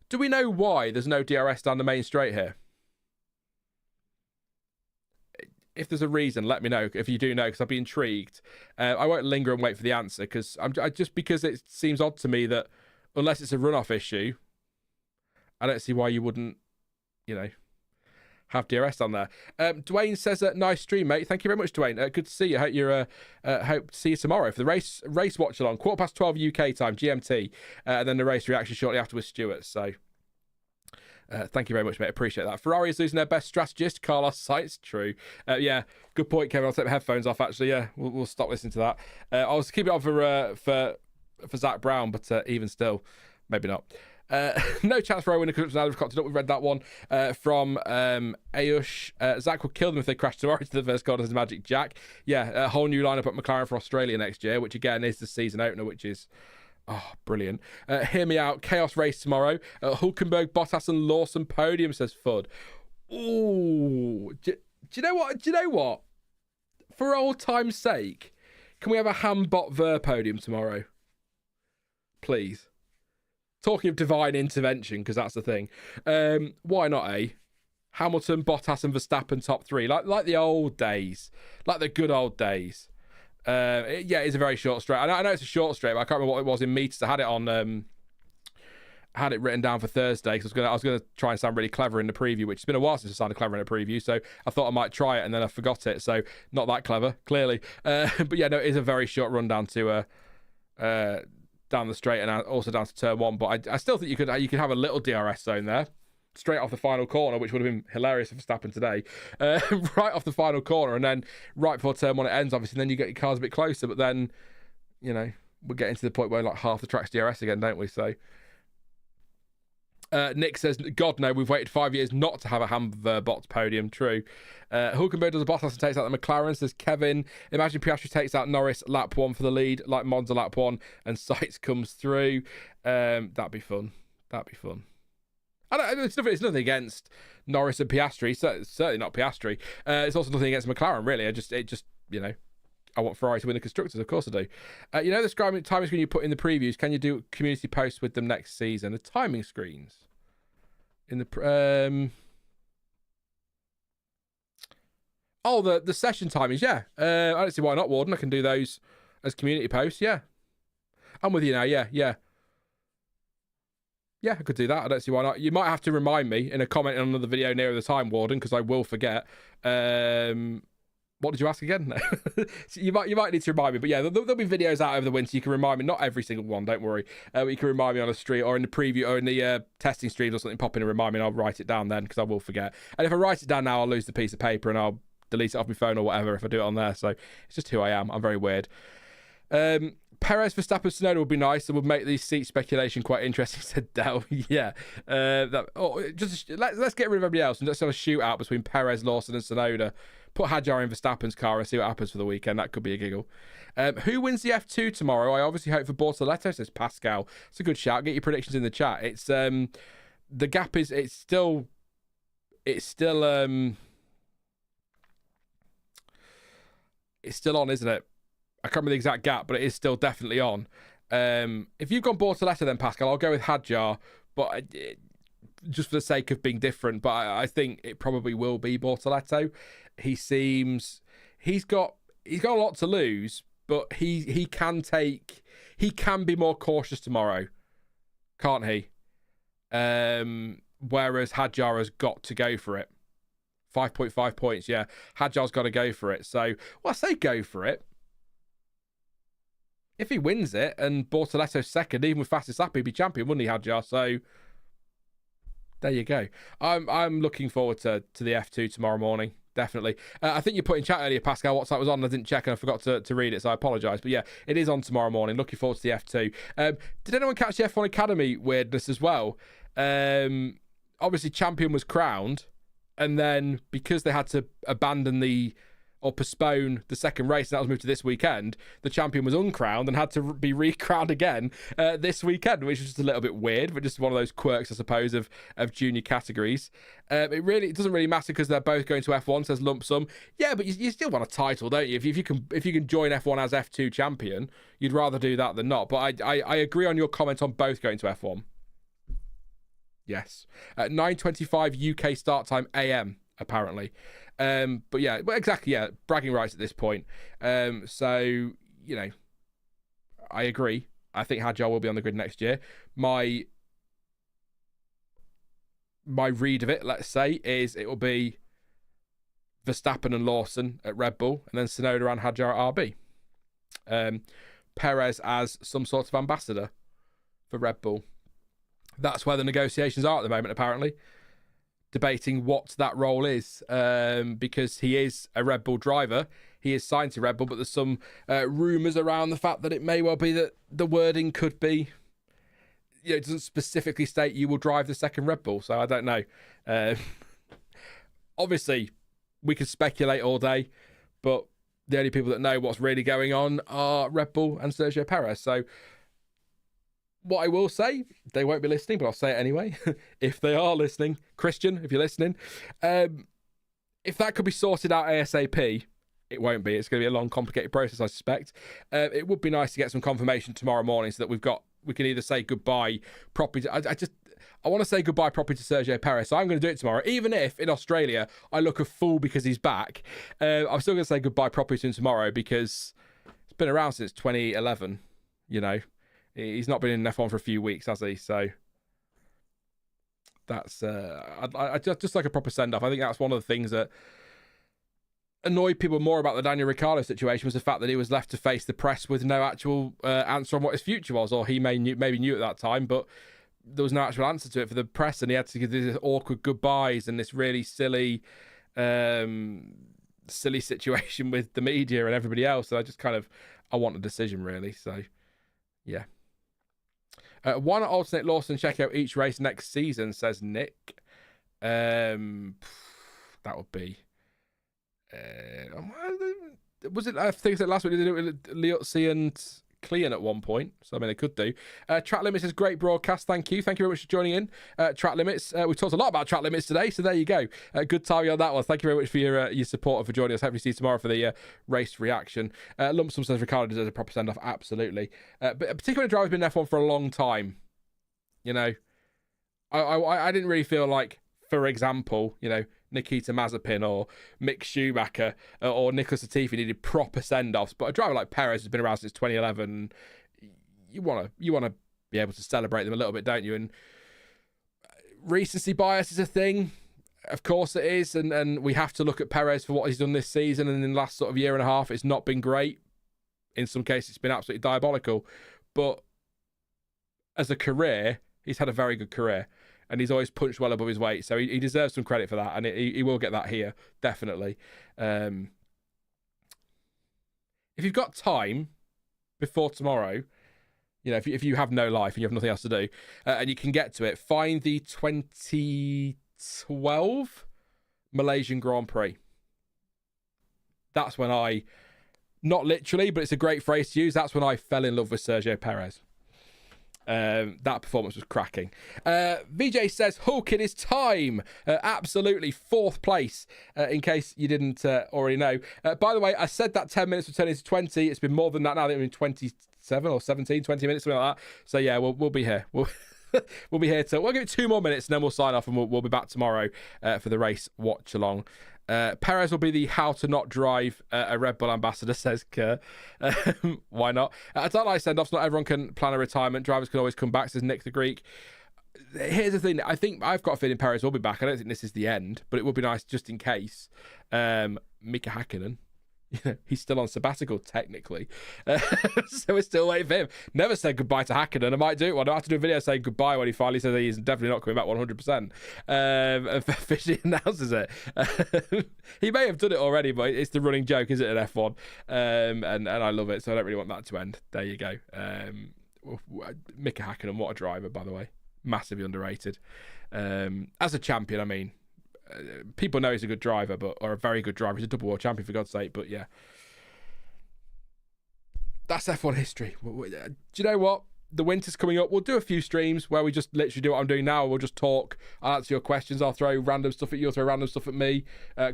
Do we know why there's no DRS down the main straight here? If there's a reason, let me know if you do know, because I'd be intrigued. I won't linger and wait for the answer because because it seems odd to me that unless it's a runoff issue, I don't see why you wouldn't, have DRS on there. Dwayne says, "Nice stream, mate. Thank you very much, Dwayne. Good to see you. Hope you're hope to see you tomorrow for the race watch along 12:15 UK time GMT, and then the race reaction shortly after with Stuart. So." Thank you very much, mate. Appreciate that. Ferrari is losing their best strategist, Carlos Sainz. True. Yeah, good point, Kevin. I'll take my headphones off, actually. Yeah, we'll stop listening to that. I was keeping it on for Zach Brown, but even still, maybe not. No chance for winning because now we've cocked it up. We've read that one from Ayush. Zach will kill them if they crash tomorrow to the first corner as Magic Jack. Yeah, a whole new lineup at McLaren for Australia next year, which again is the season opener, which is... Oh, brilliant. Hear me out. Chaos race tomorrow. Hulkenberg, Bottas and Lawson podium, says Fudd. Ooh. Do you know what? For old time's sake, can we have a Ham-Bot Ver podium tomorrow? Please. Talking of divine intervention, because that's the thing. Why not, eh? Hamilton, Bottas and Verstappen top 3. Like the old days. Like the good old days. It's a very short straight. I know it's a short straight, but I can't remember what it was in meters. I had it on, had it written down for Thursday because I was gonna try and sound really clever in the preview, which has been a while since I sounded clever in a preview. So I thought I might try it, and then I forgot it. So not that clever, clearly. But yeah, no, it is a very short run down to down the straight and also down to turn one. But I still think you could have a little DRS zone there. Straight off the final corner, which would have been hilarious if Verstappen today. Right off the final corner, and then right before turn one it ends, obviously, and then you get your cars a bit closer, but then, we're getting to the point where like half the track's DRS again, don't we? So Nick says, God no, we've waited 5 years not to have a Ham-Bot podium. True. Hulkenberg does a Bottas and takes out the McLaren, says Kevin. Imagine Piastri takes out Norris lap 1 for the lead, like Monza lap 1, and Sainz comes through. That'd be fun. It's nothing against Norris and Piastri. Certainly not Piastri. It's also nothing against McLaren, really. I want Ferrari to win the Constructors. Of course I do. The timing screen you put in the previews, can you do community posts with them next season? The timing screens. In the the session timings, yeah. I don't see why not, Warden. I can do those as community posts, yeah. I'm with you now, yeah. Yeah, I could do that. I don't see why not. You might have to remind me in a comment on another video nearer the time, Warden, because I will forget. What did you ask again? So you might need to remind me, but yeah, there'll be videos out over the winter. You can remind me, not every single one, don't worry. But you can remind me on a stream or in the preview or in the testing streams or something. Pop in and remind me, and I'll write it down then because I will forget. And if I write it down now, I'll lose the piece of paper and I'll delete it off my phone or whatever if I do it on there. So it's just who I am. I'm very weird. Perez, Verstappen, Tsunoda would be nice and would make the seat speculation quite interesting, said Dell. Yeah. Let's get rid of everybody else and just have a shootout between Perez, Lawson and Tsunoda. Put Hadjar in Verstappen's car and see what happens for the weekend. That could be a giggle. Who wins the F2 tomorrow? I obviously hope for Bortoleto, says Pascal. It's a good shout. Get your predictions in the chat. It's the gap is it's still on, isn't it? I can't remember the exact gap, but it is still definitely on. If you've gone Bortoleto then, Pascal, I'll go with Hadjar, but just for the sake of being different. But I think it probably will be Bortoleto. He's got a lot to lose, but he can be more cautious tomorrow, can't he? Whereas Hadjar has got to go for it. 5.5 points, yeah. Hadjar's got to go for it. So, well, I say go for it. If he wins it and Bortoleto's second, even with fastest lap, he'd be champion, wouldn't he, Hadjar? So there you go. I'm looking forward to the F2 tomorrow morning. Definitely. I think you put in chat earlier, Pascal, what that was on. I didn't check and I forgot to read it, so I apologise. But yeah, it is on tomorrow morning. Looking forward to the F2. Did anyone catch the F1 Academy weirdness as well? Obviously, champion was crowned, and then because they had to postpone the second race, and that was moved to this weekend, the champion was uncrowned and had to be recrowned again this weekend, which is just a little bit weird, but just one of those quirks, I suppose, of junior categories. It doesn't really matter because they're both going to F1, says Lump Sum. Yeah, but you still want a title, don't you? If you can join F1 as F2 champion, you'd rather do that than not. But I agree on your comment on both going to F1. Yes. 9:25 UK start time AM, apparently. But yeah, well, exactly, yeah, bragging rights at this point. So, you know, I agree. I think Hadjar will be on the grid next year. My read of it, let's say, is it will be Verstappen and Lawson at Red Bull, and then Tsunoda and Hadjar at RB. Perez as some sort of ambassador for Red Bull. That's where the negotiations are at the moment, apparently. Debating what that role is, because he is a Red Bull driver. He is signed to Red Bull, but there's some rumours around the fact that it may well be that the wording could be, it doesn't specifically state you will drive the second Red Bull, so I don't know. Obviously, we could speculate all day, but the only people that know what's really going on are Red Bull and Sergio Perez, so what I will say, they won't be listening, but I'll say it anyway. If they are listening, Christian, if you're listening, if that could be sorted out ASAP, it won't be. It's going to be a long, complicated process, I suspect. It would be nice to get some confirmation tomorrow morning so that we can either say goodbye properly. I want to say goodbye properly to Sergio Perez, so I'm going to do it tomorrow. Even if in Australia I look a fool because he's back, I'm still going to say goodbye properly to him tomorrow because it's been around since 2011, you know. He's not been in F1 for a few weeks, has he? So that's I just like a proper send-off. I think that's one of the things that annoyed people more about the Daniel Ricciardo situation was the fact that he was left to face the press with no actual answer on what his future was, or he maybe knew at that time, but there was no actual answer to it for the press, and he had to give these awkward goodbyes and this really silly situation with the media and everybody else. So I want a decision, really. So yeah. Why not alternate Lawson check out each race next season, says Nick. That would be... was it? I think last week they did it with Liotzi and Clean at one point, so I mean they could do. Track Limits is great broadcast. Thank you very much for joining in. Track Limits, we've talked a lot about Track Limits today, so there you go. Good timing on that one. Thank you very much for your support and for joining us. Hopefully see you tomorrow for the race reaction. Lump Sum says Ricardo deserves a proper send off. Absolutely, but particularly a driver's been in F1 for a long time. You know, I didn't really feel like, for example, Nikita Mazepin or Mick Schumacher or Nicholas Latifi needed proper send-offs. But a driver like Perez has been around since 2011. You want to be able to celebrate them a little bit, don't you? And recency bias is a thing. Of course it is. And we have to look at Perez for what he's done this season. And in the last sort of year and a half, it's not been great. In some cases, it's been absolutely diabolical. But as a career, he's had a very good career. And he's always punched well above his weight. So he deserves some credit for that. And he will get that here, definitely. If you've got time before tomorrow, if you have no life and you have nothing else to do, and you can get to it, find the 2012 Malaysian Grand Prix. That's when not literally, but it's a great phrase to use, that's when I fell in love with Sergio Perez. That performance was cracking. VJ says, Hulk, it is time. Absolutely, 4th place, in case you didn't already know. By the way, I said that 10 minutes would turn into 20. It's been more than that now. I think it's been 27 or 17, 20 minutes, something like that. So yeah, we'll be here. We'll be here we'll give it 2 more minutes and then we'll sign off, and we'll be back tomorrow for the race watch along. Perez will be the how to not drive a Red Bull ambassador, says Kerr. Why not? I don't like send-offs. Not everyone can plan a retirement. Drivers can always come back, says Nick the Greek. Here's the thing. I think I've got a feeling Perez will be back. I don't think this is the end, but it would be nice just in case. Mika Hakkinen, he's still on sabbatical technically, so we're still waiting for him. Never said goodbye to Hakkinen. I might do it. I have to do a video saying goodbye when he finally says he's definitely not coming back 100%. Officially announces it. He may have done it already, but it's the running joke, isn't it, in F1? And I love it, so I don't really want that to end. There you go. Mika Hakkinen, what a driver, by the way. Massively underrated. As a champion, I mean, people know he's a good driver, or a very good driver. He's a double world champion, for God's sake. But yeah, that's F1 history. Do you know what? The winter's coming up. We'll do a few streams where we just literally do what I'm doing now. We'll just talk. I'll answer your questions. I'll throw random stuff at you. You'll throw random stuff at me.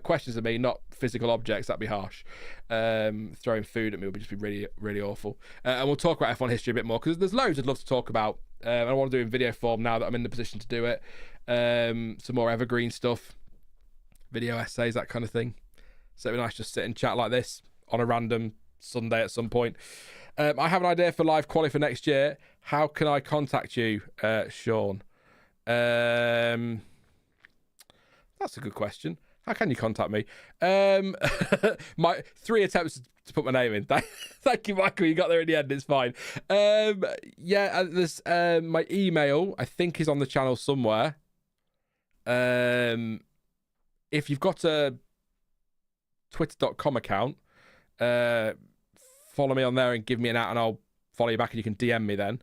Questions at me, not physical objects. That'd be harsh. Throwing food at me would just be really, really awful. And we'll talk about F1 history a bit more, because there's loads I'd love to talk about. I want to do it in video form now that I'm in the position to do it. Some more evergreen stuff. Video essays, that kind of thing. So it'd be nice just sit and chat like this on a random Sunday at some point. I have an idea for live quali for next year. How can I contact you, Sean? That's a good question. How can you contact me? My 3 attempts to put my name in. Thank you, Michael. You got there in the end. It's fine. There's my email, I think, is on the channel somewhere. If you've got a twitter.com account, follow me on there and give me an at, and I'll follow you back, and you can DM me then.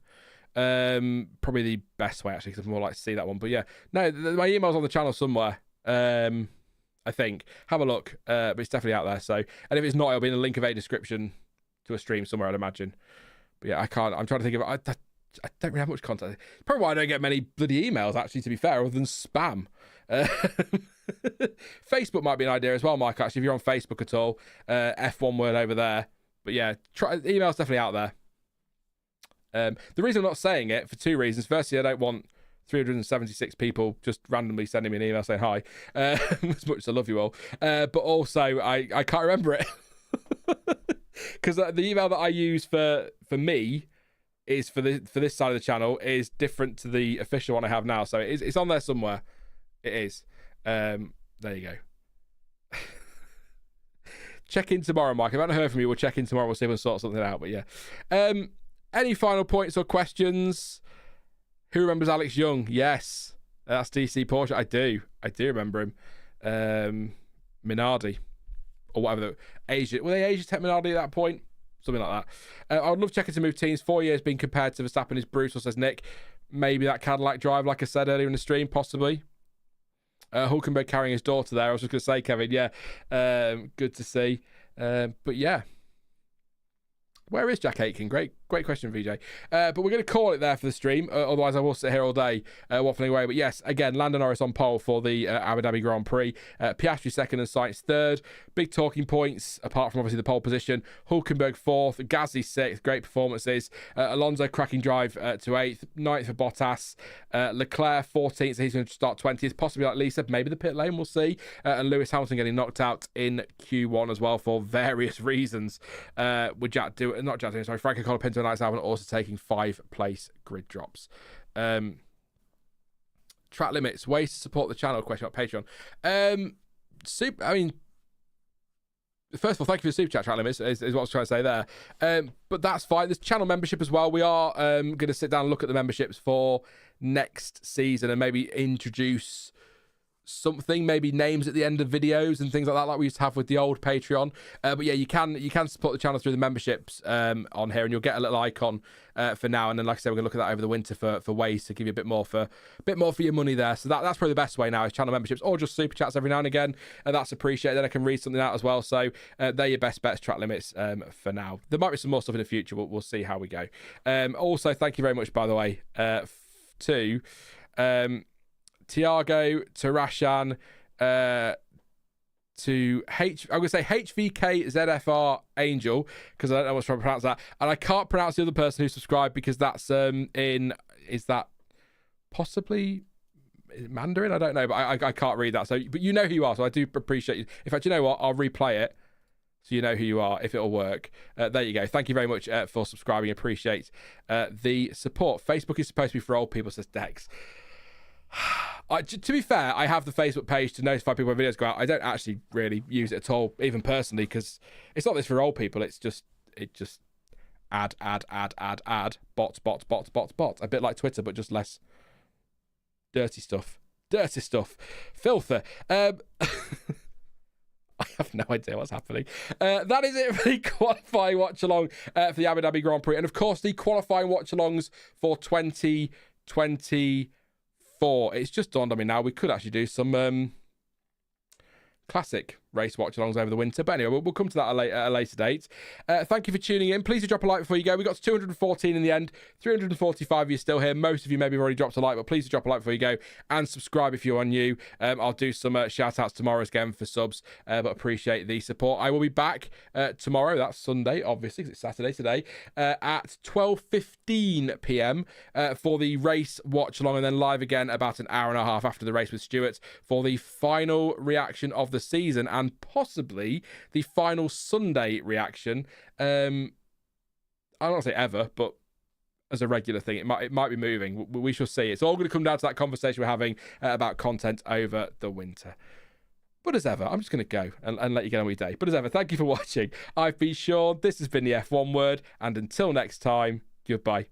Probably the best way, actually, because I'm more like to see that one. But yeah, no, my email's on the channel somewhere. I think. Have a look, but it's definitely out there. So, and if it's not, it'll be in the link of a description to a stream somewhere, I'd imagine. But yeah, I can't. I'm trying to think of. I don't really have much contact. Probably why I don't get many bloody emails, actually, to be fair, other than spam. Facebook might be an idea as well, Mike. Actually, if you're on Facebook at all, F1 word over there. But yeah, email's definitely out there. The reason I'm not saying it, for 2 reasons. Firstly, I don't want 376 people just randomly sending me an email saying hi, as much as I love you all. But also, I can't remember it. Because the email that I use for me is for this side of the channel is different to the official one I have now. So it's on there somewhere. It is. There you go. Check in tomorrow, Mike. If I haven't heard from you, we'll check in tomorrow. We'll see if we can sort something out. But yeah. Any final points or questions? Who remembers Alex Young? Yes. That's DC Porsche. I do remember him. Minardi. Or whatever. Asia. Were they Asia Tech Minardi at that point? Something like that. I would love checking to move teams. 4 years being compared to Verstappen is brutal, says Nick. Maybe that Cadillac drive, like I said earlier in the stream, possibly. Hulkenberg carrying his daughter there. I was just going to say, Kevin, yeah. Good to see. But yeah. Where is Jack Aitken? Great Great question, VJ. But we're going to call it there for the stream. Otherwise, I will sit here all day waffling away. But yes, again, Lando Norris on pole for the Abu Dhabi Grand Prix. Piastri second and Sainz third. Big talking points, apart from obviously the pole position. Hulkenberg fourth. Gasly sixth. Great performances. Alonso cracking drive to eighth. Ninth for Bottas. Leclerc 14th. So he's going to start 20th. Possibly like Lisa. Maybe the pit lane. We'll see. And Lewis Hamilton getting knocked out in Q1 as well for various reasons. With Franco Colapinto and Albon also taking 5 place grid drops. Track limits, ways to support the channel, question about Patreon. First of all, thank you for the super chat. Track limits is what I was trying to say there. But that's fine. There's channel membership as well. We are going to sit down and look at the memberships for next season and maybe introduce something, maybe names at the end of videos and things like we used to have with the old Patreon. But yeah, you can support the channel through the memberships on here, and you'll get a little icon for now. And then, like I said, we're gonna look at that over the winter for ways to give you a bit more for your money there. So that's probably the best way now, is channel memberships or just super chats every now and again, and that's appreciated. Then I can read something out as well. So they're your best bets, track limits for now. There might be some more stuff in the future. We'll see how we go. Also, thank you very much, by the way, to Tiago, to Rashan, I'm going to say HVK ZFR Angel, because I don't know what's trying to pronounce that. And I can't pronounce the other person who subscribed, because that's is that possibly Mandarin? I don't know, but I can't read that. So, but you know who you are, so I do appreciate you. In fact, you know what? I'll replay it so you know who you are, if it'll work. There you go. Thank you very much for subscribing. Appreciate the support. Facebook is supposed to be for old people, says Dex. To be fair, I have the Facebook page to notify people when videos go out. I don't actually really use it at all, even personally, because it's not this for old people. It just add, bots. A bit like Twitter, but just less dirty stuff. Filther. I have no idea what's happening. That is it for the qualifying watch-along for the Abu Dhabi Grand Prix. And, of course, the qualifying watch-alongs for 2024. It's just dawned on me now, we could actually do some classic race watch-alongs over the winter. But anyway, we'll come to that at a later date. Thank you for tuning in. Please do drop a like before you go. We got to 214 in the end. 345 of you still here. Most of you maybe have already dropped a like, but please do drop a like before you go. And subscribe if you are new. I'll do some shout-outs tomorrow again for subs, but appreciate the support. I will be back tomorrow. That's Sunday, obviously, because it's Saturday today, at 12:15 p.m. For the race watch-along, and then live again about an hour and a half after the race with Stuart for the final reaction of the season, and possibly the final Sunday reaction. I don't want to say ever, but as a regular thing, it might be moving. We shall see. It's all going to come down to that conversation we're having about content over the winter. But as ever, I'm just going to go and let you get on with your day. But as ever, thank you for watching. I've been Sean. This has been the F1 Word, and until next time, goodbye.